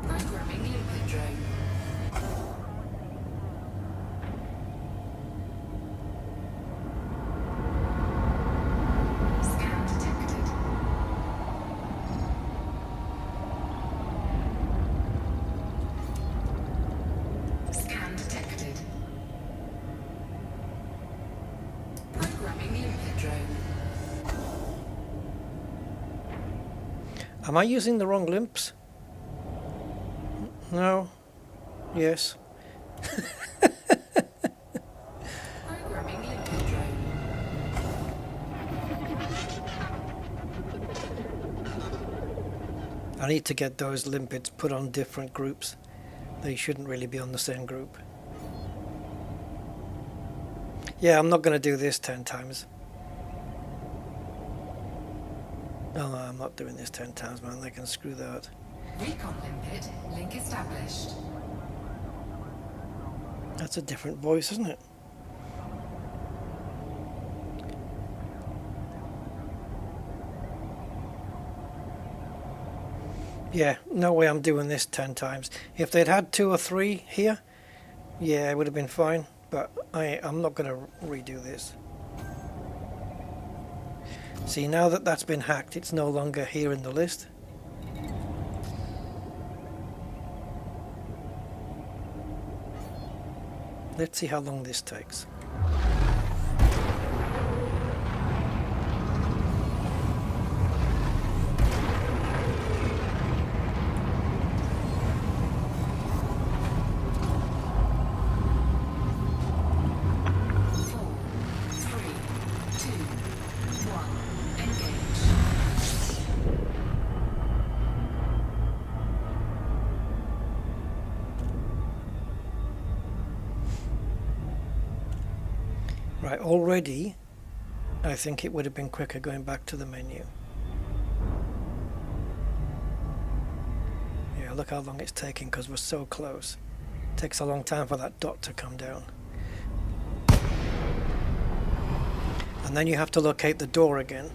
Programming limpet drone. Scan detected. Scan detected. Programming limpet drone. Am I using the wrong limps? No. Yes. Programming limpet drone. I need to get those limpets put on different groups. They shouldn't really be on the same group. Yeah, I'm not going to do this 10 times. No, I'm not doing this 10 times, man. They can screw that. Recon limpet link established. That's a different voice, isn't it? Yeah, no way I'm doing this 10 times. If they'd had 2 or 3 here, yeah, it would have been fine. But I'm not going to redo this. See, now that that's been hacked, it's no longer here in the list. Let's see how long this takes. Right, already, I think it would have been quicker going back to the menu. Yeah, look how long it's taking because we're so close. It takes a long time for that dot to come down. And then you have to locate the door again.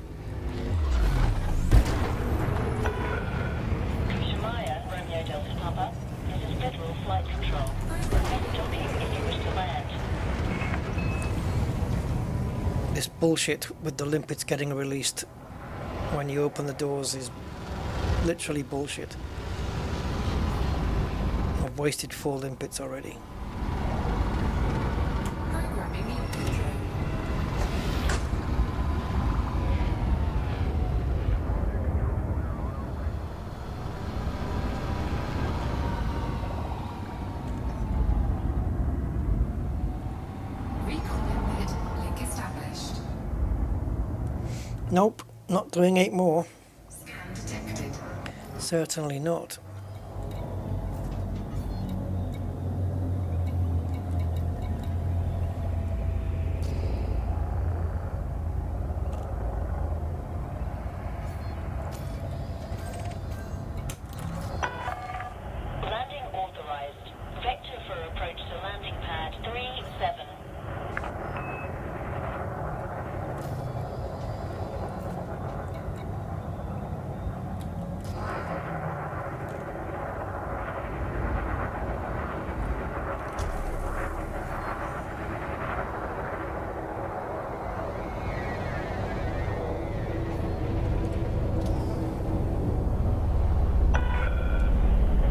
Shemaya, Romeo Delta Papa. This is Federal Flight Control. Docking if you wish to land. This bullshit with the limpets getting released when you open the doors is literally bullshit. I've wasted 4 limpets already. Programming limpet drone. Nope, not doing 8 more. Scan detected. Certainly not. Landing authorized. Vector for approach to landing pad 37.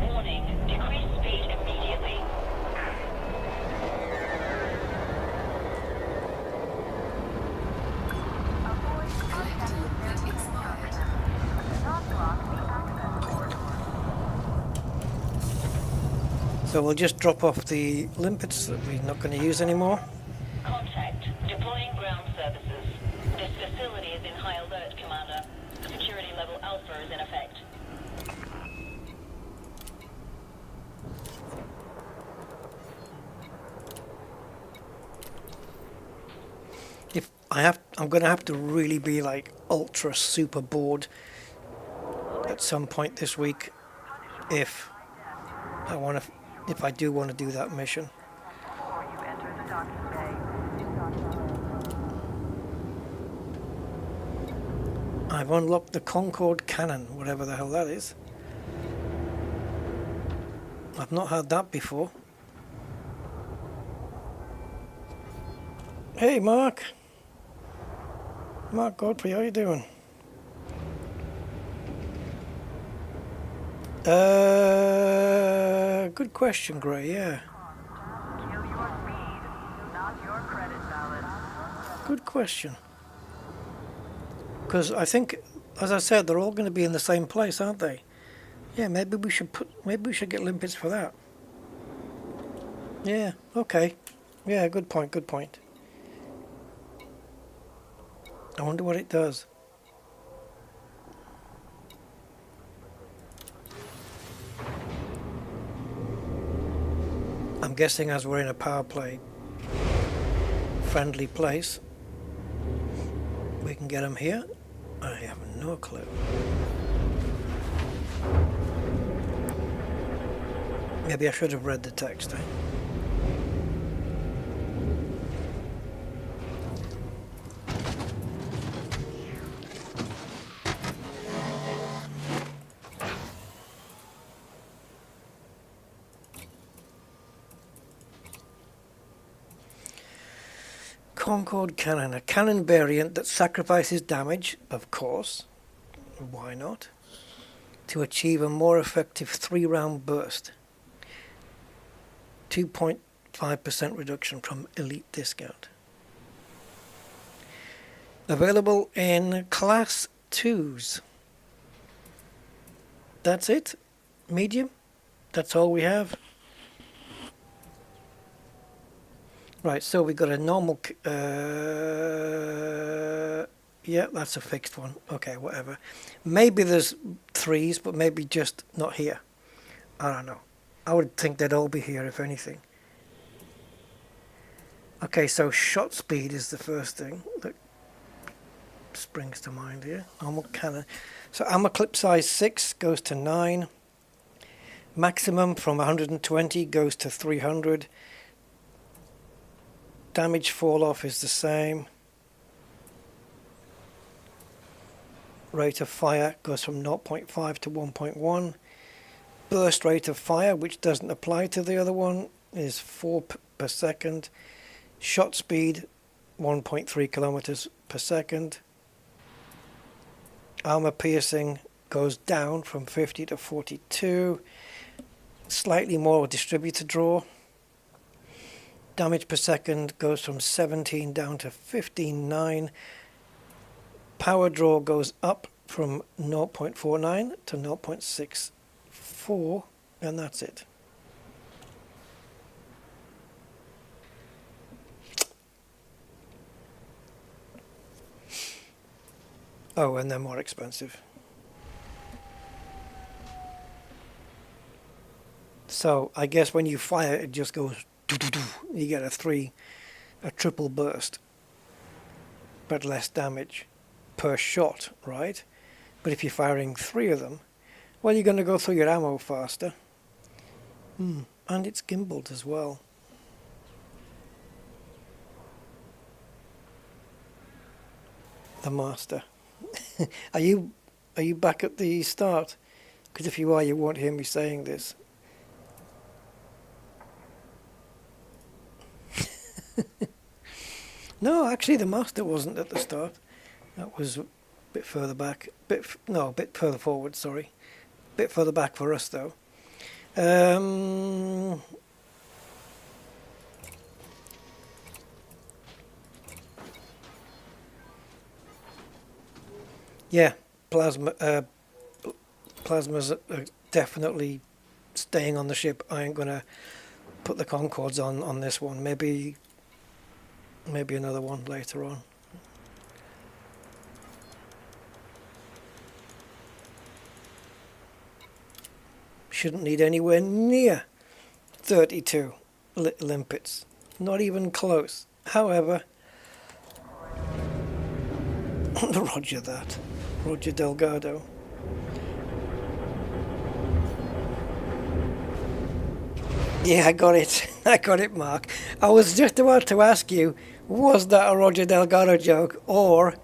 Warning, decrease speed immediately. Collector that expired. Not block the access corridor. So we'll just drop off the limpets that we're not going to use anymore. Contact. Deploying ground services. This facility is in high alert, Commander. Security level Alpha is in effect. If I'm going to have to really be like ultra super bored at some point this week if I do want to do that mission. Before you enter the docking bay. I've unlocked the Concorde cannon, whatever the hell that is. I've not had that before. Hey Mark Godfrey, how you doing? Good question, Gray, yeah. Kill your speed, not your credit balance. Good question. Because I think, as I said, they're all going to be in the same place, aren't they? Yeah, maybe we should get limpets for that. Yeah, okay. Yeah, good point, good point. I wonder what it does. I'm guessing as we're in a power play friendly place, we can get them here. I have no clue. Maybe I should have read the text. Concorde cannon, a cannon variant that sacrifices damage, of course, why not, to achieve a more effective 3-round burst. 2.5% reduction from elite discount. Available in class 2s. That's it? Medium? That's all we have? Right, so we got a normal, yeah, that's a fixed one. Okay, whatever. Maybe there's 3s, but maybe just not here. I don't know. I would think they'd all be here, if anything. Okay, so shot speed is the first thing that springs to mind here. Normal cannon. So ammo clip size 6 goes to 9. Maximum from 120 goes to 300. Damage fall off is the same. Rate of fire goes from 0.5 to 1.1. Burst rate of fire, which doesn't apply to the other one, is 4 per second. Shot speed 1.3 kilometers per second. Armor piercing goes down from 50 to 42. Slightly more distributor draw. Damage per second goes from 17 down to 15.9. Power draw goes up from 0.49 to 0.64, and that's it. Oh, and they're more expensive. So I guess when you fire, it just goes. You get a triple burst, but less damage per shot, right? But if you're firing 3 of them, well, you're going to go through your ammo faster. And it's gimbaled as well. The master. Are you back at the start? Because if you are, you won't hear me saying this. No, actually the master wasn't at the start. That was a bit further back. A bit further forward, sorry. A bit further back for us though. Yeah, plasma's definitely staying on the ship. I ain't gonna put the Concords on this one. Maybe another one later on. Shouldn't need anywhere near 32 limpets. Not even close. However, Roger that. Roger Delgado. Yeah, I got it. I got it, Mark. I was just about to ask you, was that a Roger Delgado joke, or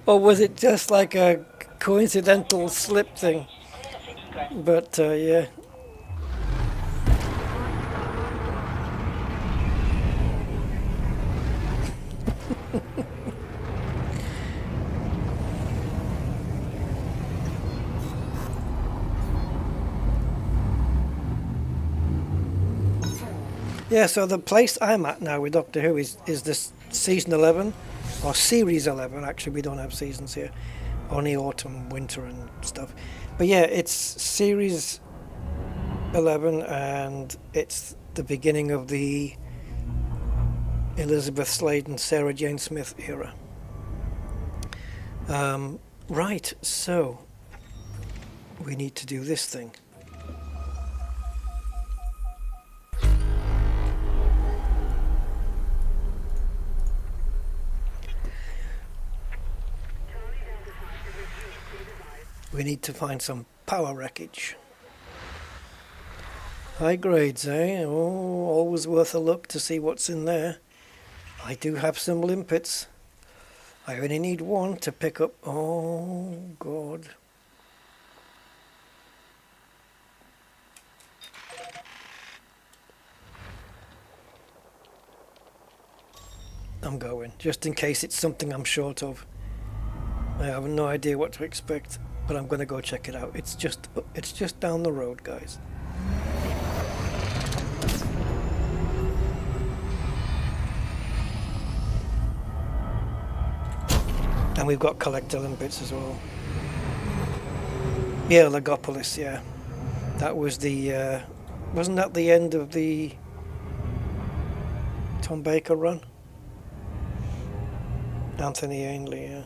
or was it just like a coincidental slip thing? But yeah. Yeah, so the place I'm at now with Doctor Who is this season 11, or series 11. Actually, we don't have seasons here, only autumn, winter and stuff. But yeah, it's series 11, and it's the beginning of the Elizabeth Sladen, Sarah Jane Smith era. Right, so we need to do this thing. We need to find some power wreckage. High grades, eh? Oh, always worth a look to see what's in there. I do have some limpets. I only need one to pick up. Oh, God. I'm going, just in case it's something I'm short of. I have no idea what to expect, but I'm going to go check it out. It's just down the road, guys. And we've got collector limpets as well. Yeah, Logopolis, yeah. That was the, wasn't that the end of the Tom Baker run? Anthony Ainley, yeah.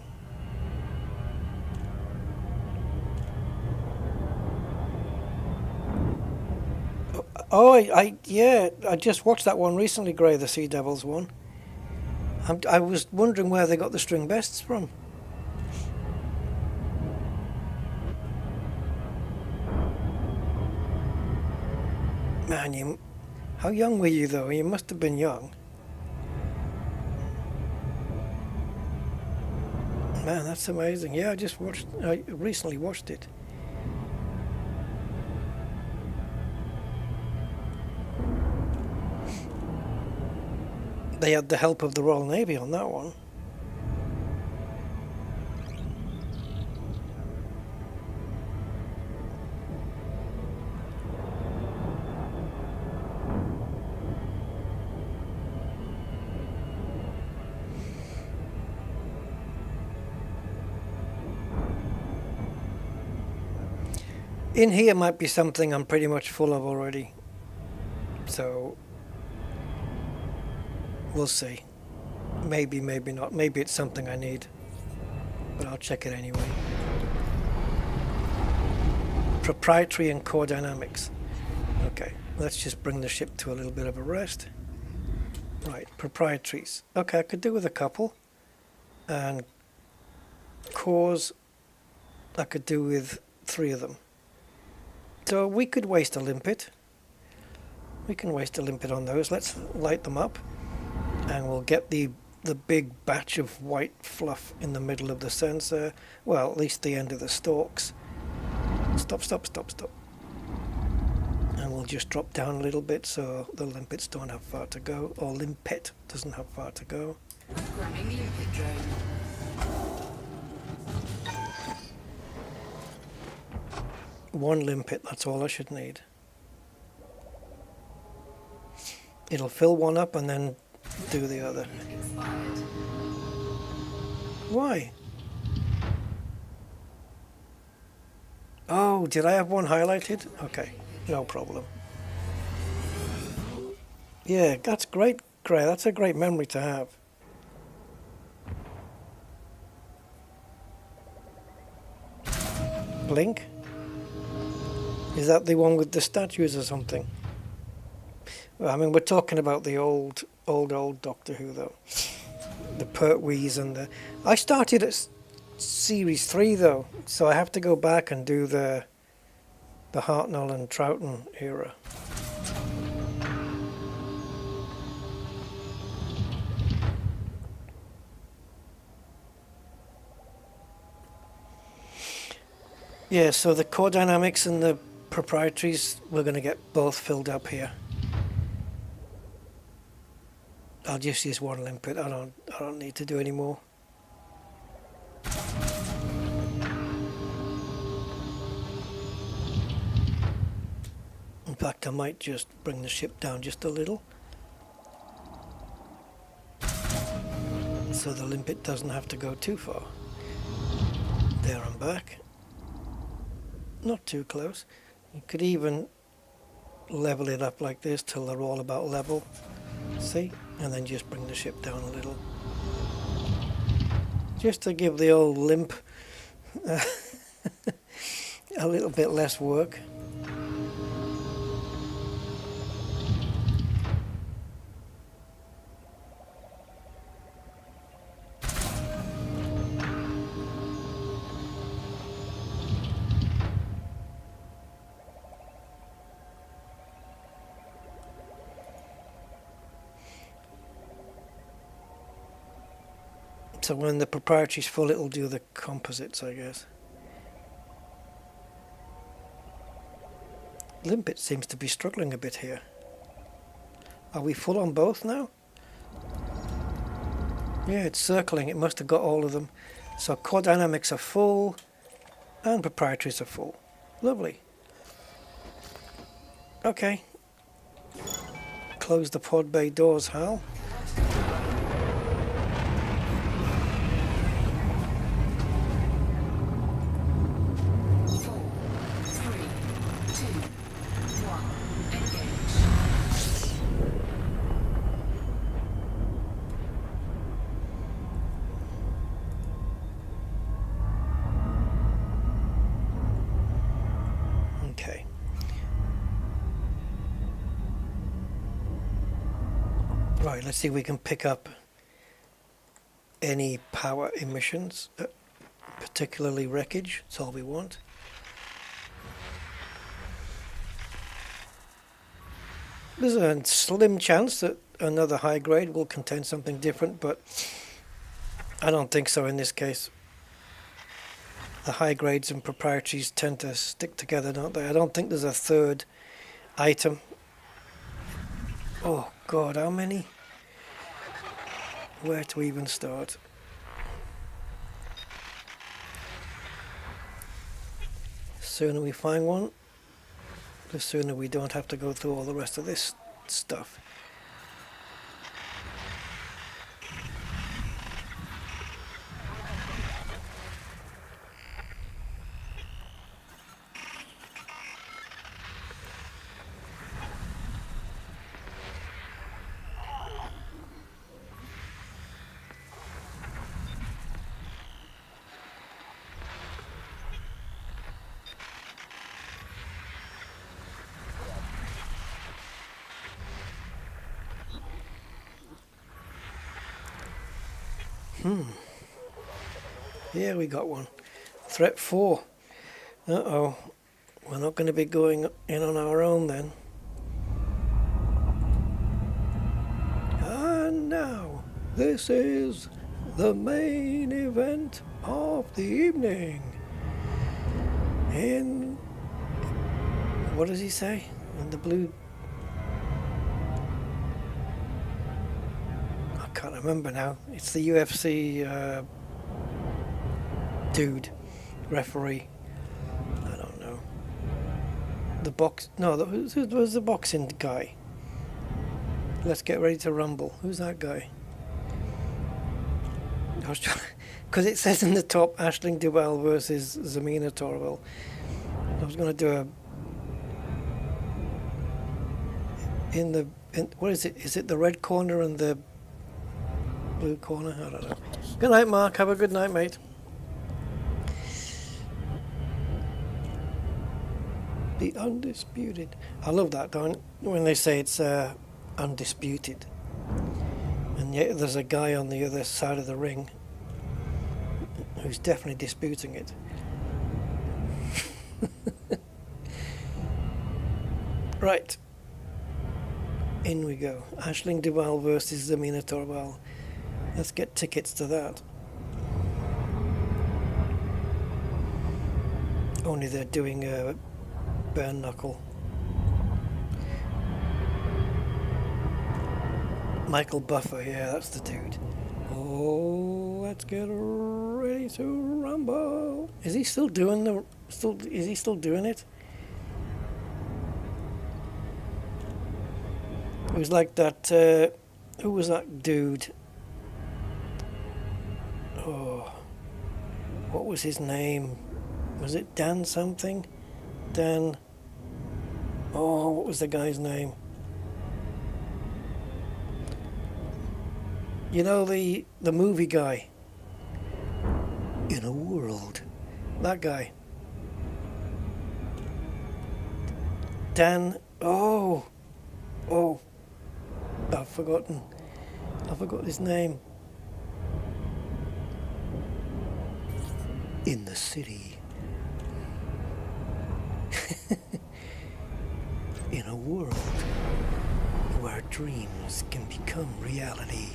Oh, I just watched that one recently, Gray, the Sea Devils one. I was wondering where they got the string bests from. Man, how young were you though? You must have been young. Man, that's amazing. Yeah, I recently watched it. They had the help of the Royal Navy on that one. In here might be something I'm pretty much full of already. So we'll see. Maybe, maybe not. Maybe it's something I need. but I'll check it anyway. Proprietary and core dynamics. Okay, let's just bring the ship to a little bit of a rest. Right, proprietaries. Okay, I could do with a couple. And cores, I could do with 3 of them. So we could waste a limpet. We can waste a limpet on those. Let's light them up. And we'll get the big batch of white fluff in the middle of the sensor. Well, at least the end of the stalks. Stop, stop, stop, stop. And we'll just drop down a little bit so the limpets don't have far to go. Or limpet doesn't have far to go. Programming limpet drone. One limpet, that's all I should need. It'll fill one up and then do the other. Expired. Why? Oh, did I have one highlighted? Okay, no problem. Yeah, that's great, Gray. That's a great memory to have. Blink? Is that the one with the statues or something? Well, I mean, we're talking about the old Doctor Who, though. The Pertwees and the... I started at Series 3, though, so I have to go back and do the Hartnell and Troughton era. Yeah, so the core dynamics and the proprietaries, we're going to get both filled up here. I'll just use one limpet. I don't need to do any more. In fact, I might just bring the ship down just a little, so the limpet doesn't have to go too far. There and back. Not too close. You could even level it up like this till they're all about level. See? And then just bring the ship down a little. Just to give the old limp a little bit less work. So when the proprietary's full, it'll do the composites, I guess. Limpet seems to be struggling a bit here. Are we full on both now? Yeah, it's circling. It must have got all of them. So core dynamics are full and proprietaries are full. Lovely. Okay. Close the pod bay doors, Hal. Right, let's see if we can pick up any power emissions, particularly wreckage. That's all we want. There's a slim chance that another high grade will contain something different, but I don't think so in this case. The high grades and proprietaries tend to stick together, don't they? I don't think there's a third item. Oh God, how many? Where to even start? The sooner we find one, the sooner we don't have to go through all the rest of this stuff. Yeah, we got one. Threat 4. Uh-oh. We're not going to be going in on our own then. And now, this is the main event of the evening. In... what does he say? In the blue... I can't remember now. It's the UFC dude, referee. I don't know. The box... no, who was the boxing guy? Let's get ready to rumble. Who's that guy? I was trying... because it says in the top, Aisling Duval versus Zamina Torwell. I was going to do a... what is it? Is it the red corner and the blue corner? I don't know. Good night, Mark. Have a good night, mate. The undisputed. I love that, don't when they say it's undisputed. And yet there's a guy on the other side of the ring who's definitely disputing it. Right. In we go. Aisling Duval versus Zamina Torwell. Let's get tickets to that. Only they're doing a bare knuckle. Michael Buffer, yeah, that's the dude. Oh, let's get ready to rumble. Is he still doing is he still doing it? It was like that, who was that dude? Oh, what was his name? Was it Dan something? Dan, oh, what was the guy's name? You know, the movie guy. In a World. That guy. Dan, oh, I've forgotten his name. In the city. In a world where dreams can become reality.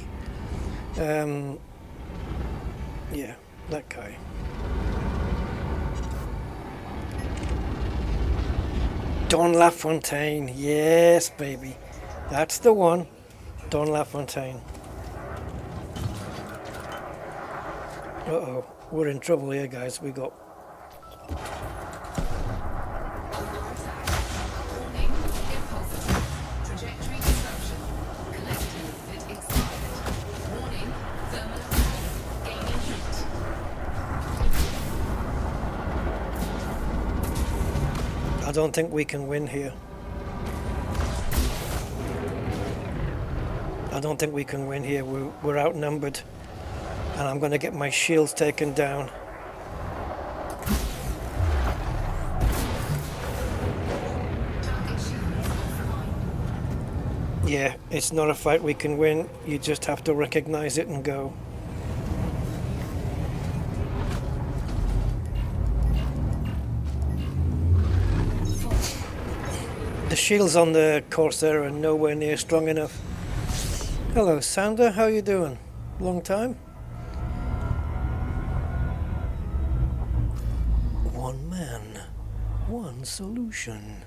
Yeah, that guy. Don LaFontaine, yes, baby. That's the one. Don LaFontaine. Uh-oh, we're in trouble here, guys. We got... I don't think we can win here. I don't think we can win here. We're outnumbered. And I'm going to get my shields taken down. Yeah, it's not a fight we can win. You just have to recognize it and go. The shields on the Corsair are nowhere near strong enough. Hello, Sander. How you doing? Long time? One man, one solution.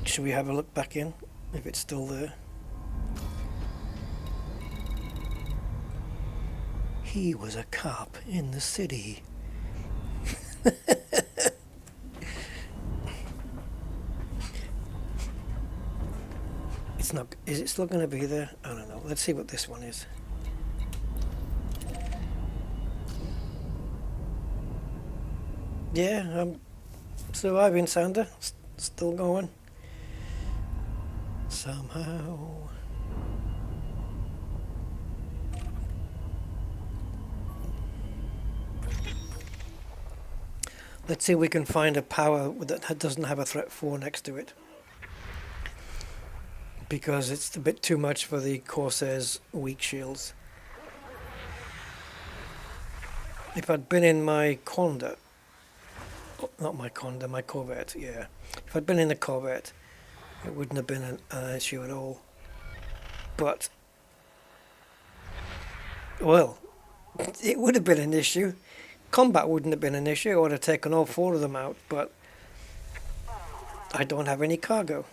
Should we have a look back in, if it's still there? He was a cop in the city. It's not. Is it still going to be there? I don't know. Let's see what this one is. Yeah, I'm surviving, Sander. Still going. Somehow. Let's see if we can find a power that doesn't have a threat 4 next to it. because it's a bit too much for the Corsair's weak shields. If I'd been in my Conda, not my Conda, my Corvette, yeah. If I'd been in the Corvette, it wouldn't have been an issue at all. But, well, it would have been an issue. Combat wouldn't have been an issue. I would have taken all 4 of them out, but I don't have any cargo.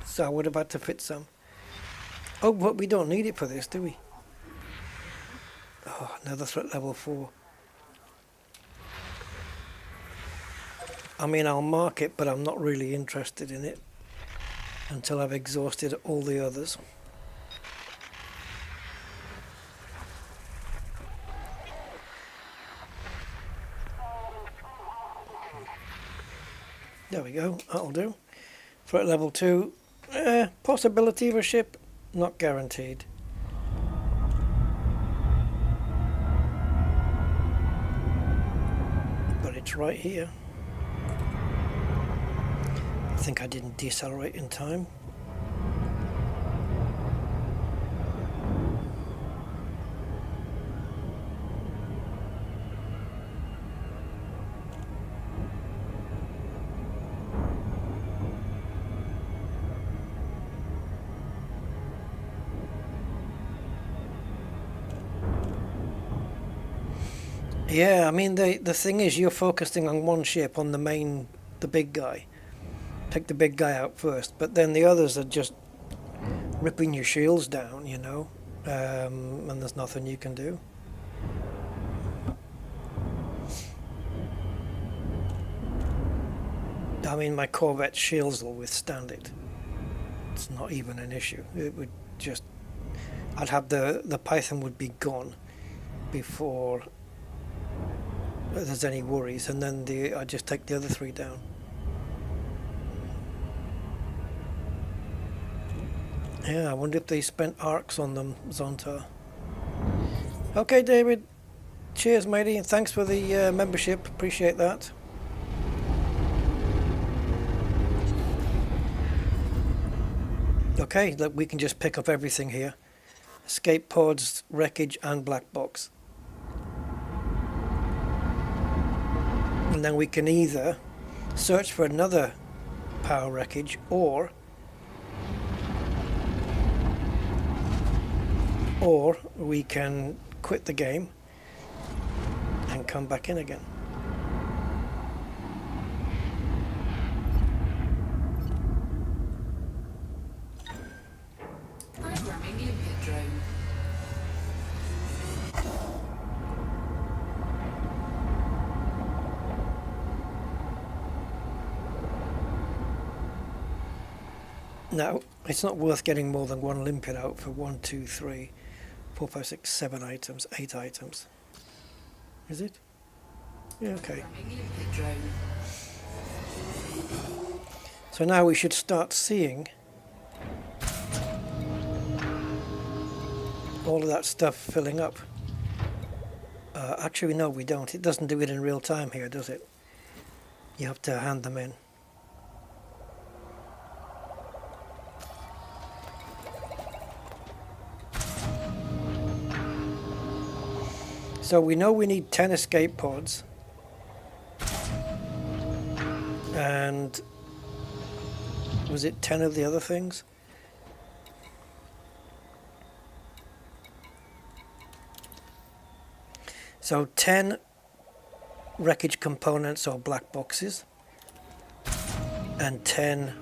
So I would have had to fit some. Oh, but we don't need it for this, do we? Oh, another threat level 4. I mean, I'll mark it, but I'm not really interested in it until I've exhausted all the others. There we go, that'll do. Threat level 2, possibility of a ship, not guaranteed. But it's right here. I think I didn't decelerate in time. Yeah, I mean, the thing is, you're focusing on one ship, on the big guy. Take the big guy out first, but then the others are just ripping your shields down, you know, and there's nothing you can do. I mean, my Corvette shields will withstand it. It's not even an issue. It would just... I'd have the Python would be gone before there's any worries, and then I'd just take the other 3 down. Yeah, I wonder if they spent arcs on them, Zonta. Okay, David. Cheers, matey, and thanks for the membership. Appreciate that. Okay, look, we can just pick up everything here. Escape pods, wreckage, and black box. And then we can either search for another power wreckage, or we can quit the game and come back in again. Programming limpet drone. Now, it's not worth getting more than 1 limpet out for 1, 2, 3, 4, 5, 6, 7 items, 8 items. Is it? Yeah, okay. Programming limpet drone. So now we should start seeing all of that stuff filling up. Actually, no, we don't. It doesn't do it in real time here, does it? You have to hand them in. So we know we need 10 escape pods, and was it 10 of the other things? So 10 wreckage components or black boxes, and 10...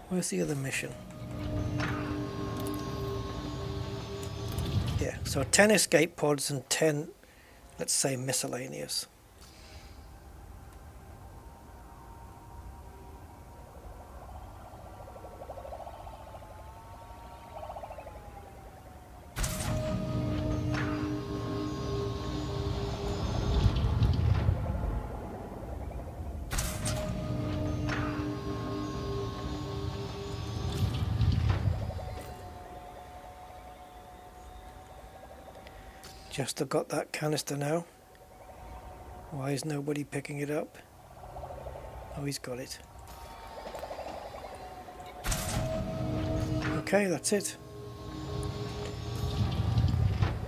Where's the other mission? Yeah, so 10 escape pods and 10, let's say, miscellaneous. Just have got that canister now. Why is nobody picking it up? Oh, he's got it. Okay, that's it.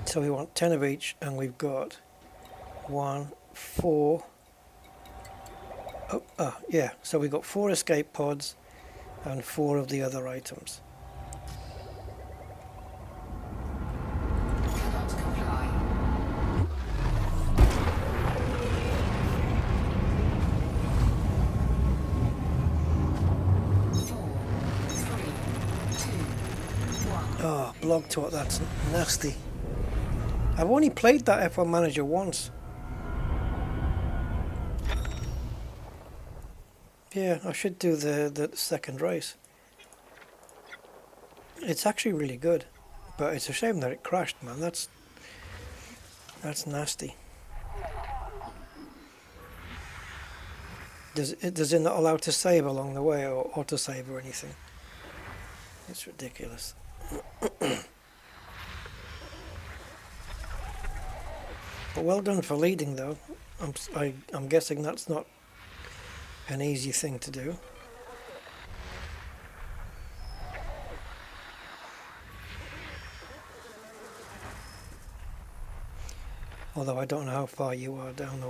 So we want 10 of each, and we've got 1, 4. Oh, yeah. So we've got 4 escape pods and 4 of the other items. Cannot comply. 4, 3, 2, 1. Oh, blog talk, that's nasty. I've only played that F1 Manager once. Yeah, I should do the second race. It's actually really good, but it's a shame that it crashed, man. That's nasty. Does it not allow to save along the way or autosave or anything? It's ridiculous. But well done for leading, though. I'm guessing that's not an easy thing to do. Although I don't know how far you are down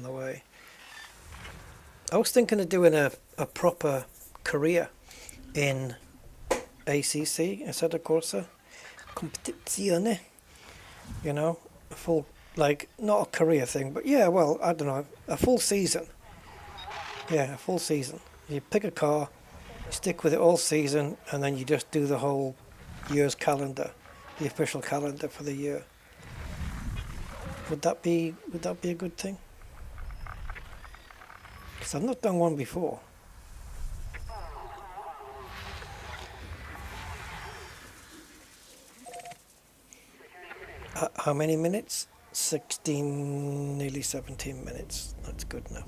the way. I was thinking of doing a proper career in ACC instead of Corsair. Competizione. You know, a full, like, not a career thing, but yeah, well, I don't know, a full season. Yeah, a full season. You pick a car, stick with it all season, and then you just do the whole year's calendar, the official calendar for the year. Would that be a good thing? Because I've not done one before. How many minutes? 16, nearly 17 minutes. That's good enough.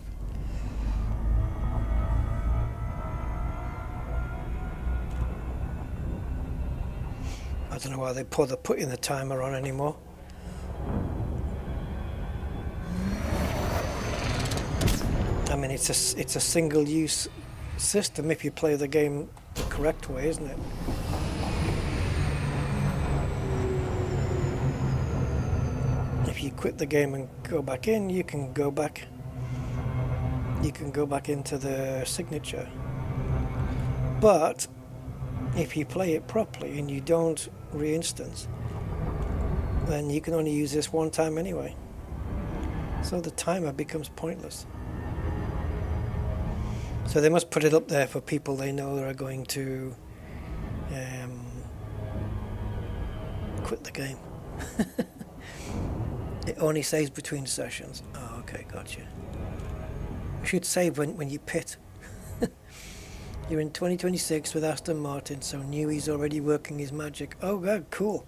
I don't know why they bother putting the timer on anymore. I mean, it's a single-use system if you play the game the correct way, isn't it? If you quit the game and go back in, you can go back. You can go back into the signature. But if you play it properly and you don't re-instance, then you can only use this one time anyway. So the timer becomes pointless. So they must put it up there for people they know that are going to quit the game. It only saves between sessions. Oh, okay, gotcha. You should save when you pit. You're in 2026 with Aston Martin, so Newey's already working his magic. Oh, God, cool.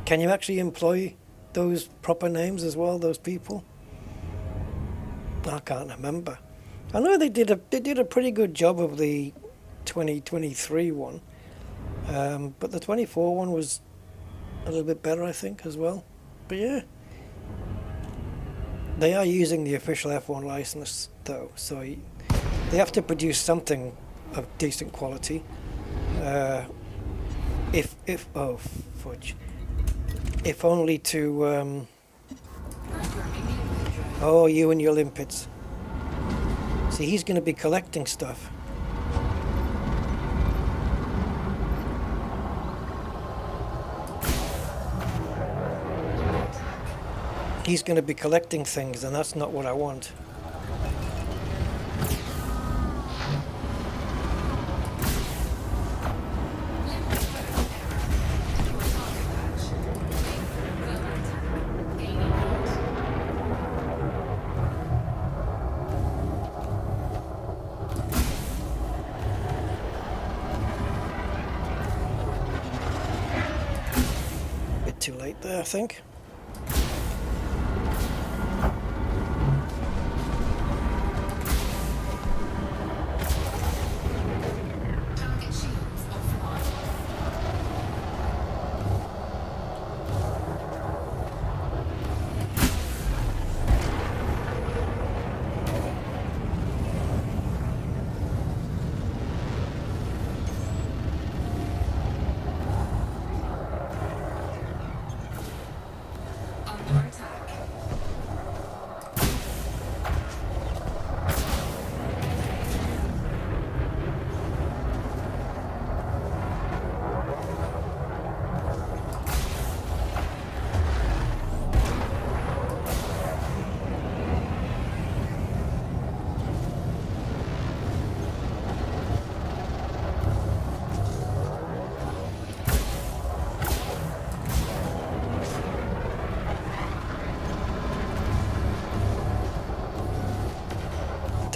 Can you actually employ those proper names as well, those people? I can't remember. I know they did a pretty good job of the 2023 one, but the 24 one was a little bit better, I think, as well. But yeah, they are using the official F1 license though, so they have to produce something of decent quality. If oh fudge, if only to oh, you and your limpets. See, he's going to be collecting stuff. He's going to be collecting things, and that's not what I want. Bit too late there, I think.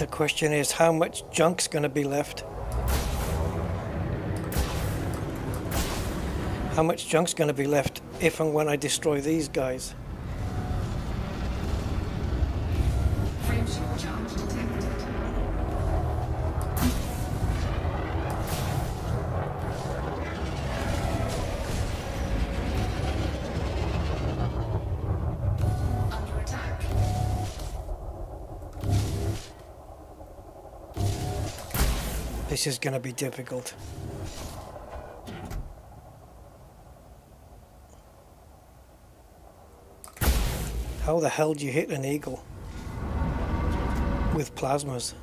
The question is, how much junk's going to be left? How much junk's going to be left if and when I destroy these guys? Frameshift charge detected. Under attack. This is going to be difficult. How the hell do you hit an eagle with plasmas?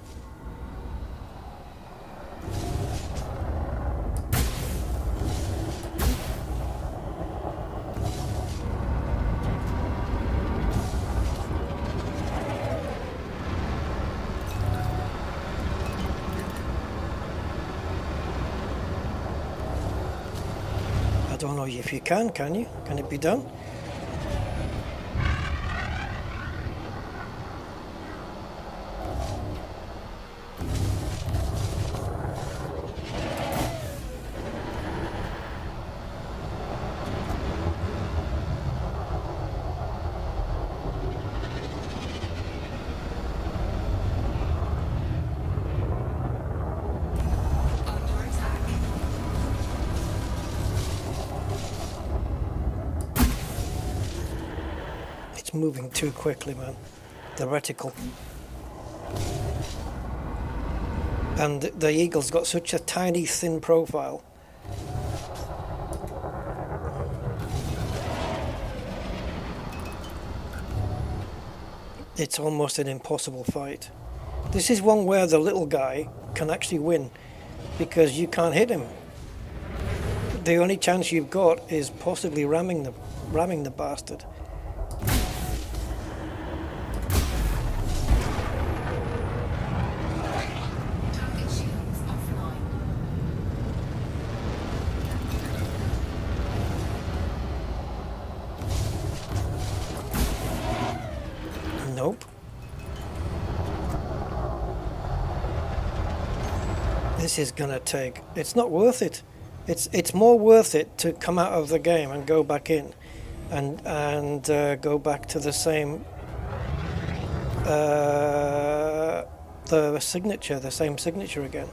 I don't know if you can you? Can it be done? Under attack. It's moving too quickly, man. The reticle. And the eagle's got such a tiny, thin profile. It's almost an impossible fight. This is one where the little guy can actually win because you can't hit him. The only chance you've got is possibly ramming the bastard. Target shields offline. Nope. This is gonna take. It's not worth it. It's more worth it to come out of the game and go back in, and go back to the same the same signature again.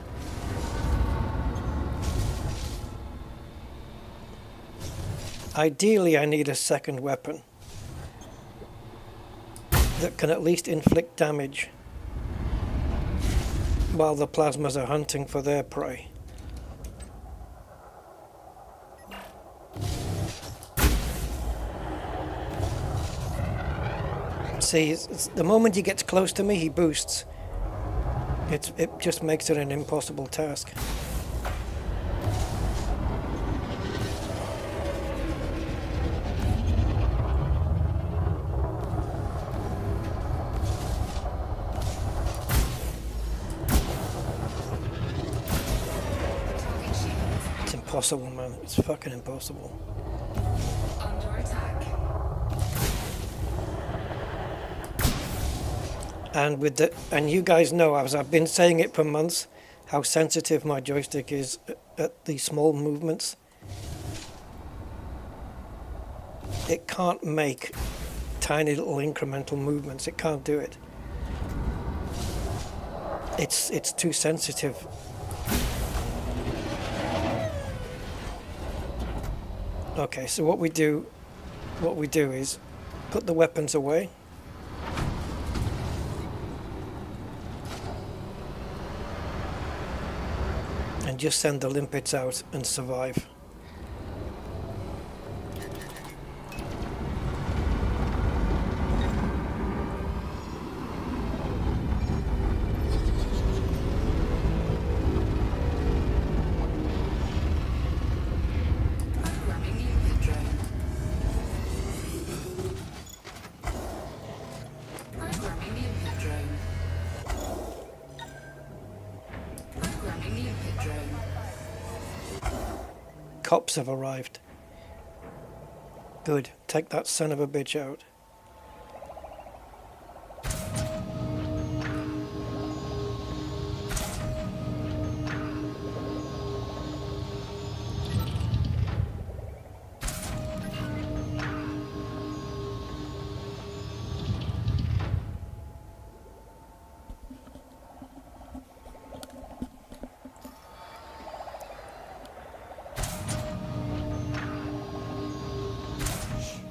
Ideally, I need a second weapon that can at least inflict damage while the plasmas are hunting for their prey. See, the moment he gets close to me, he boosts. It just makes it an impossible task. Target shields It's impossible, man. It's fucking impossible. under attack. And you guys know, as I've been saying it for months, how sensitive my joystick is at these small movements. It can't make tiny little incremental movements. It can't do it. It's too sensitive. Okay, so what we do is put the weapons away. And just send the limpets out and survive. Programming limpet drone. Programming limpet drone. Programming limpet drone. Cops have arrived. Good. Take that son of a bitch out.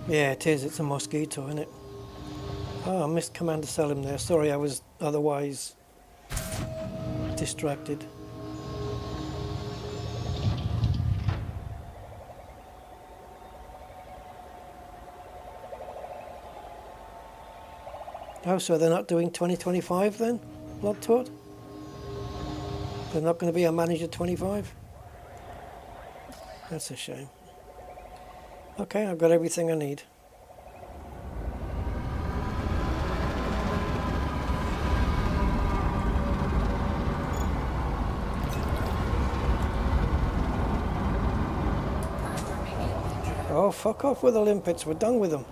Yeah, it is. It's a mosquito, isn't it? Oh, I missed Commander Selim there. Sorry, I was otherwise distracted. Oh, so they're not doing 2025 then? Blogtort? They're not going to be a Manager 25? That's a shame. Okay, I've got everything I need. Oh, fuck off with the limpets. We're done with them.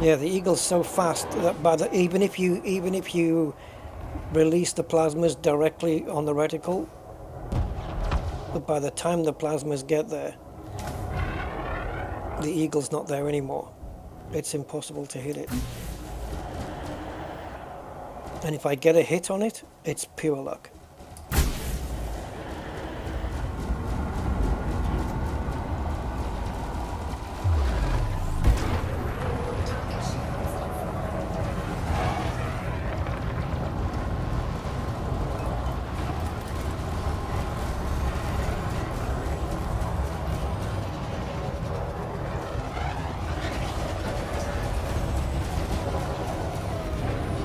Yeah, the Eagle's so fast that even if you release the plasmas directly on the reticle, but by the time the plasmas get there, the Eagle's not there anymore. It's impossible to hit it. And if I get a hit on it, it's pure luck.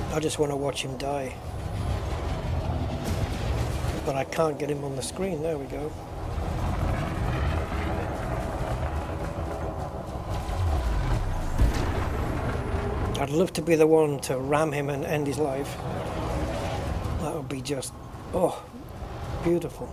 I just want to watch him die. But I can't get him on the screen. There we go. I'd love to be the one to ram him and end his life. That would be just, oh, beautiful.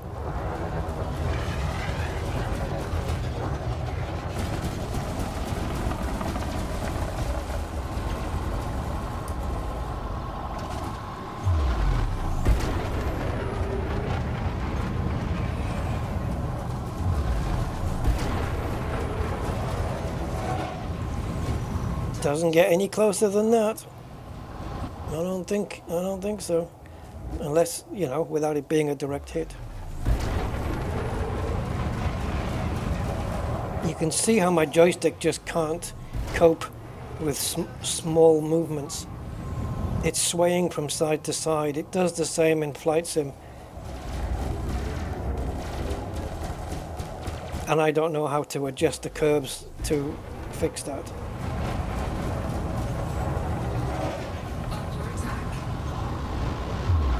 Doesn't get any closer than that. I don't think so. Unless, you know, without it being a direct hit. You can see how my joystick just can't cope with small movements. It's swaying from side to side. It does the same in Flight Sim. And I don't know how to adjust the curves to fix that.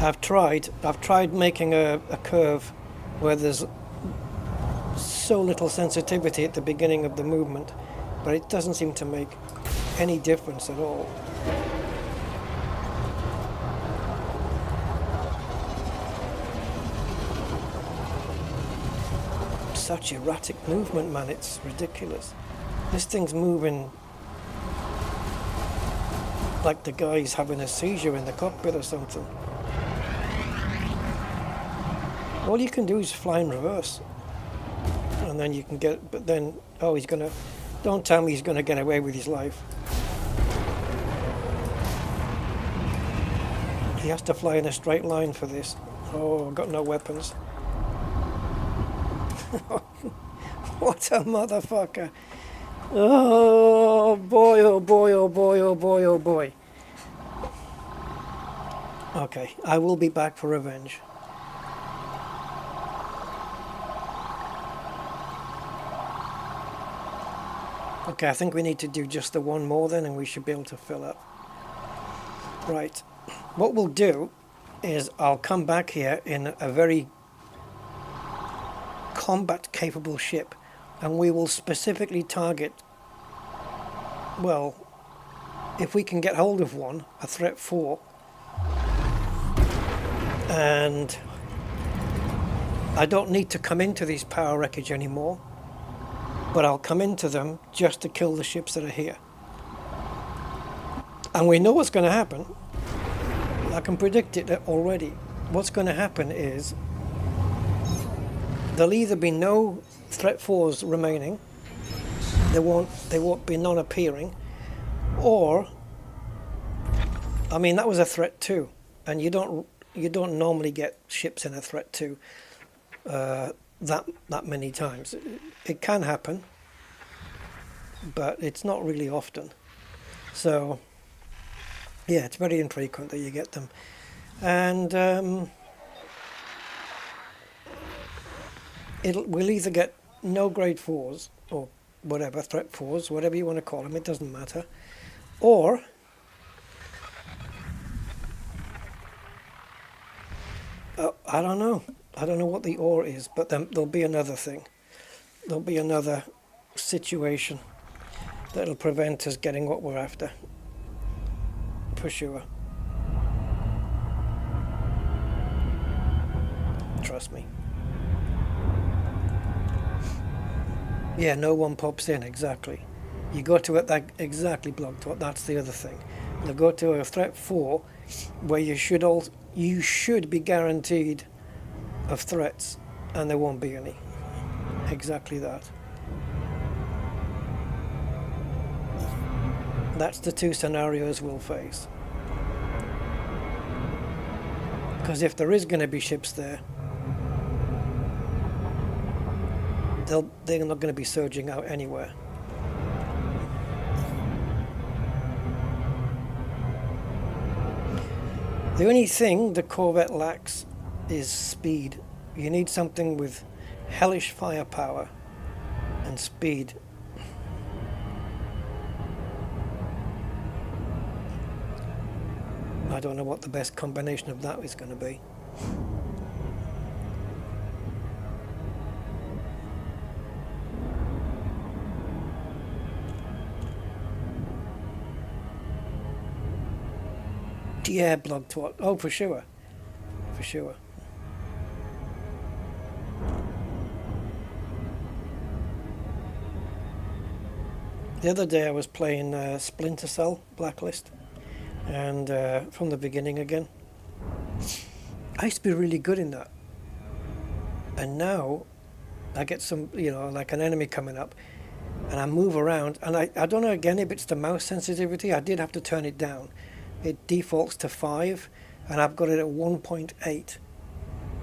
I've tried making a curve where there's so little sensitivity at the beginning of the movement, but it doesn't seem to make any difference at all. Such erratic movement, man, it's ridiculous. This thing's moving like the guy's having a seizure in the cockpit or something. All you can do is fly in reverse. And then you can get, but then, oh, he's gonna, don't tell me he's gonna get away with his life. He has to fly in a straight line for this. Oh, I've got no weapons. What a motherfucker. Oh boy, oh boy, oh boy, oh boy, oh boy. Okay, I will be back for revenge. Okay, I think we need to do just the one more then and we should be able to fill up. Right, what we'll do is I'll come back here in a very combat capable ship and we will specifically target, well, if we can get hold of one, a threat 4, and I don't need to come into these power wreckage anymore, but I'll come into them just to kill the ships that are here. And we know what's going to happen. I can predict it already. What's going to happen is there'll either be no threat 4s remaining, there won't be none appearing, Or, I mean, that was a threat too, and you don't normally get ships in a threat too that many times. It can happen, but it's not really often. So yeah, it's very infrequent that you get them. And we'll either get no grade 4s or whatever, threat 4s, whatever you want to call them, it doesn't matter. Or I don't know. I don't know what the or is, but then there'll be another thing. There'll be another situation that'll prevent us getting what we're after. For sure. Trust me. Yeah, no one pops in, exactly. You go to it, that exactly blocked. That's the other thing. You go to a threat 4 where you should be guaranteed of threats, and there won't be any. Exactly that. That's the two scenarios we'll face. Because if there is going to be ships there, they're not going to be surging out anywhere. The only thing the Corvette lacks is speed. You need something with hellish firepower and speed. I don't know what the best combination of that is going to be. Yeah, blog twat. Oh, for sure. For sure. The other day I was playing Splinter Cell Blacklist, and from the beginning again. I used to be really good in that. And now I get some, like an enemy coming up, and I move around, and I don't know again if it's the mouse sensitivity. I did have to turn it down. It defaults to 5, and I've got it at 1.8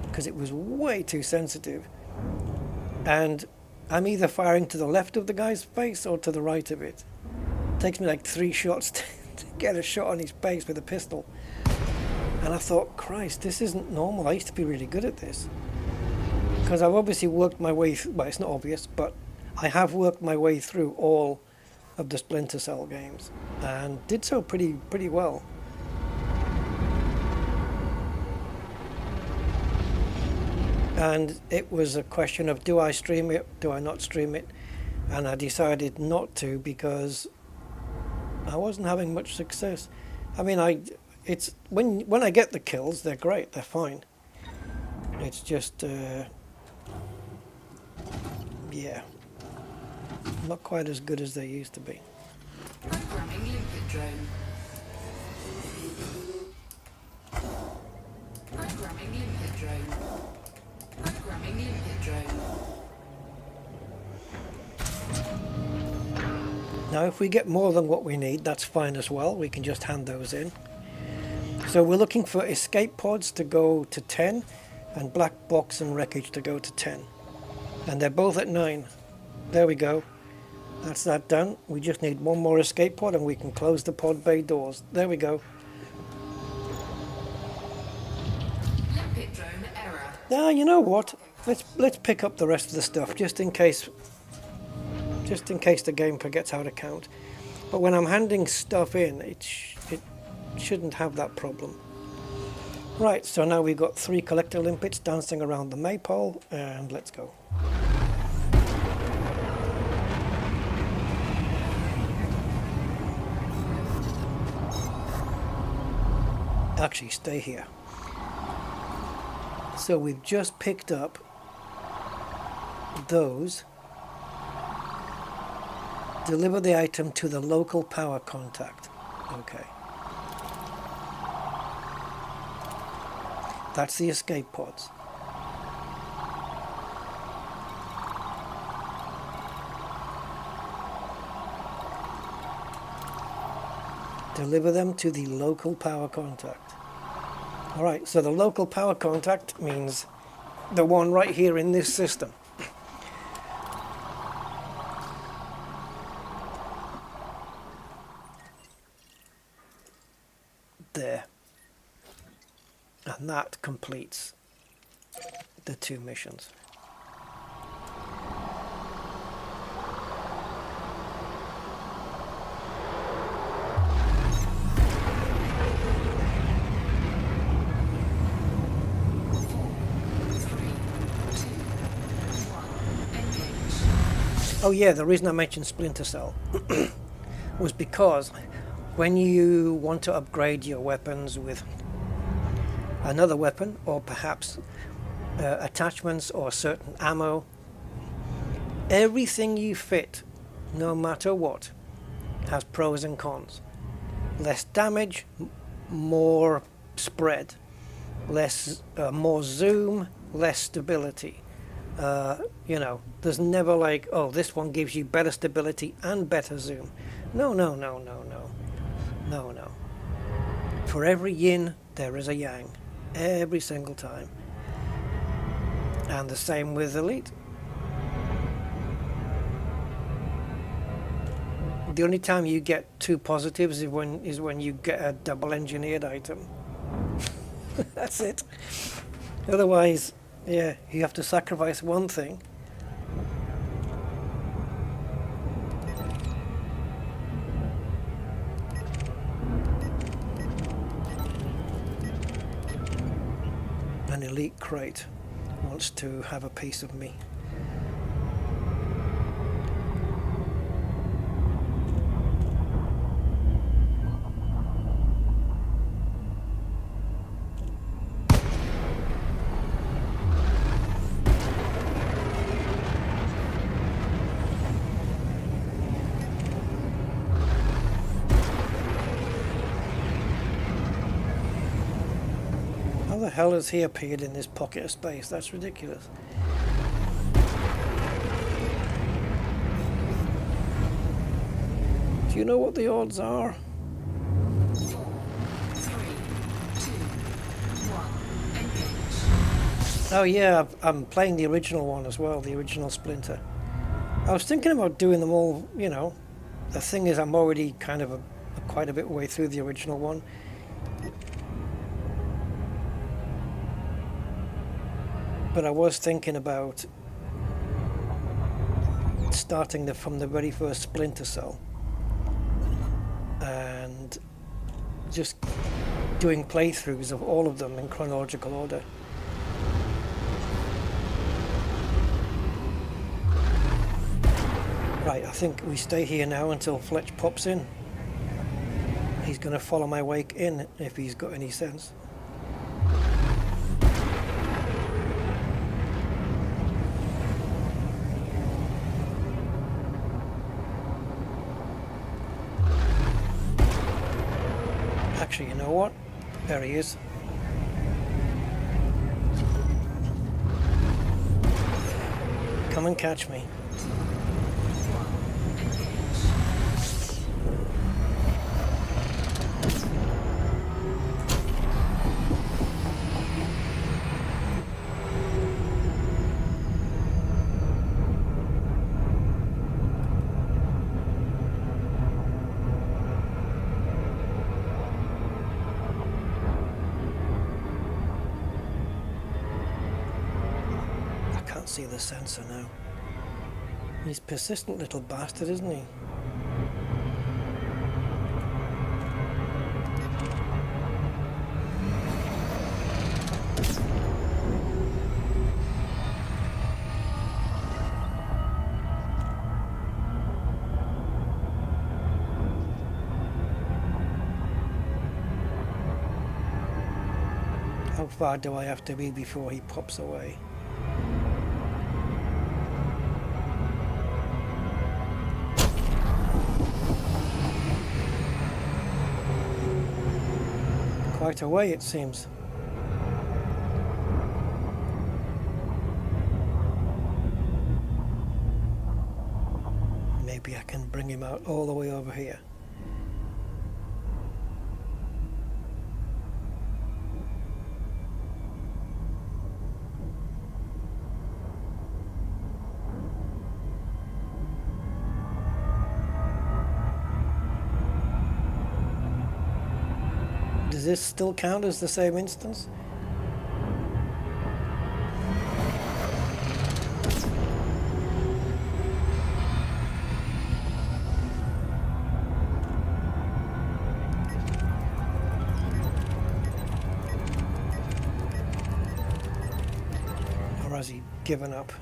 because it was way too sensitive. And I'm either firing to the left of the guy's face or to the right of it. It takes me like 3 shots to get a shot on his face with a pistol. And I thought, Christ, this isn't normal. I used to be really good at this. Because I've obviously worked my way through, well, it's not obvious, but I have worked my way through all of the Splinter Cell games and did so pretty well. And it was a question of, do I stream it, do I not stream it? And I decided not to because I wasn't having much success. I mean, it's when I get the kills, they're great, they're fine. It's just yeah, not quite as good as they used to be. Programming limpet drone. Programming limpet drone. Programming limpet drone. Now if we get more than what we need, that's fine as well. We can just hand those in. So we're looking for escape pods to go to 10 and black box and wreckage to go to 10. And they're both at 9. There we go. That's that done. We just need one more escape pod and we can close the pod bay doors. There we go. Limpet drone error. Now, you know what? Let's pick up the rest of the stuff just in case the game forgets how to count. But when I'm handing stuff in, it shouldn't have that problem. Right, so now we've got 3 collector limpets dancing around the maypole, and let's go. Actually, stay here. So we've just picked up those. Deliver the item to the local power contact. Okay. That's the escape pods. Deliver them to the local power contact. Alright, so the local power contact means the one right here in this system. There. And that completes the 2 missions. Oh yeah, the reason I mentioned Splinter Cell was because when you want to upgrade your weapons with another weapon, or perhaps attachments or certain ammo, everything you fit, no matter what, has pros and cons. Less damage, more spread, more zoom, less stability. You know, there's never like, oh, this one gives you better stability and better zoom. No. For every yin, there is a yang. Every single time. And the same with Elite. The only time you get 2 positives is when you get a double engineered item. That's it. Otherwise, yeah, you have to sacrifice one thing. An elite crate wants to have a piece of me. How the hell has he appeared in this pocket of space? That's ridiculous. Do you know what the odds are? 4, 3, 2, 1, engage. Oh yeah, I'm playing the original one as well, the original Splinter. I was thinking about doing them all, you know. The thing is, I'm already kind of quite a bit way through the original one. But I was thinking about starting from the very first Splinter Cell and just doing playthroughs of all of them in chronological order. Right, I think we stay here now until Fletch pops in. He's going to follow my wake in if he's got any sense. Actually, you know what? There he is. Come and catch me. See the sensor now. He's a persistent little bastard, isn't he? How far do I have to be before he pops away? Quite a way, it seems. Maybe I can bring him out all the way over here. Does this still count as the same instance? Or has he given up?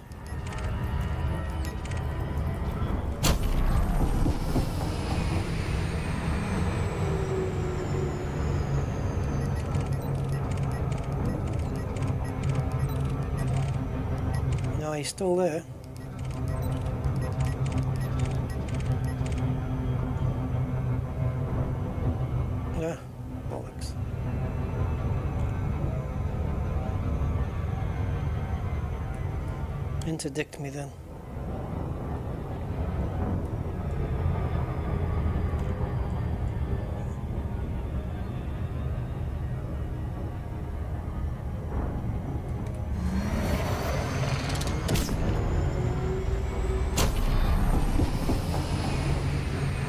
No, he's still there. Yeah, bollocks. Interdict me then.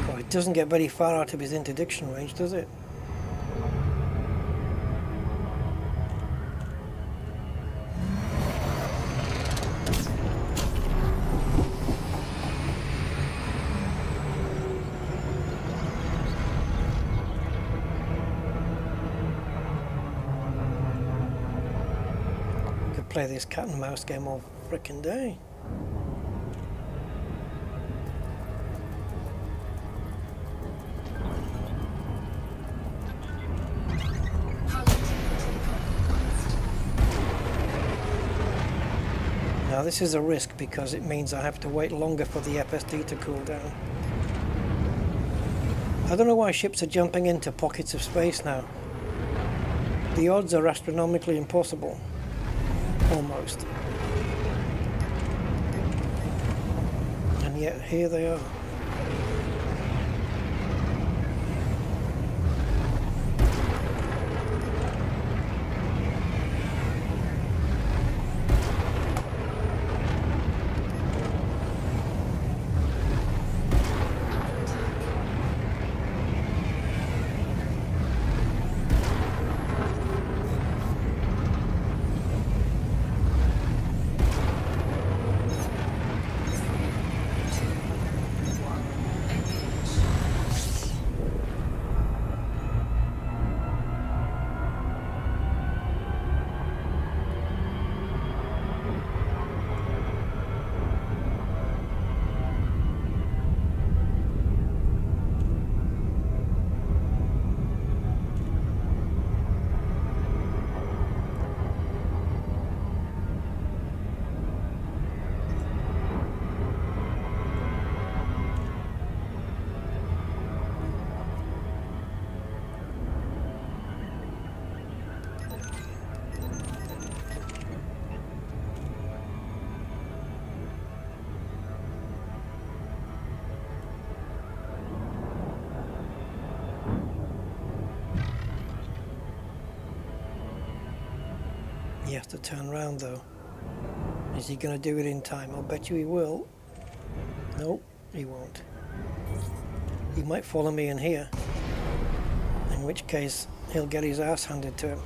God, it doesn't get very far out of his interdiction range, does it? Play this cat and mouse game all frickin' day. Now this is a risk because it means I have to wait longer for the FSD to cool down. I don't know why ships are jumping into pockets of space now. The odds are astronomically impossible. Almost. And yet here they are. He has to turn around though. Is he going to do it in time? I'll bet you he will. Nope, he won't. He might follow me in here. In which case, he'll get his ass handed to him.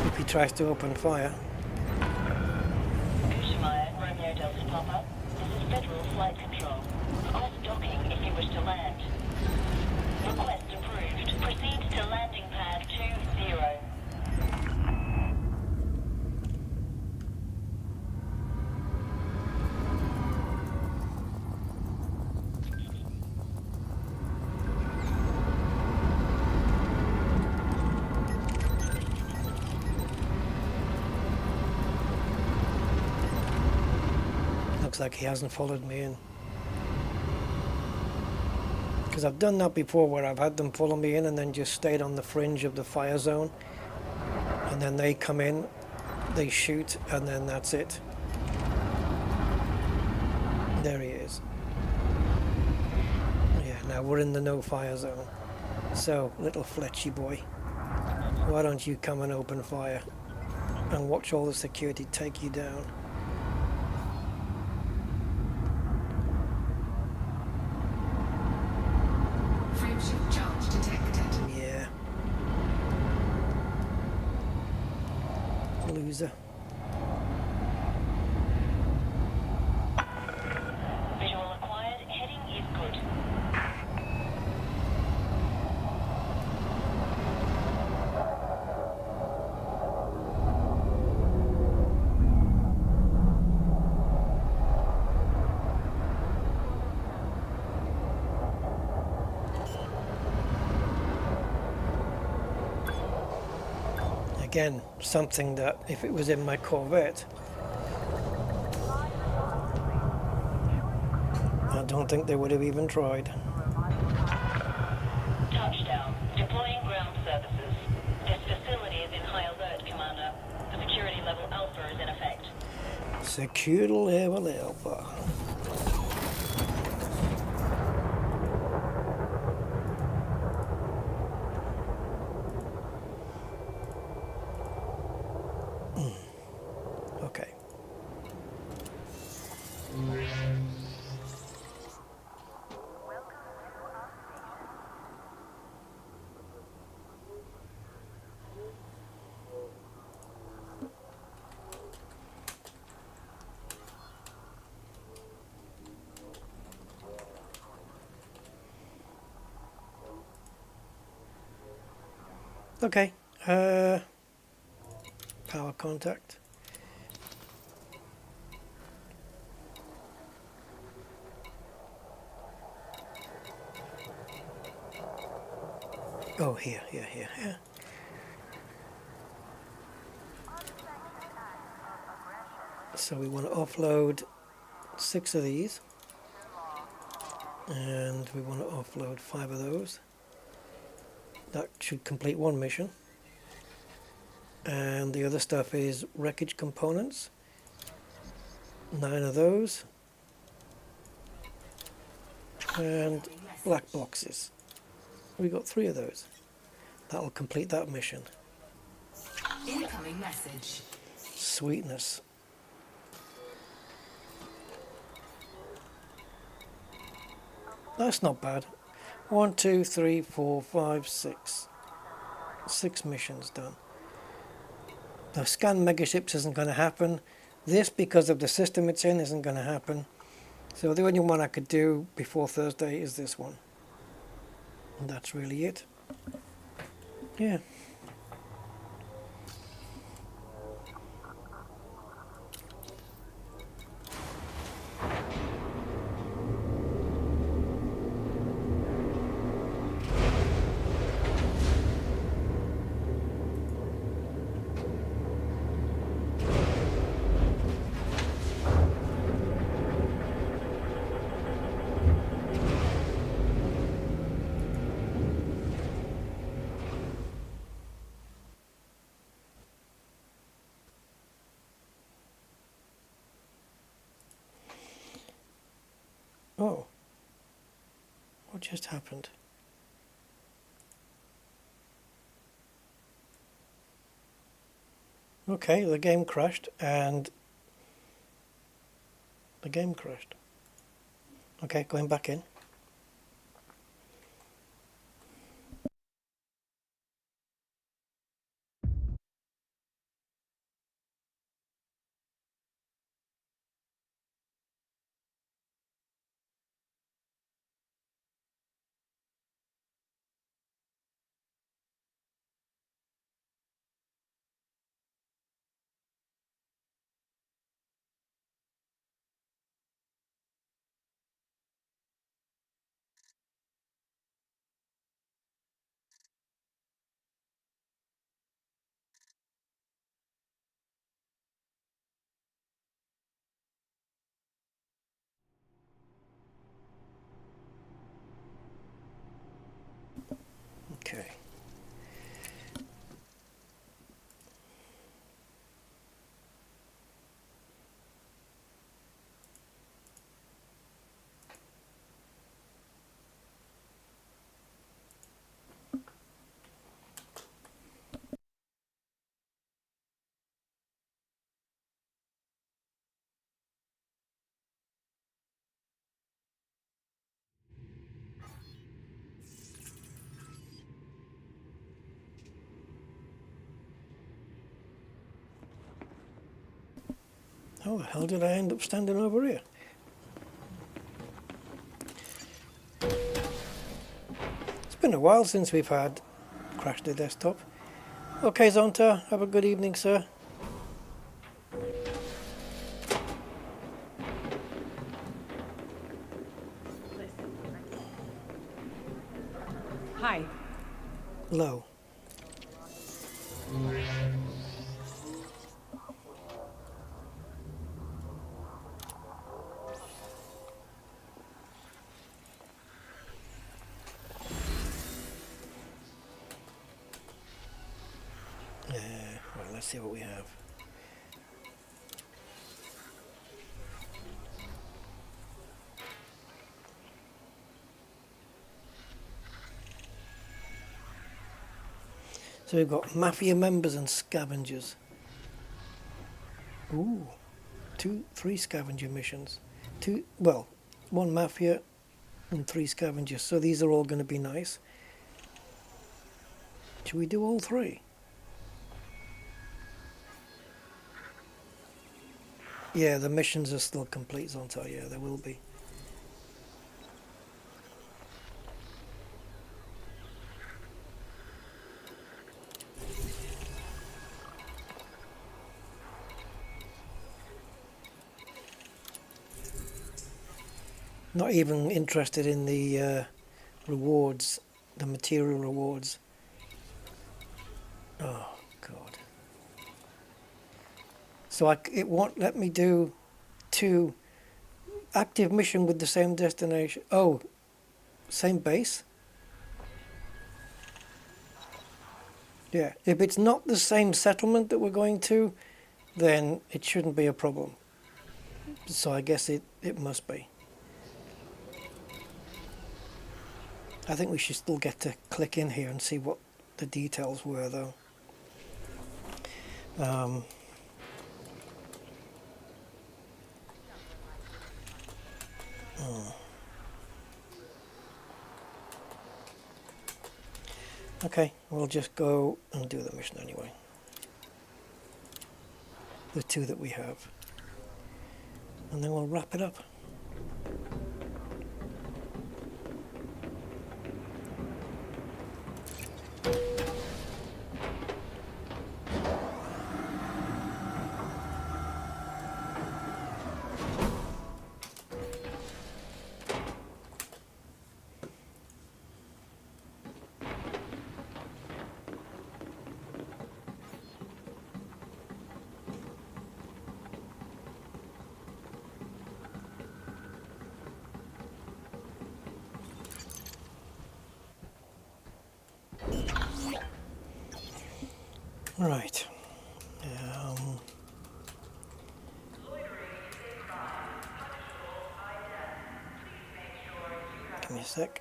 If he tries to open fire. Gushmeyer, Romeo Delta Papa. This is Federal Flight Control. Request docking if you wish to land. Request approved. Proceed to landing pad 20. Looks like he hasn't followed me in. Because I've done that before where I've had them follow me in and then just stayed on the fringe of the fire zone. And then they come in, they shoot, and then that's it. There he is. Yeah, now we're in the no fire zone. So, little Fletchy boy, why don't you come and open fire and watch all the security take you down? Frameshift charge detected. Yeah. laser. Visual acquired. Heading is good. Again, something that if it was in my Corvette, I don't think they would have even tried. Touchdown. Deploying ground services. This facility is in high alert, Commander. The security level Alpha is in effect. Security level Alpha. Okay. Okay. Power contact. Oh, here. So we want to offload 6 of these, and we want to offload 5 of those. That should complete one mission. And the other stuff is wreckage components. 9 of those. And black boxes. We got 3 of those. That'll complete that mission. Incoming message. Sweetness. That's not bad. 1, 2, 3, 4, 5, 6. 6 missions done. Now scan megaships isn't going to happen. This, because of the system it's in, isn't going to happen. So the only one I could do before Thursday is this one. And that's really it. Yeah. Oh. What just happened? Okay, the game crashed and the game crashed. Okay, going back in. Okay. How the hell did I end up standing over here? It's been a while since we've had Crash the Desktop. Okay, Zonta, have a good evening, sir. Hi. Low. Well, let's see what we have. So we've got Mafia members and scavengers. Ooh, 3 scavenger missions. One Mafia and 3 scavengers. So these are all going to be nice. Should we do all 3? Yeah, the missions are still complete, Zonta. Yeah, there will be. Not even interested in the rewards, the material rewards. Oh, God. So it won't let me do 2 active mission with the same destination. Oh, same base? Yeah, if it's not the same settlement that we're going to, then it shouldn't be a problem. So I guess it must be. I think we should still get to click in here and see what the details were, though. Okay, we'll just go and do the mission anyway. The 2 that we have. And then we'll wrap it up. Right. Give me a sec.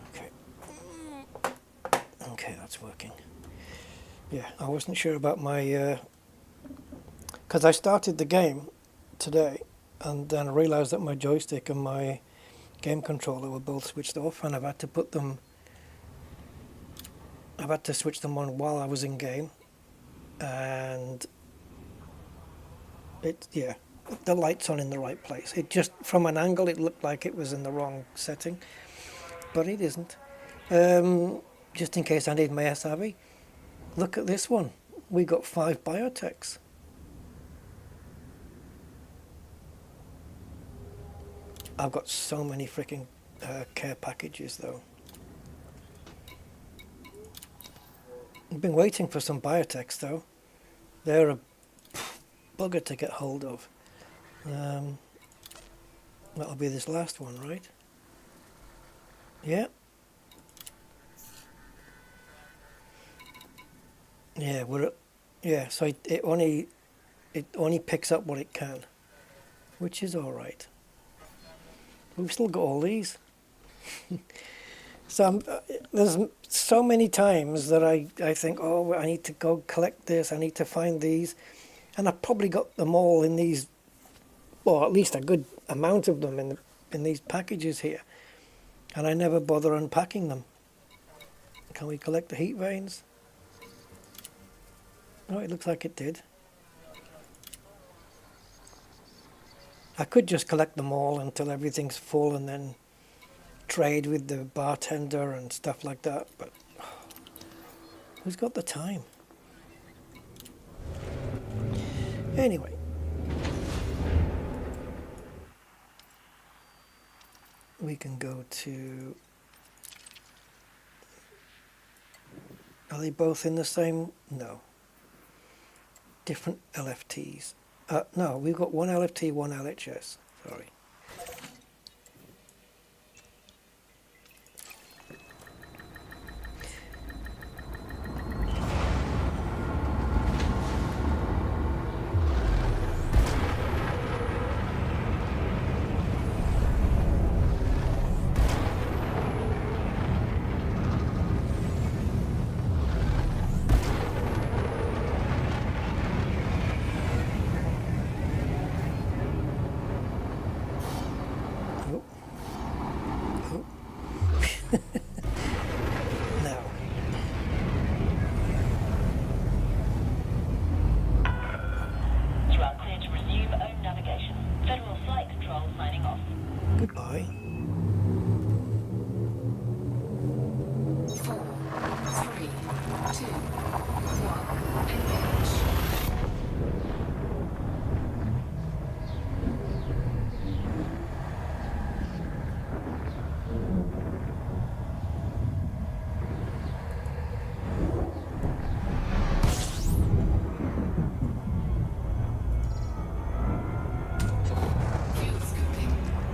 Okay. Okay, that's working. Yeah, I wasn't sure about my... because I started the game today, and then I realised that my joystick and my game controller were both switched off, and I've had to switch them on while I was in game, and the light's on in the right place. It just, from an angle, it looked like it was in the wrong setting, but it isn't. Just in case I need my SRV, look at this one. We got 5 biotechs. I've got so many freaking care packages, though. I've been waiting for some biotechs, though. They're a bugger to get hold of. That'll be this last one, right? Yeah. Yeah, so it only picks up what it can, which is all right. We've still got all these. So there's so many times that I think, oh, I need to go collect this, I need to find these, and I've probably got them all in these, or at least a good amount of them in these packages here, and I never bother unpacking them Can we collect the heat vanes? Oh, it looks like it did. I could just collect them all until everything's full and then trade with the bartender and stuff like that, but who's got the time? Anyway. We can go to... Are they both in the same? No. Different LFTs. No, we've got one LFT, one LHS. Sorry. Goodbye. 4, 3, 2, 1, engage.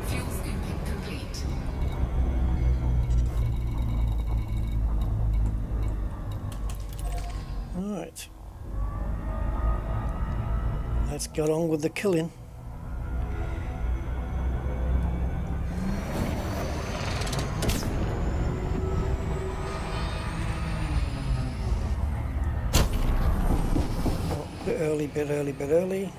Fuel scooping complete. Alright. Let's get on with the killing. Oh, bit early.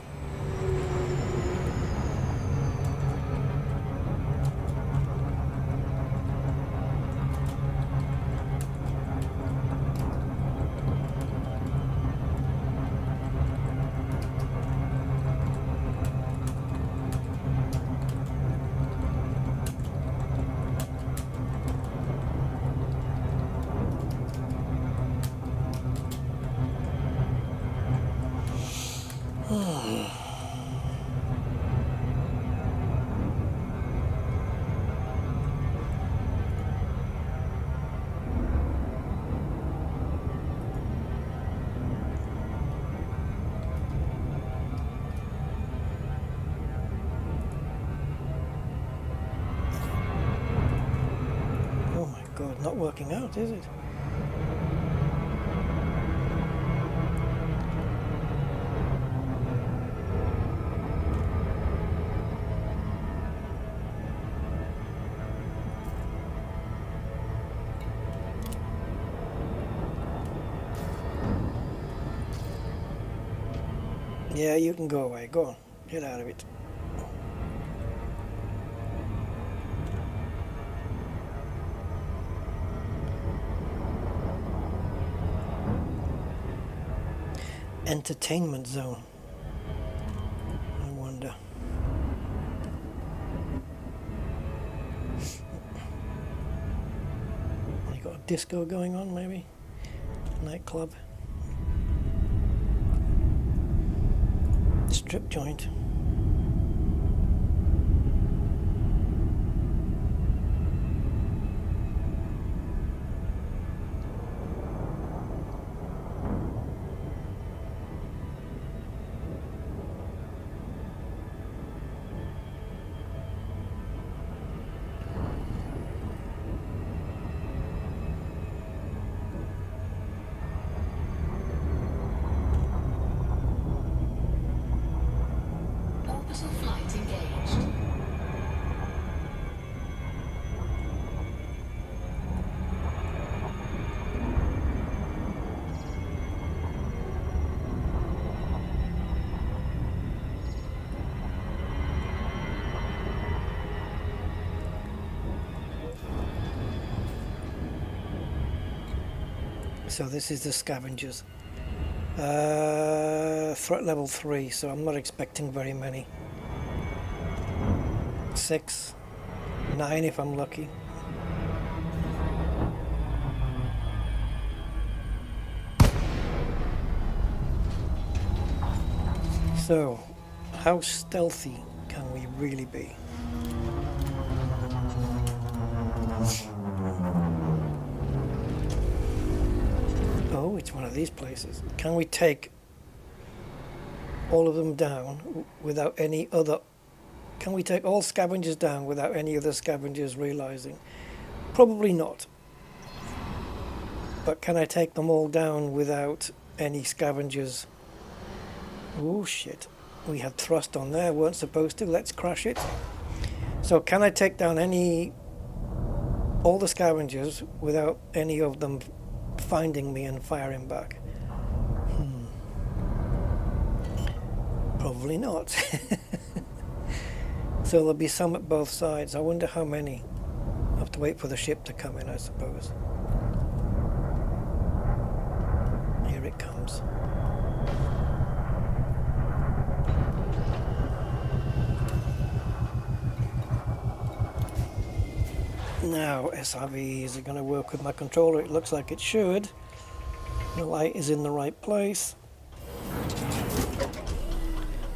Oh my god, not working out, is it? Yeah, you can go away. Go on. Get out of it. Entertainment zone. I wonder. You got a disco going on, maybe? Nightclub. Strip joint. Orbital flight engaged. So this is the scavengers. Threat level 3, so I'm not expecting very many. 6, 9 if I'm lucky. So, how stealthy can we really be? Oh, it's one of these places. Can we take all of them down without any other... Can we take all scavengers down without any other scavengers realizing? Probably not. But can I take them all down without any scavengers? Oh shit. We had thrust on there, weren't supposed to. Let's crash it. So can I take down all the scavengers without any of them finding me and firing back? Probably not. So there'll be some at both sides. I wonder how many. I'll have to wait for the ship to come in, I suppose. Here it comes. Now, SRVs are going to work with my controller. It looks like it should. The light is in the right place.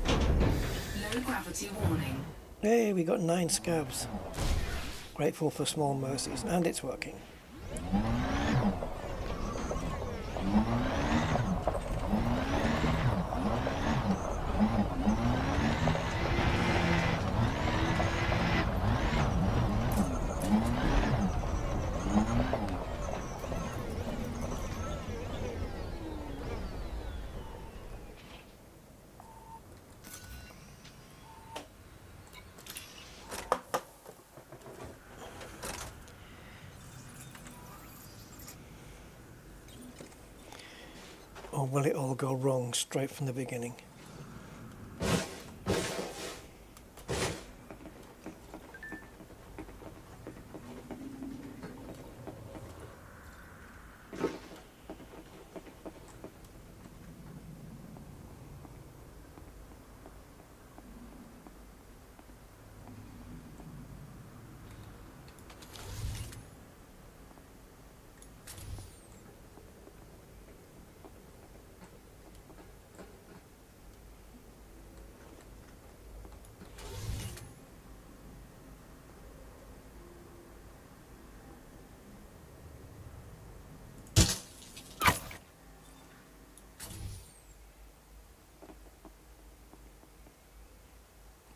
Low gravity warning. Hey, we got 9 scavs. Grateful for small mercies, and it's working. Or will it all go wrong straight from the beginning?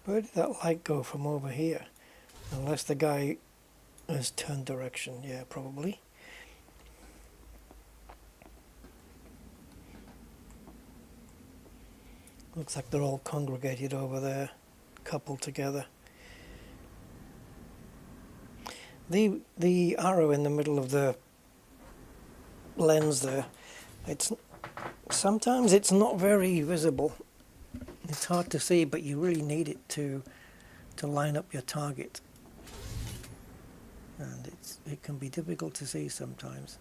Where did that light go from over here? Unless the guy has turned direction. Yeah, probably. Looks like they're all congregated over there, coupled together. The arrow in the middle of the lens there, sometimes it's not very visible. It's hard to see, but you really need it to line up your target. And it can be difficult to see sometimes.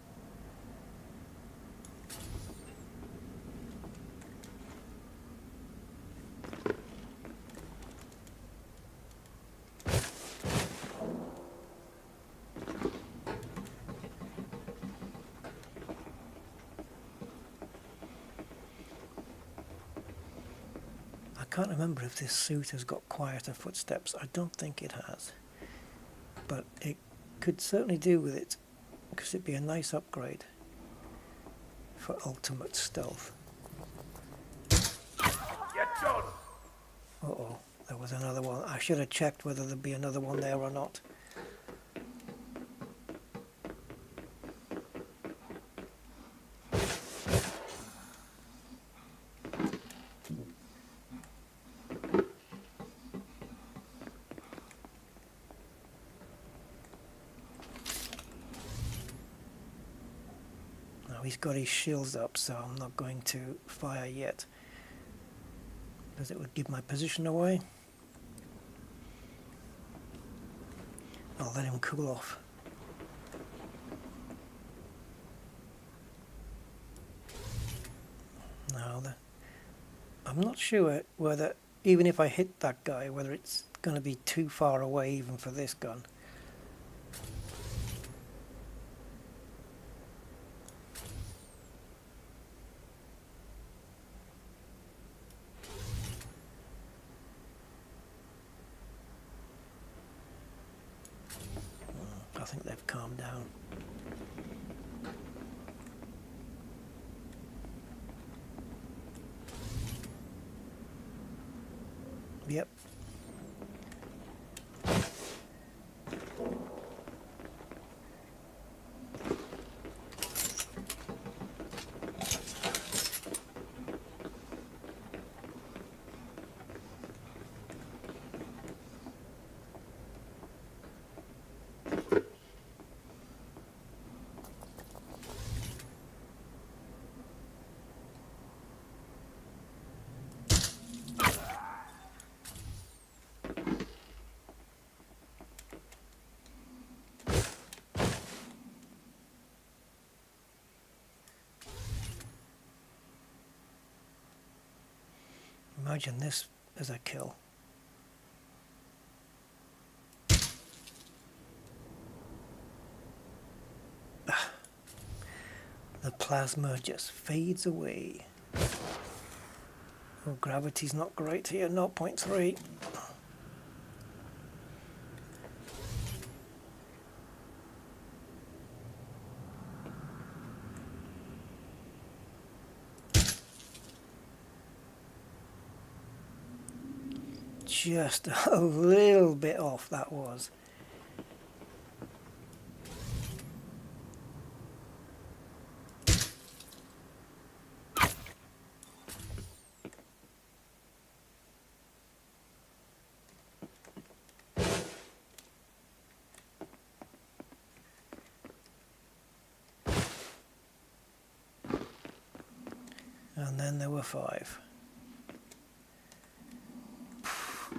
I can't remember if this suit has got quieter footsteps. I don't think it has. But it could certainly do with it, because it'd be a nice upgrade for ultimate stealth. Uh-oh, there was another one. I should have checked whether there'd be another one there or not. He's got his shields up, so I'm not going to fire yet, because it would give my position away. I'll let him cool off. No, I'm not sure whether, even if I hit that guy, whether it's going to be too far away even for this gun. I think they've calmed down. Yep. Imagine this as a kill. The plasma just fades away. Oh, gravity's not great here, 0.3. Just a little bit off, that was. And then there were 5.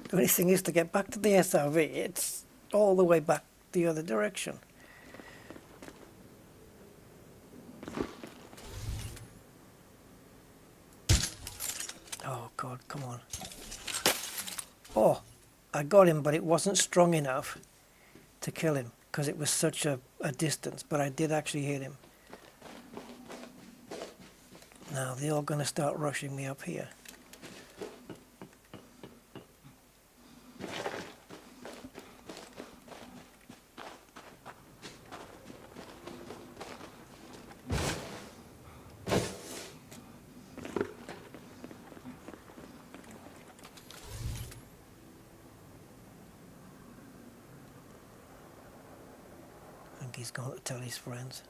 The only thing is, to get back to the SRV, it's all the way back the other direction. Oh God, come on. Oh, I got him, but it wasn't strong enough to kill him because it was such a distance, but I did actually hit him. Now they're all going to start rushing me up here. I think he's going to tell his friends.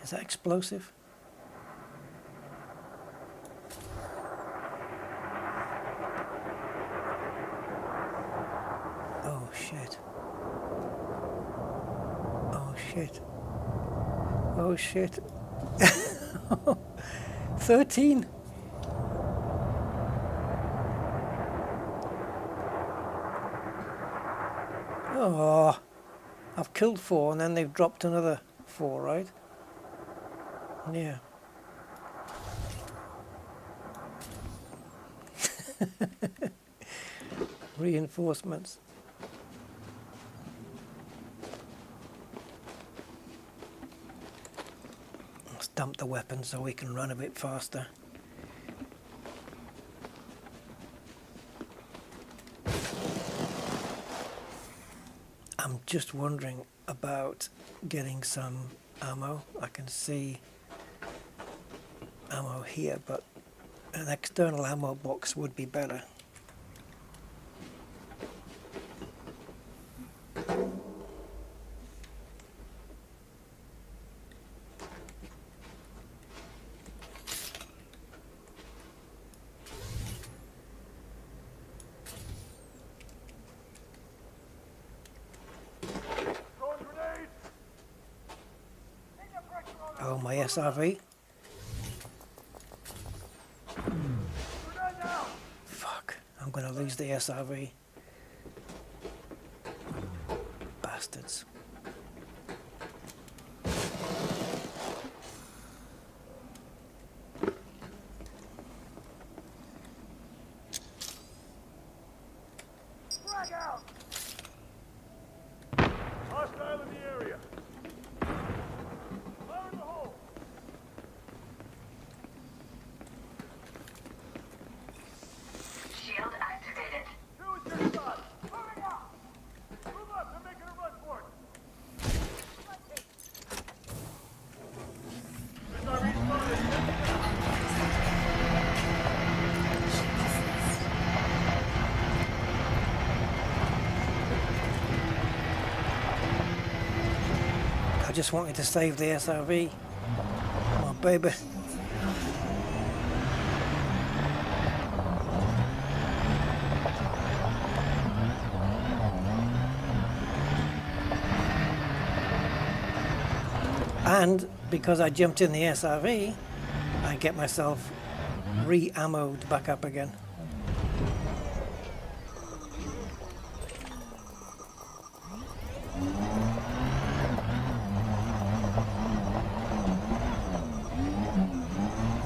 Is that explosive? Oh shit. Oh shit. Oh shit. 13. Oh, I've killed 4 and then they've dropped another 4, right? Yeah. Reinforcements. Let's dump the weapon so we can run a bit faster. I'm just wondering about getting some ammo. I can see ammo here, but an external ammo box would be better. Oh, my SRV. Fuck, I'm gonna lose the SRV. Bastards. just wanted to save the SRV. Come on, baby. And because I jumped in the SRV, I get myself re-ammoed back up again.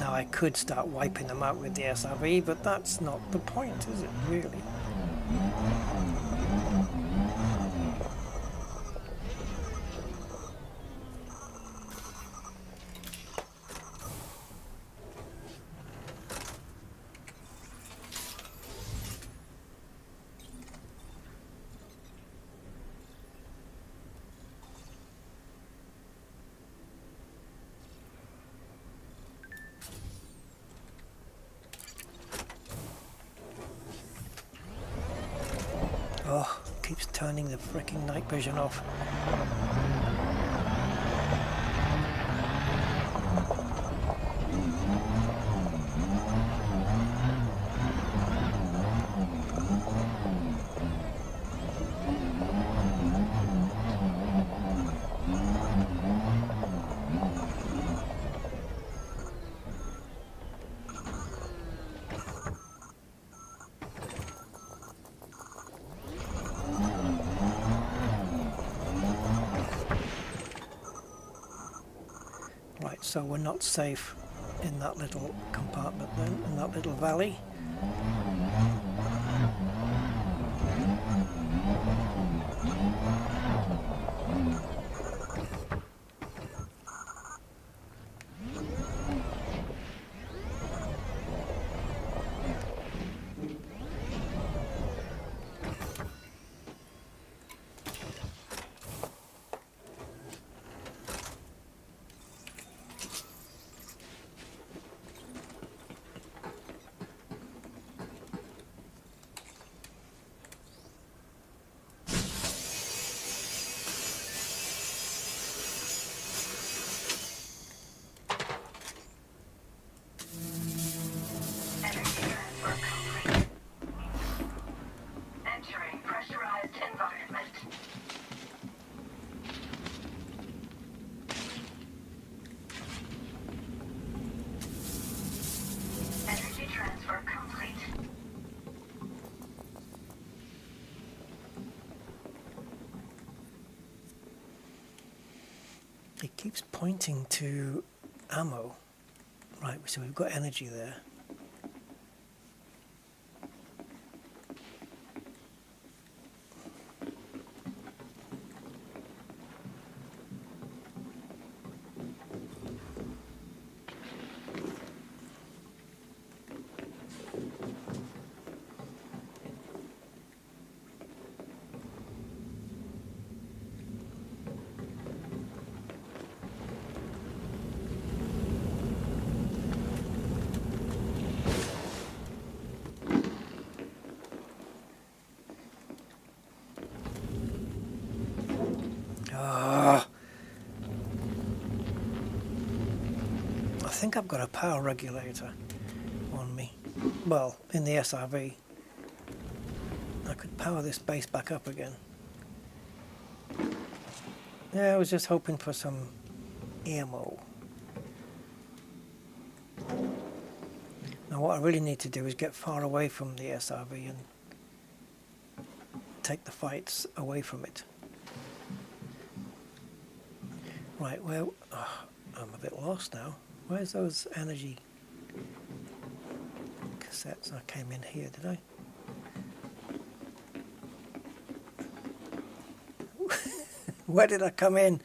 Now I could start wiping them out with the SRV, but that's not the point, is it, really? Oh, keeps turning the freaking night vision off. So we're not safe in that little compartment then, in that little valley. It keeps pointing to ammo. Right, so we've got energy there. I think I've got a power regulator on me. Well, in the SRV. I could power this base back up again. Yeah, I was just hoping for some ammo. Now what I really need to do is get far away from the SRV and take the fights away from it. Right, well, I'm a bit lost now. Where's those energy cassettes? I came in here, did I? Where did I come in?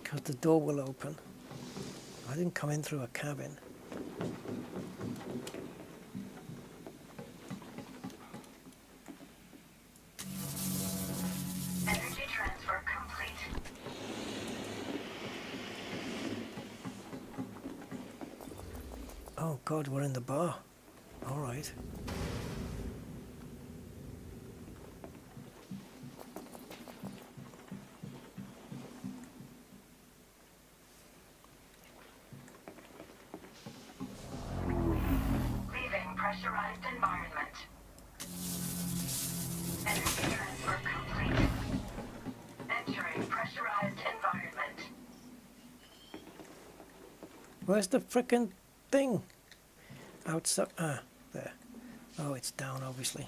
Because the door will open. I didn't come in through a cabin. Energy transfer complete. Oh God, we're in the bar. All right. pressurized environment. Energy transfer complete. Entering pressurized environment. Where's the frickin' thing? Outside. Ah, there. Oh, it's down, obviously.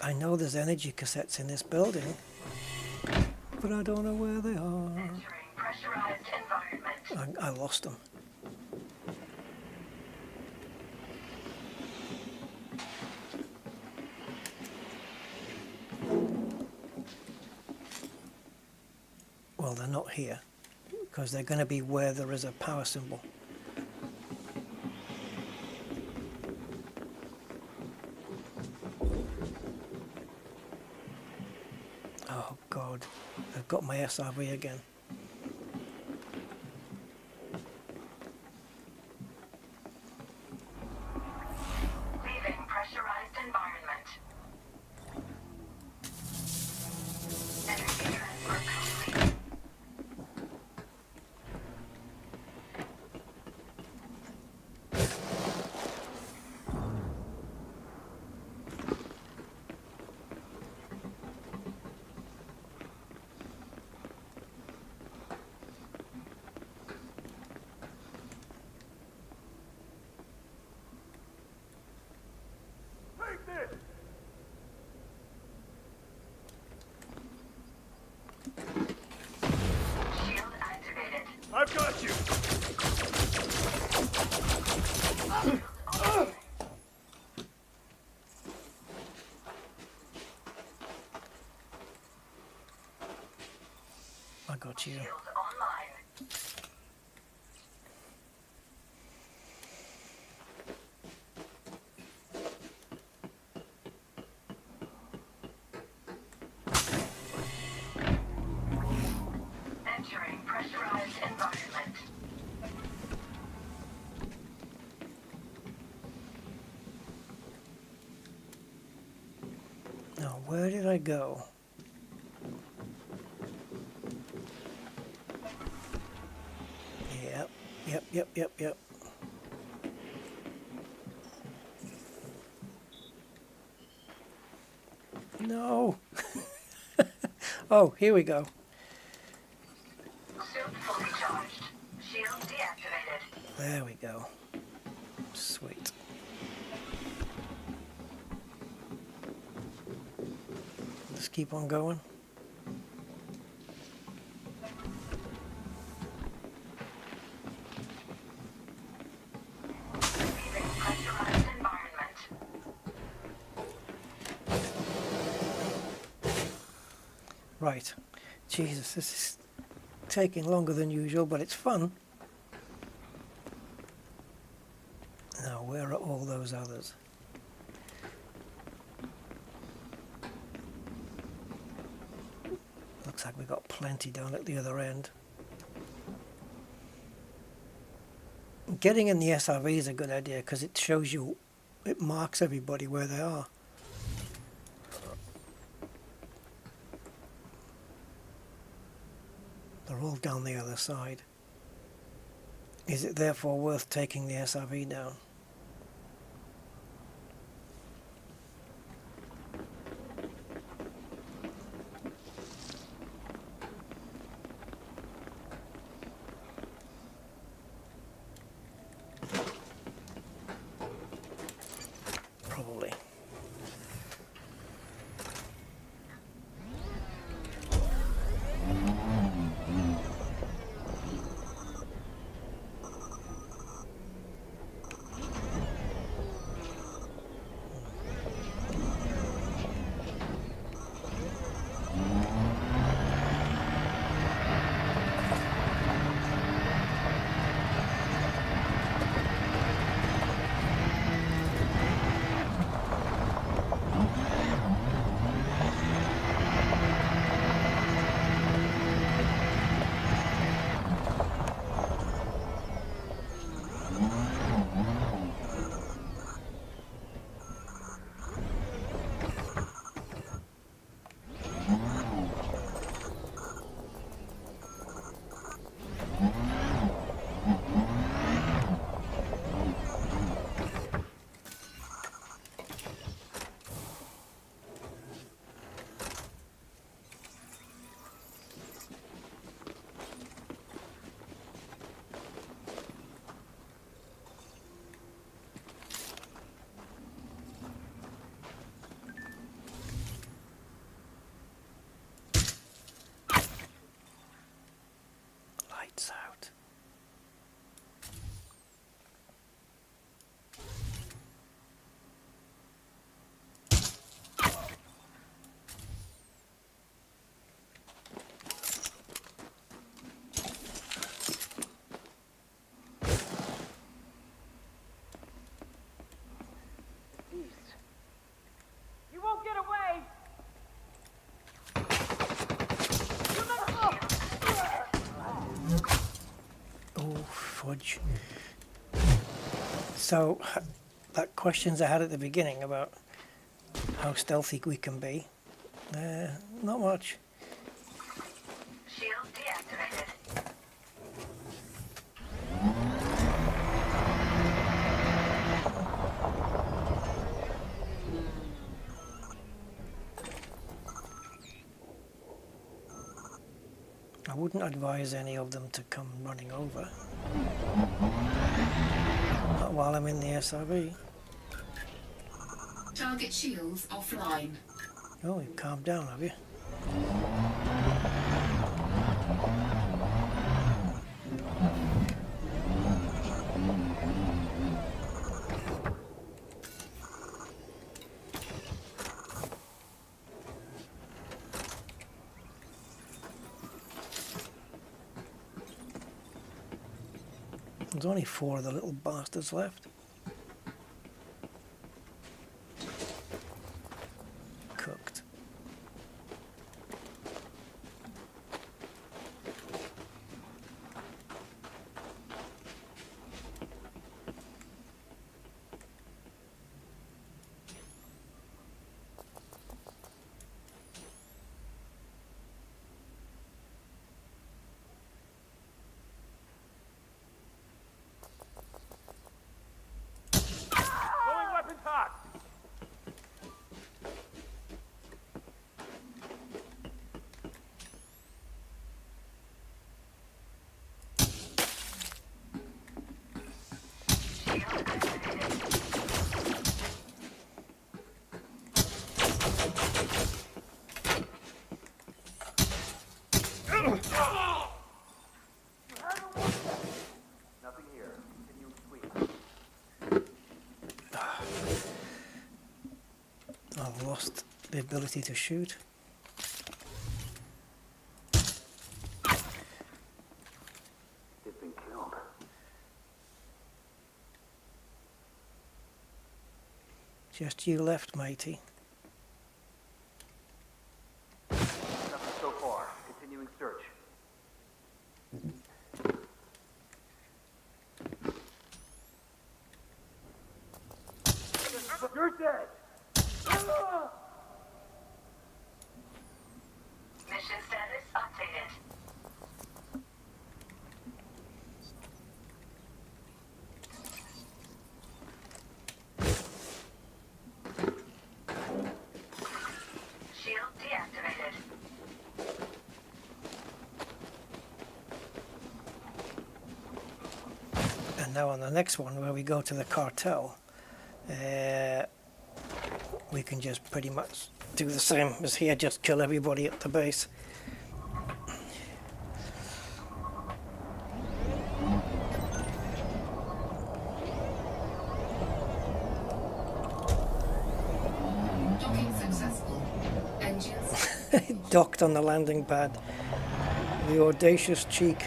I know there's energy cassettes in this building, but I don't know where they are. Entering pressurized environment. I lost them. Well, they're not here, because they're going to be where there is a power symbol. Oh God, I've got my SRV again. Leaving pressurized environment. Energy transfer complete. Take this! Shield activated. I've got you! I got you. Shield online. Entering pressurized environment. Now, where did I go? Yep. No. Oh, here we go. Suit fully charged. Shield deactivated. There we go. Sweet. Let's keep on going. Leaving pressurized environment. Right. Jesus, this is taking longer than usual, but it's fun. Now, where are all those others? Looks like we've got plenty down at the other end. Getting in the SRV is a good idea because it shows you, it marks everybody where they are. They're all down the other side. Is it therefore worth taking the SRV down? Probably. So, that questions I had at the beginning about how stealthy we can be, not much. Shield deactivated. I wouldn't advise any of them to come running over. Not while I'm in the SRV. Target shields offline. Oh, you've calmed down, have you? There's only 4 of the little bastards left. Cooked. Going weapons hot. Nothing here. Continue sweep. I've lost the ability to shoot. They've been killed. Just you left, matey. Nothing so far. Continuing search. You're dead! Mission status updated. Shield deactivated. And now on the next one, where we go to the cartel, we can just pretty much do the same as here, just kill everybody at the base. Docking successful. Engines. Docked on the landing pad. The audacious cheek.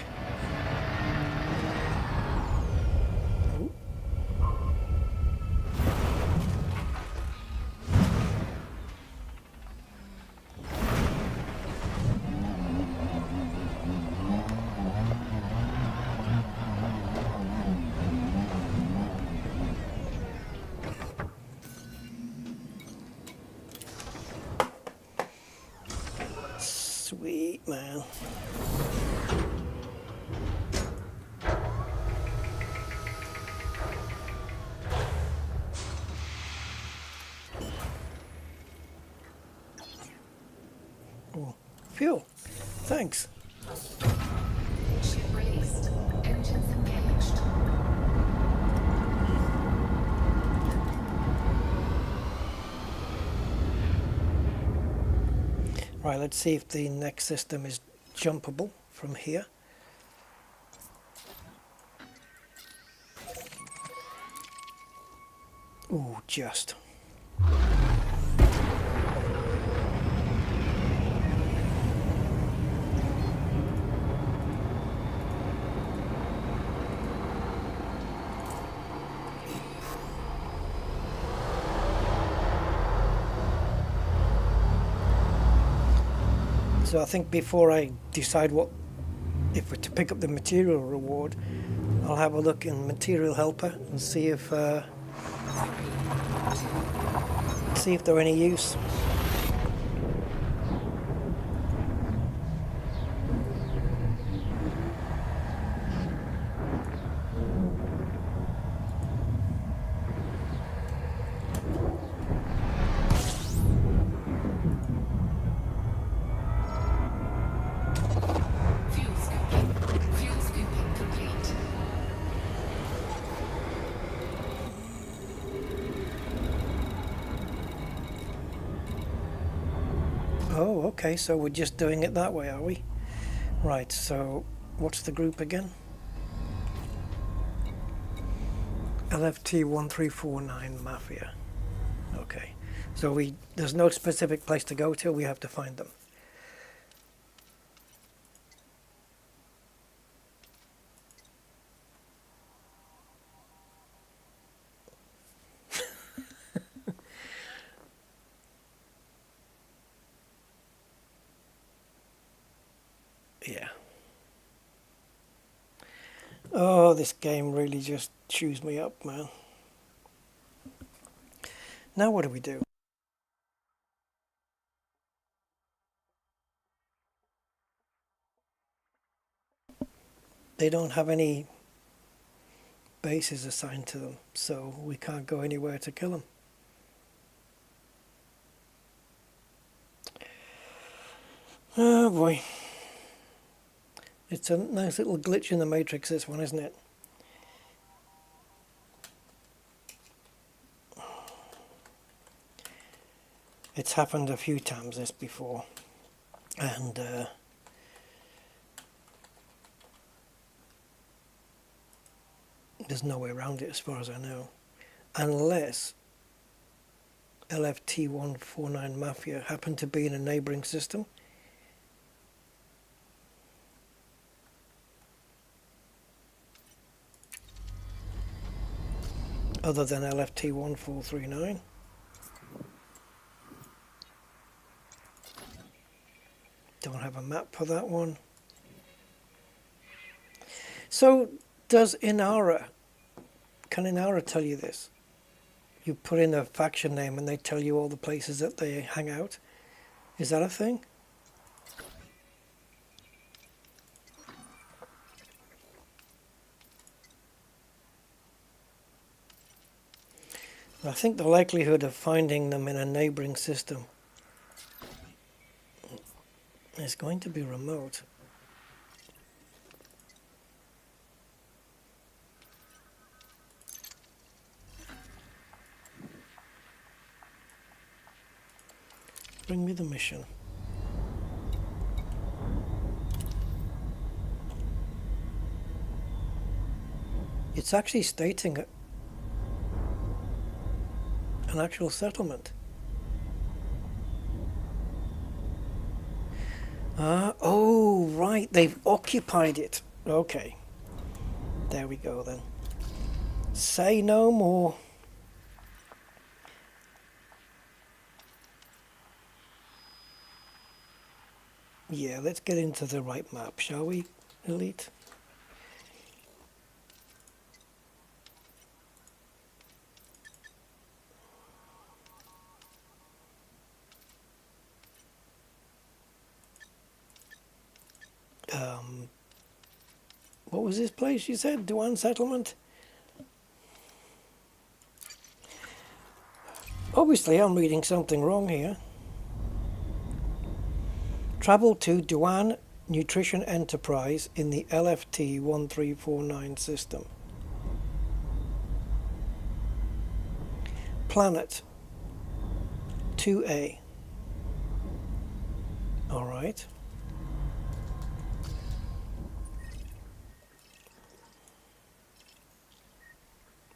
Sweet, man. Oh, fuel. Thanks. Ship released. Engines engaged. Right, let's see if the next system is jumpable from here. Ooh, just. So I think before I decide what, if we're to pick up the material reward, I'll have a look in Material Helper and see if they're any use. Fuel scooping complete. Oh, okay, so we're just doing it that way, are we? Right, so what's the group again? LFT1349 Mafia. Okay, so there's no specific place to go to, we have to find them. Yeah. Oh, this game really just chews me up, man. Now what do we do? They don't have any bases assigned to them, so we can't go anywhere to kill them. Oh boy. It's a nice little glitch in the matrix, this one, isn't it? It's happened a few times this before, and there's no way around it as far as I know, unless LFT149 Mafia happened to be in a neighbouring system. Other than LFT1439. Don't have a map for that one. So does Inara, can Inara tell you this? You put in a faction name and they tell you all the places that they hang out. Is that a thing? I think the likelihood of finding them in a neighbouring system is going to be remote. Bring me the mission. It's actually stating an actual settlement. Oh, right, they've occupied it. Okay. There we go then. Say no more. Yeah, let's get into the right map, shall we, Elite? What was this place you said? Dewan Settlement? Obviously, I'm reading something wrong here. Travel to Dewan Nutrition Enterprise in the LFT 1349 system. Planet 2A. All right.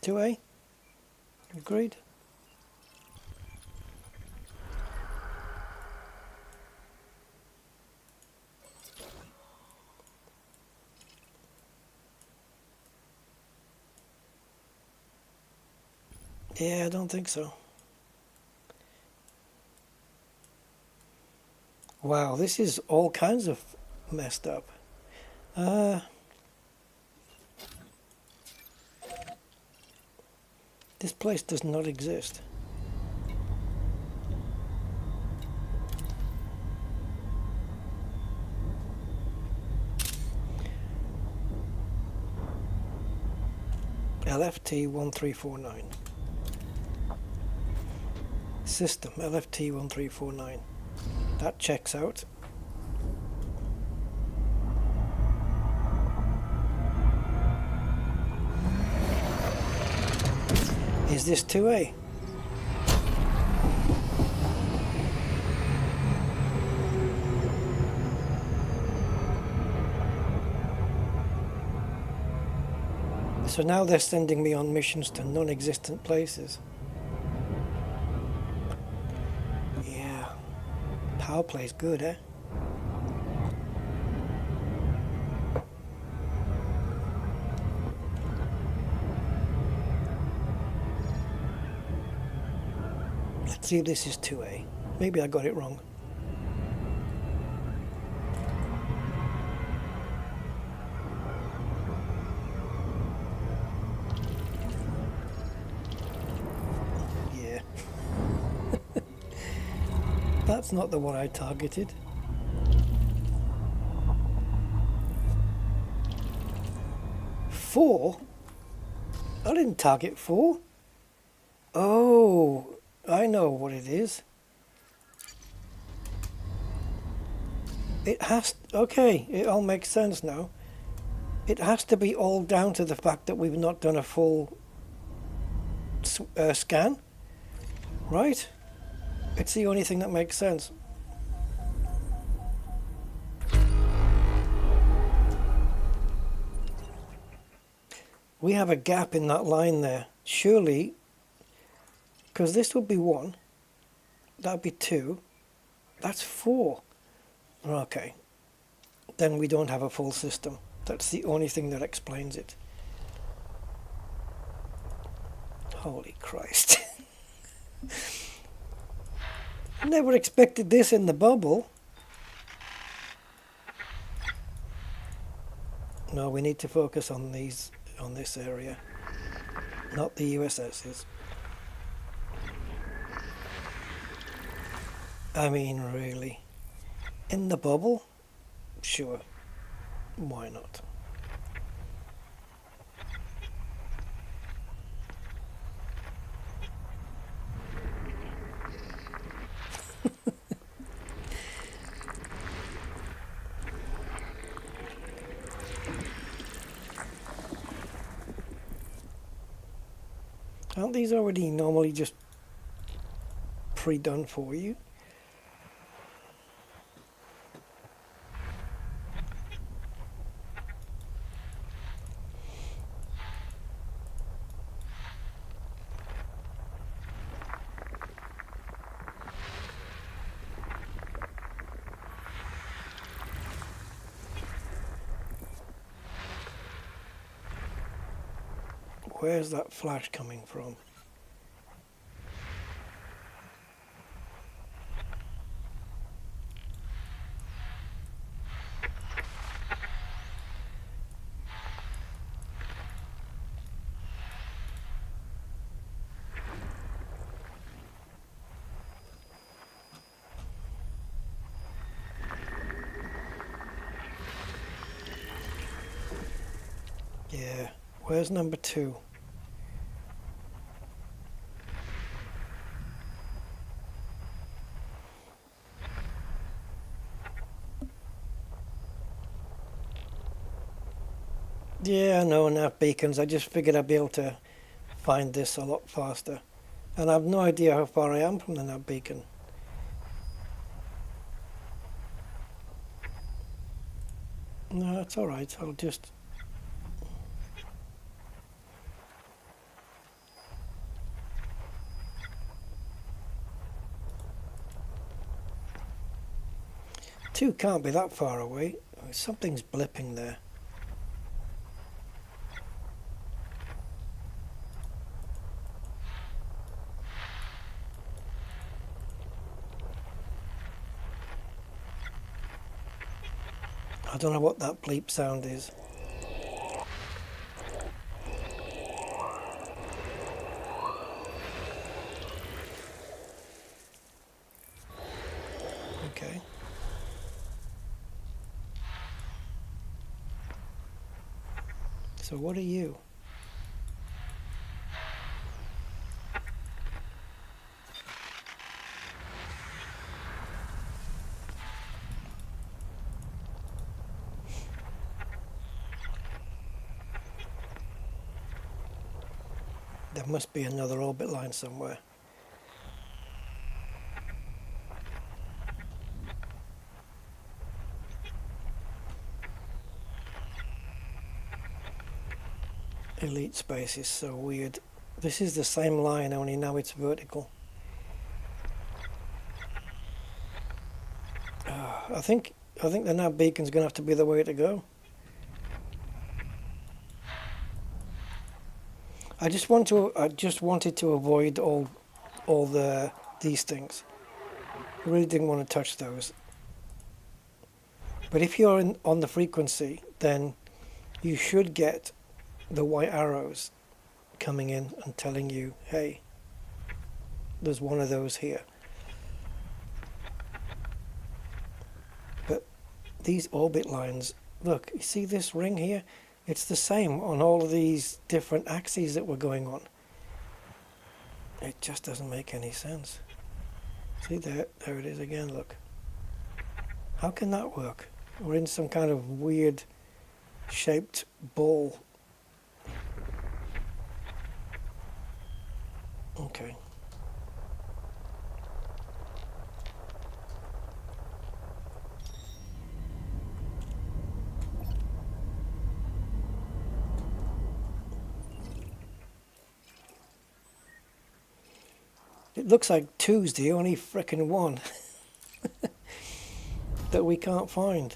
Two A? Agreed. Yeah, I don't think so. Wow, this is all kinds of messed up. This place does not exist. LFT 1349. System LFT 1349. That checks out. Is this 2A? So now they're sending me on missions to non-existent places. Yeah. Powerplay's good, eh? Let's see if this is 2A. Maybe I got it wrong. Yeah. That's not the one I targeted. Four? I didn't target 4. Oh, I know what it is. It has... Okay, it all makes sense now. It has to be all down to the fact that we've not done a full scan. Right? It's the only thing that makes sense. We have a gap in that line there. Surely, because this would be 1, that would be 2, that's 4. Okay, then we don't have a full system. That's the only thing that explains it. Holy Christ. Never expected this in the bubble. No, we need to focus on these, on this area, not the USS's. I mean, really. In the bubble? Sure. Why not? Aren't these already normally just pre-done for you? Where's that flash coming from? Yeah, where's number 2? Yeah, I know, nav beacons. I just figured I'd be able to find this a lot faster. And I have no idea how far I am from the nav beacon. No, it's alright. I'll just... Two can't be that far away. Something's blipping there. I don't know what that bleep sound is. Okay. So what are you? There must be another orbit line somewhere. Elite space is so weird. This is the same line, only now it's vertical. I think the nav beacon's gonna have to be the way to go. I just wanted to avoid all these things. I really didn't want to touch those. But if you're on the frequency, then you should get the white arrows coming in and telling you, hey, there's one of those here. But these orbit lines, look, you see this ring here? It's the same on all of these different axes that were going on. It just doesn't make any sense. See, there it is again, look. How can that work? We're in some kind of weird shaped ball. Okay. It looks like two's the only frickin' one that we can't find.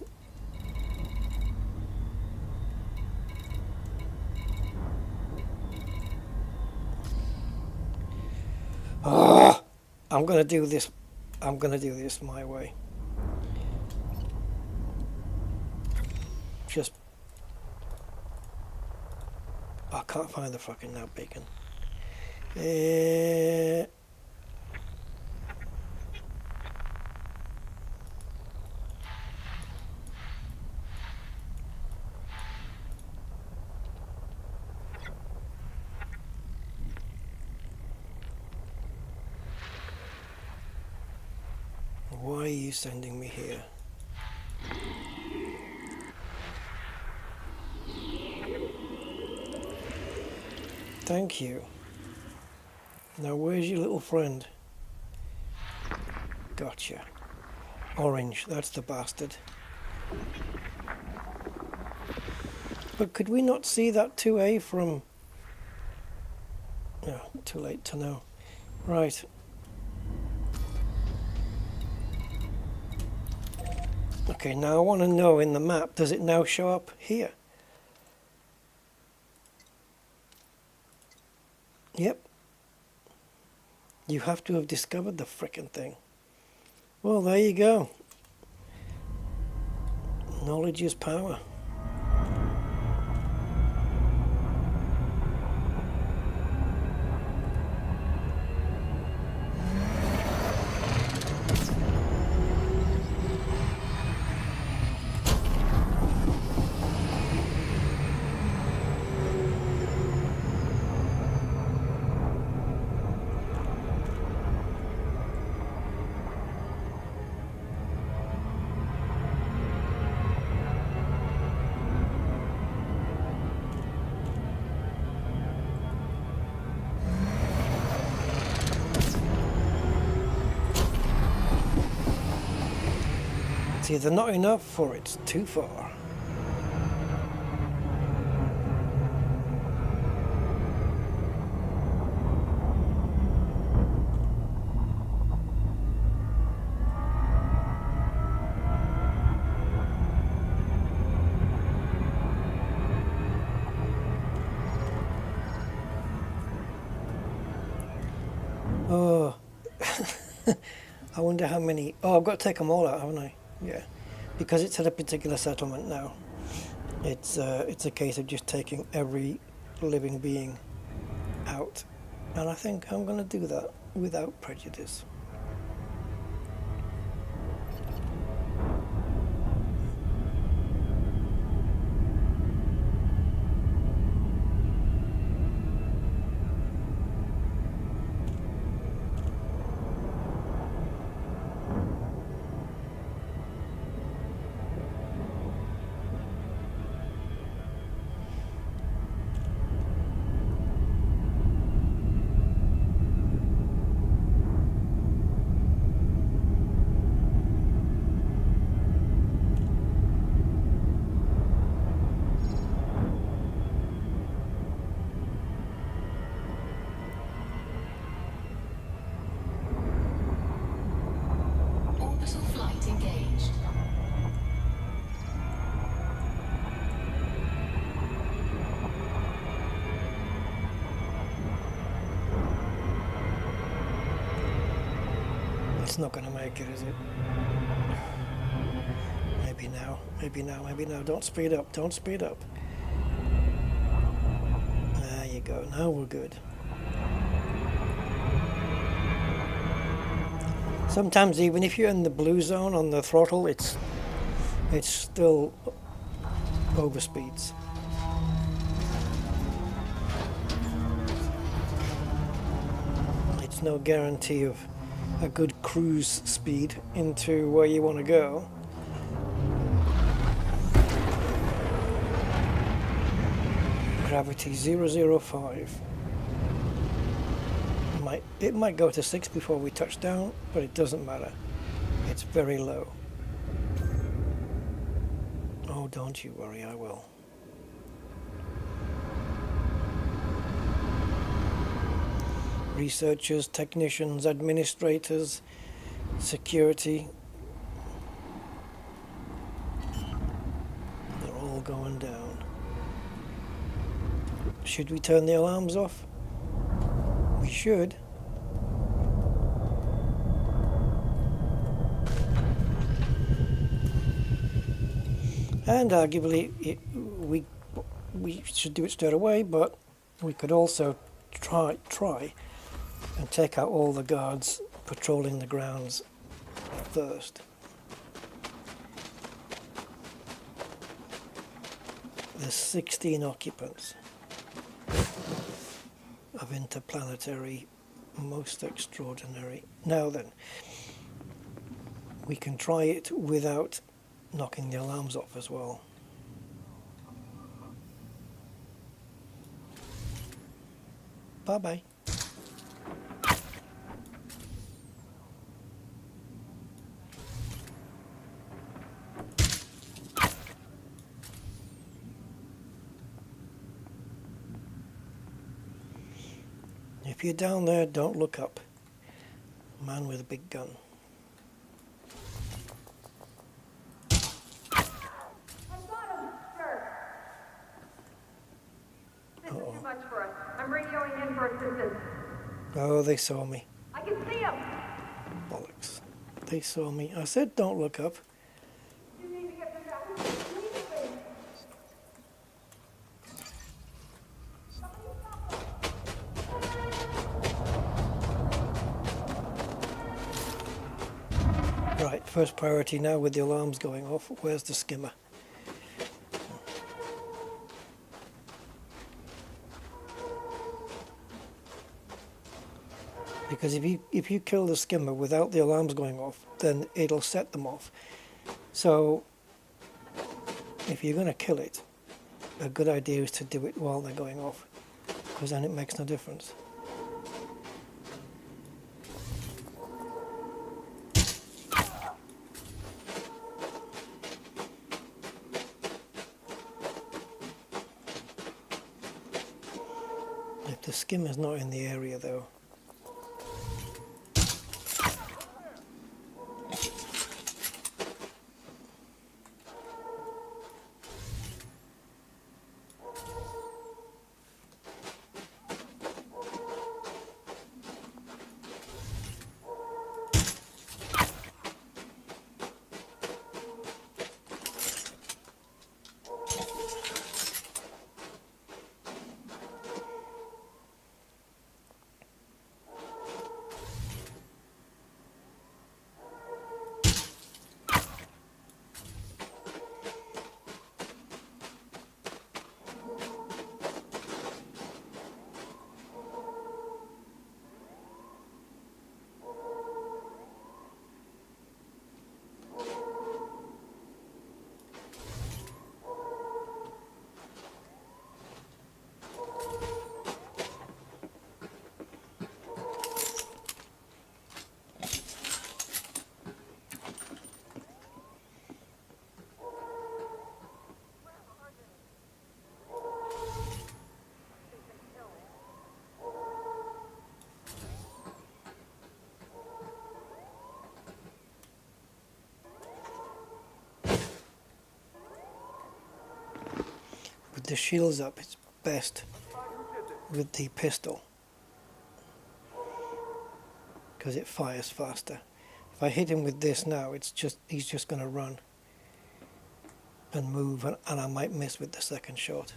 Ah, I'm gonna do this my way. Just I can't find the fucking nav beacon. Why are you sending me here? Thank you. Now where's your little friend? Gotcha. Orange, that's the bastard. But could we not see that 2A from... No, too late to know. Right. Okay, now I want to know in the map, does it now show up here? Yep. You have to have discovered the frickin' thing. Well, there you go. Knowledge is power. It's either not enough or it's too far. Oh, I wonder how many... Oh, I've got to take them all out, haven't I? Yeah, because it's at a particular settlement now. It's a case of just taking every living being out, and I think I'm going to do that without prejudice. It's not going to make it, is it? Maybe now, maybe now, maybe now. Don't speed up, don't speed up. There you go, now we're good. Sometimes even if you're in the blue zone on the throttle, it's still overspeeds. It's no guarantee of a good cruise speed into where you want to go. Gravity 005. It might go to 6 before we touch down, but it doesn't matter. It's very low. Oh, don't you worry, I will. Researchers, technicians, administrators, security. They're all going down. Should we turn the alarms off? We should. And arguably, we should do it straight away, but we could also try and take out all the guards patrolling the grounds first. There's 16 occupants of interplanetary, most extraordinary. Now then, we can try it without knocking the alarms off as well. Bye bye. If you're down there, don't look up. Man with a big gun. Oh, they saw me. I can see him. Bollocks. They saw me. I said don't look up. You need to get them back immediately. Right, first priority now with the alarms going off. Where's the skimmer? Because if you kill the skimmer without the alarms going off, then it'll set them off. So if you're going to kill it, a good idea is to do it while they're going off, because then it makes no difference. If the skimmer's not in the area though, with the shields up, it's best with the pistol because it fires faster. I hit him with this now, he's just going to run and move, and I might miss with the second shot.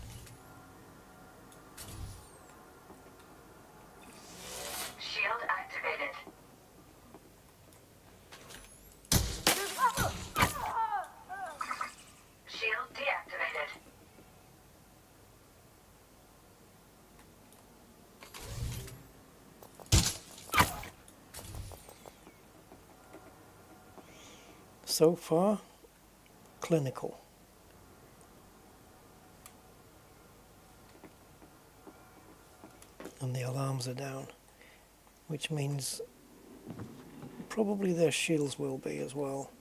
Shield activated. Shield deactivated. So far, clinical. And the alarms are down, which means probably their shields will be as well.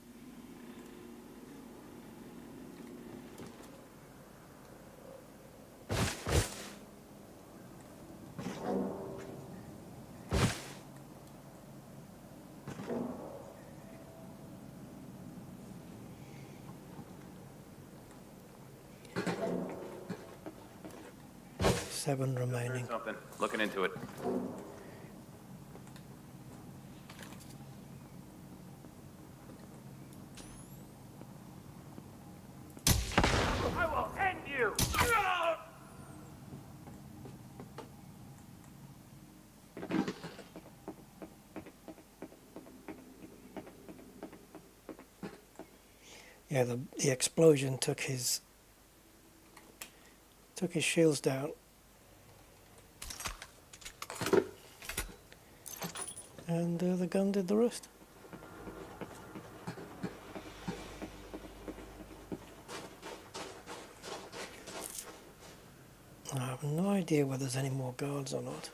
Seven remaining. Something. Looking into it. I will end you! Yeah, the explosion took his shields down. And the gun did the rest. I have no idea whether there's any more guards or not.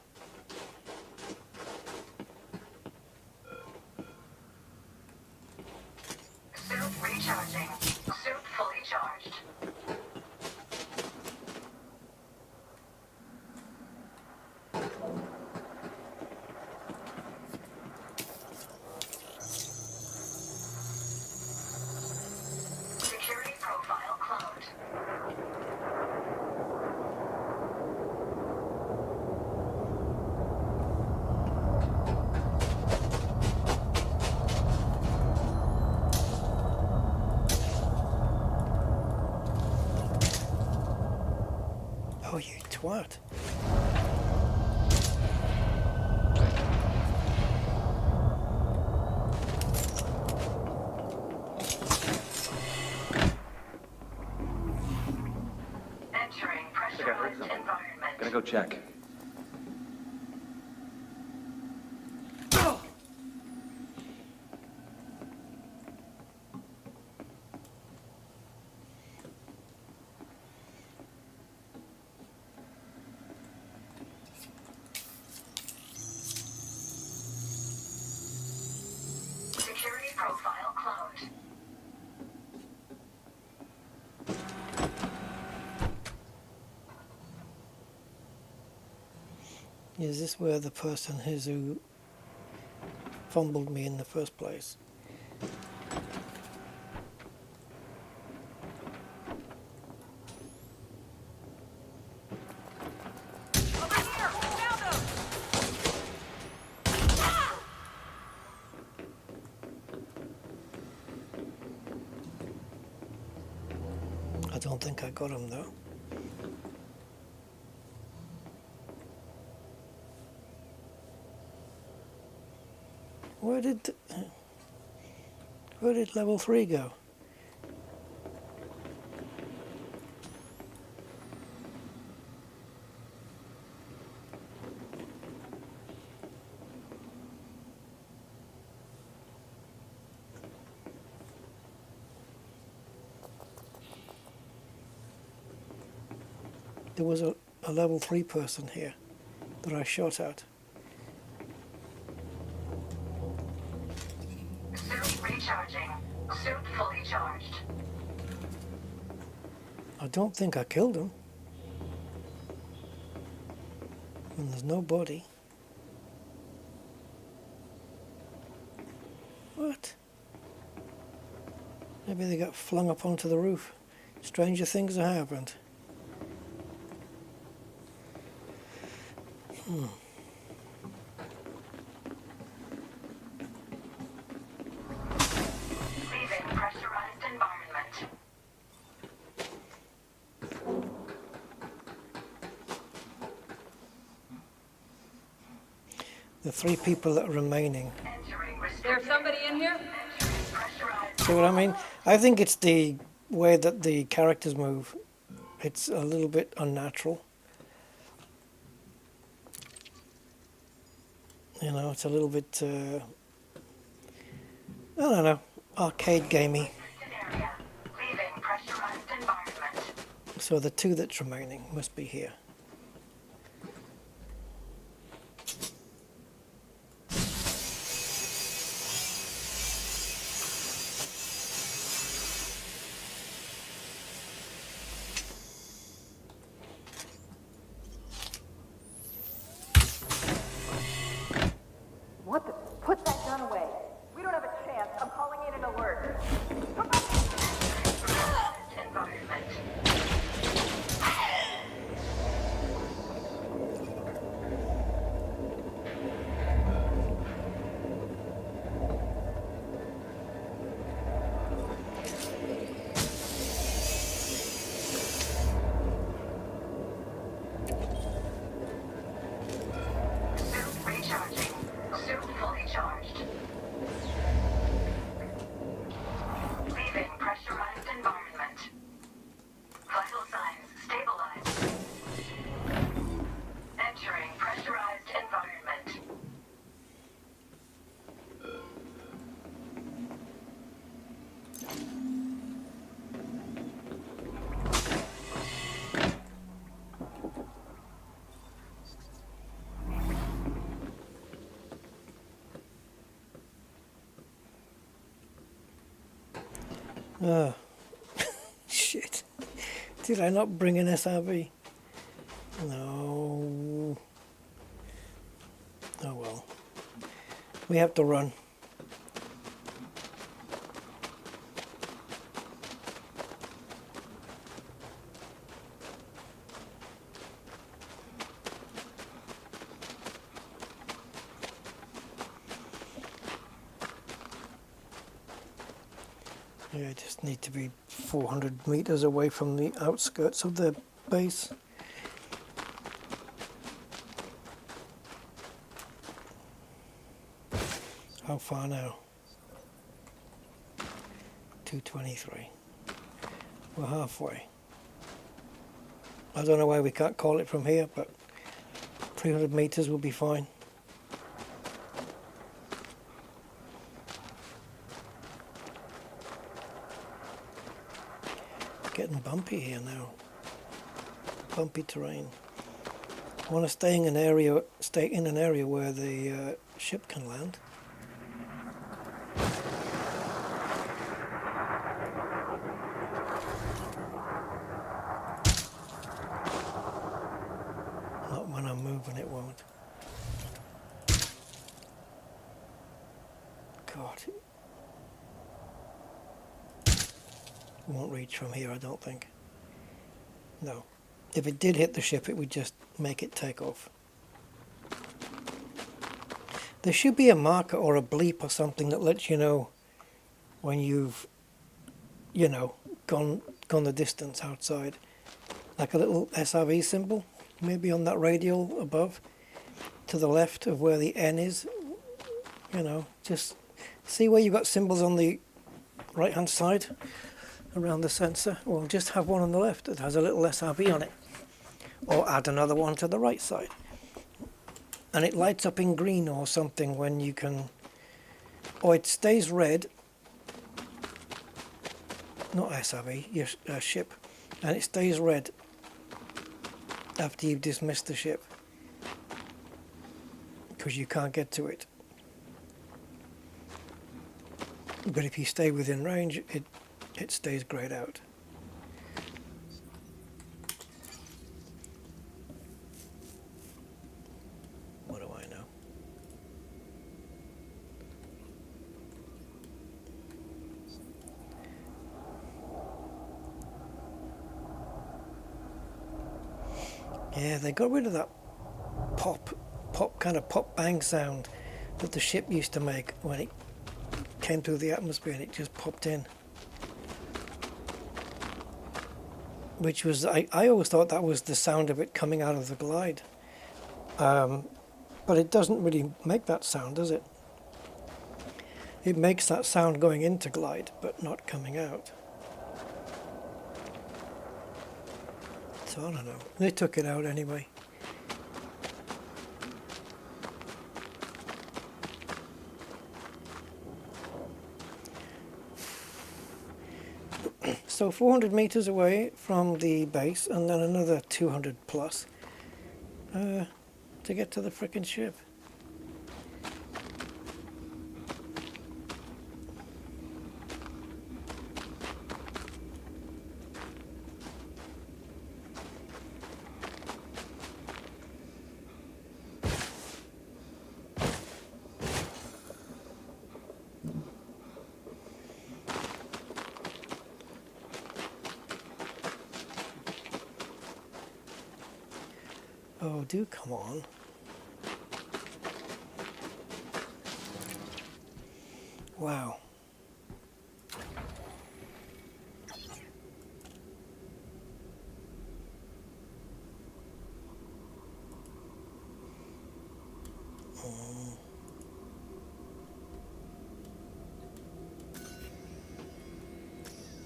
Suit recharging. Suit fully charged. Security profile cloned. Oh, you twat. Entering pressurized environment. Gonna go check. Security profile cloned. Is this where the person is who fumbled me in the first place? Over here! Found him! I don't think I got him though. Where did level 3 go? There was a level 3 person here that I shot at. Suit recharging. Suit fully charged. I don't think I killed him. And there's no body. What? Maybe they got flung up onto the roof. Stranger things have happened. The 3 people that are remaining. There's somebody in here? See what I mean? I think it's the way that the characters move. It's a little bit unnatural. You know, it's a little bit, I don't know, arcade gamey. So the 2 that's remaining must be here. What the? Put that gun away. We don't have a chance. I'm calling in an alert. Come on. Oh, shit. Did I not bring an SRV? No. Oh well. We have to run. Yeah, I just need to be 400 meters away from the outskirts of the base. How far now? 223. We're halfway. I don't know why we can't call it from here, but 300 meters will be fine. Getting bumpy here now. Bumpy terrain. I want to stay in an area where the ship can land. Not when I'm moving, it won't. God. Won't reach from here, I don't think. No. If it did hit the ship, it would just make it take off. There should be a marker or a bleep or something that lets you know when you've, you know, gone the distance outside. Like a little SRV symbol, maybe on that radial above, to the left of where the N is. You know, just see where you've got symbols on the right-hand side around the sensor. Well, just have one on the left that has a little SRV on it, or add another one to the right side, and it lights up in green or something when you can, or it stays red, not SRV, your ship, and it stays red after you've dismissed the ship because you can't get to it. But if you stay within range, it stays grayed out. What do I know? Yeah, they got rid of that pop bang sound that the ship used to make when it came through the atmosphere and it just popped in. Which was, I always thought that was the sound of it coming out of the glide. But it doesn't really make that sound, does it? It makes that sound going into glide, but not coming out. So I don't know. They took it out anyway. So 400 meters away from the base, and then another 200 plus to get to the frickin' ship. Oh, do come on. Wow.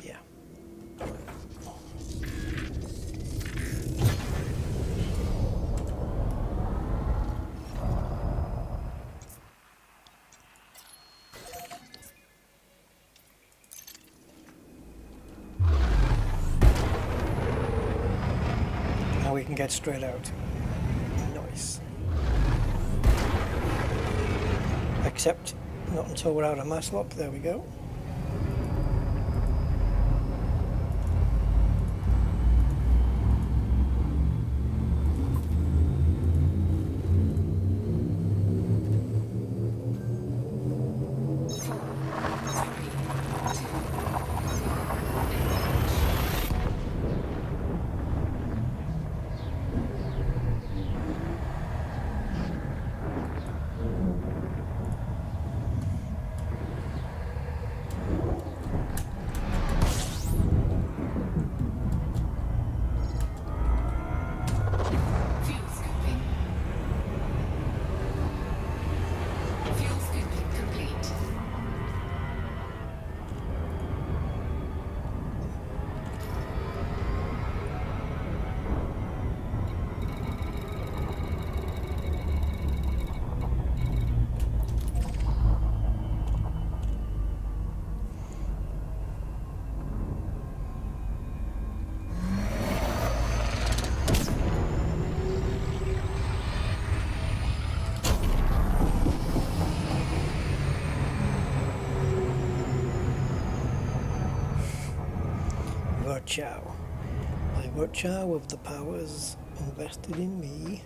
Yeah. Now we can get straight out. Nice. Except not until we're out of mass lock. There we go. Virchow. By virtue of the powers invested in me.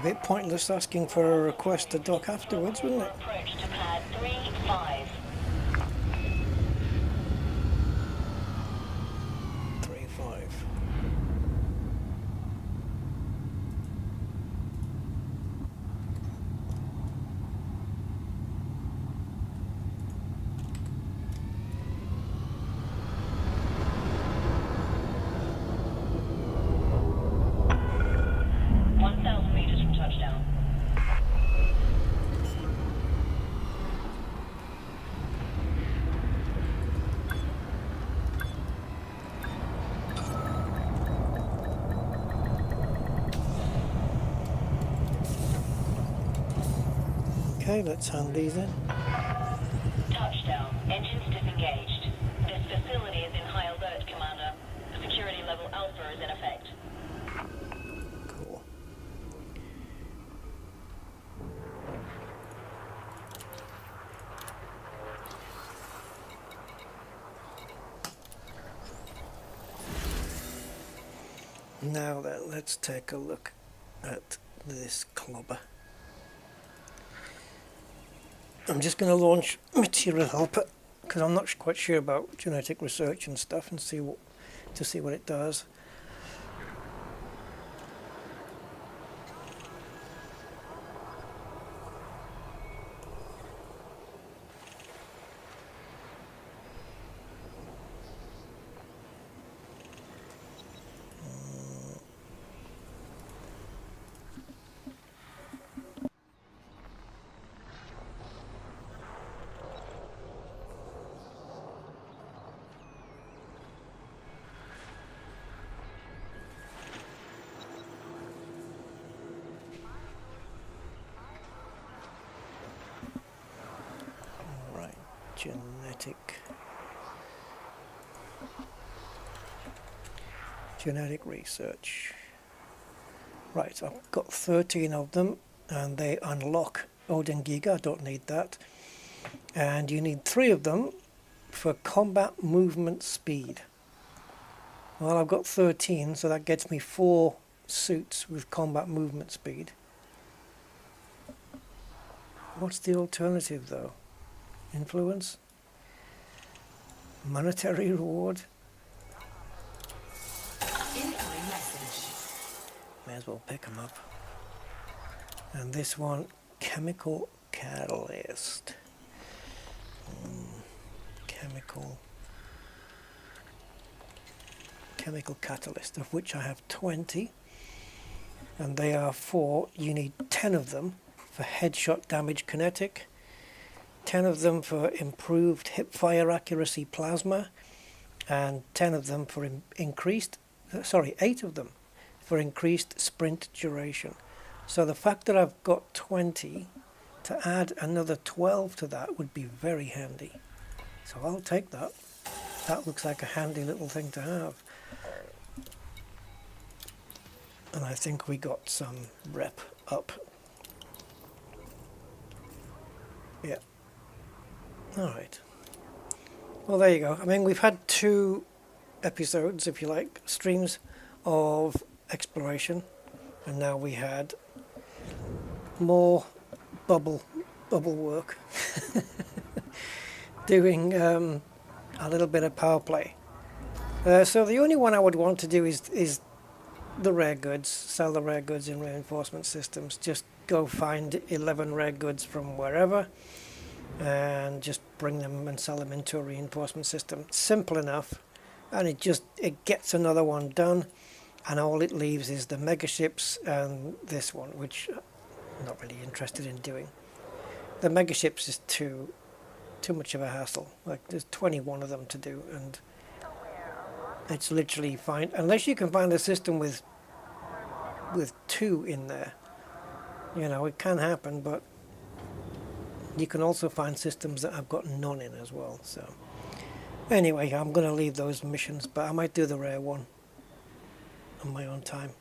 a bit pointless asking for a request to dock afterwards, wouldn't it? Approach to pad 3-5. 3-5. Okay, let's hand these in. Touchdown. Engines disengaged. This facility is in high alert, Commander. Security level Alpha is in effect. Cool. Now then, let's take a look at this clobber. I'm just going to launch Material Helper because I'm not quite sure about genetic research and stuff, and see what it does. Genetic research. Right, I've got 13 of them, and they unlock Odin Giga. I don't need that. And you need 3 of them for combat movement speed. Well, I've got 13, so that gets me 4 suits with combat movement speed. What's the alternative though? Influence? Monetary reward? Incoming message. May as well pick them up. And this one, chemical catalyst. Chemical catalyst, of which I have 20. And they are you need 10 of them for headshot damage kinetic, 10 of them for improved hip fire accuracy plasma, and 10 of them for 8 of them for increased sprint duration. So the fact that I've got 20, to add another 12 to that would be very handy. So I'll take that. That looks like a handy little thing to have. And I think we got some rep up. Yeah. Alright. Well, there you go. I mean, we've had 2 episodes, if you like, streams of exploration, and now we had more bubble work doing a little bit of power play. So the only one I would want to do is the rare goods, sell the rare goods in reinforcement systems. Just go find 11 rare goods from wherever and just bring them and sell them into a reinforcement system. Simple enough, and it gets another one done, and all it leaves is the mega ships and this one, which I'm not really interested in doing. The mega ships is too much of a hassle. Like, there's 21 of them to do, and it's literally fine unless you can find a system with 2 in there. You know, it can happen, but you can also find systems that have got none in as well. So anyway, I'm going to leave those missions, but I might do the rare one on my own time.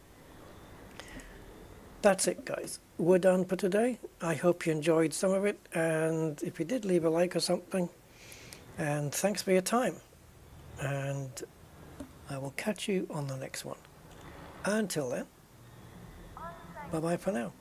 That's it, guys. We're done for today. I hope you enjoyed some of it, and if you did, leave a like or something. And thanks for your time. And I will catch you on the next one. Until then, bye-bye for now.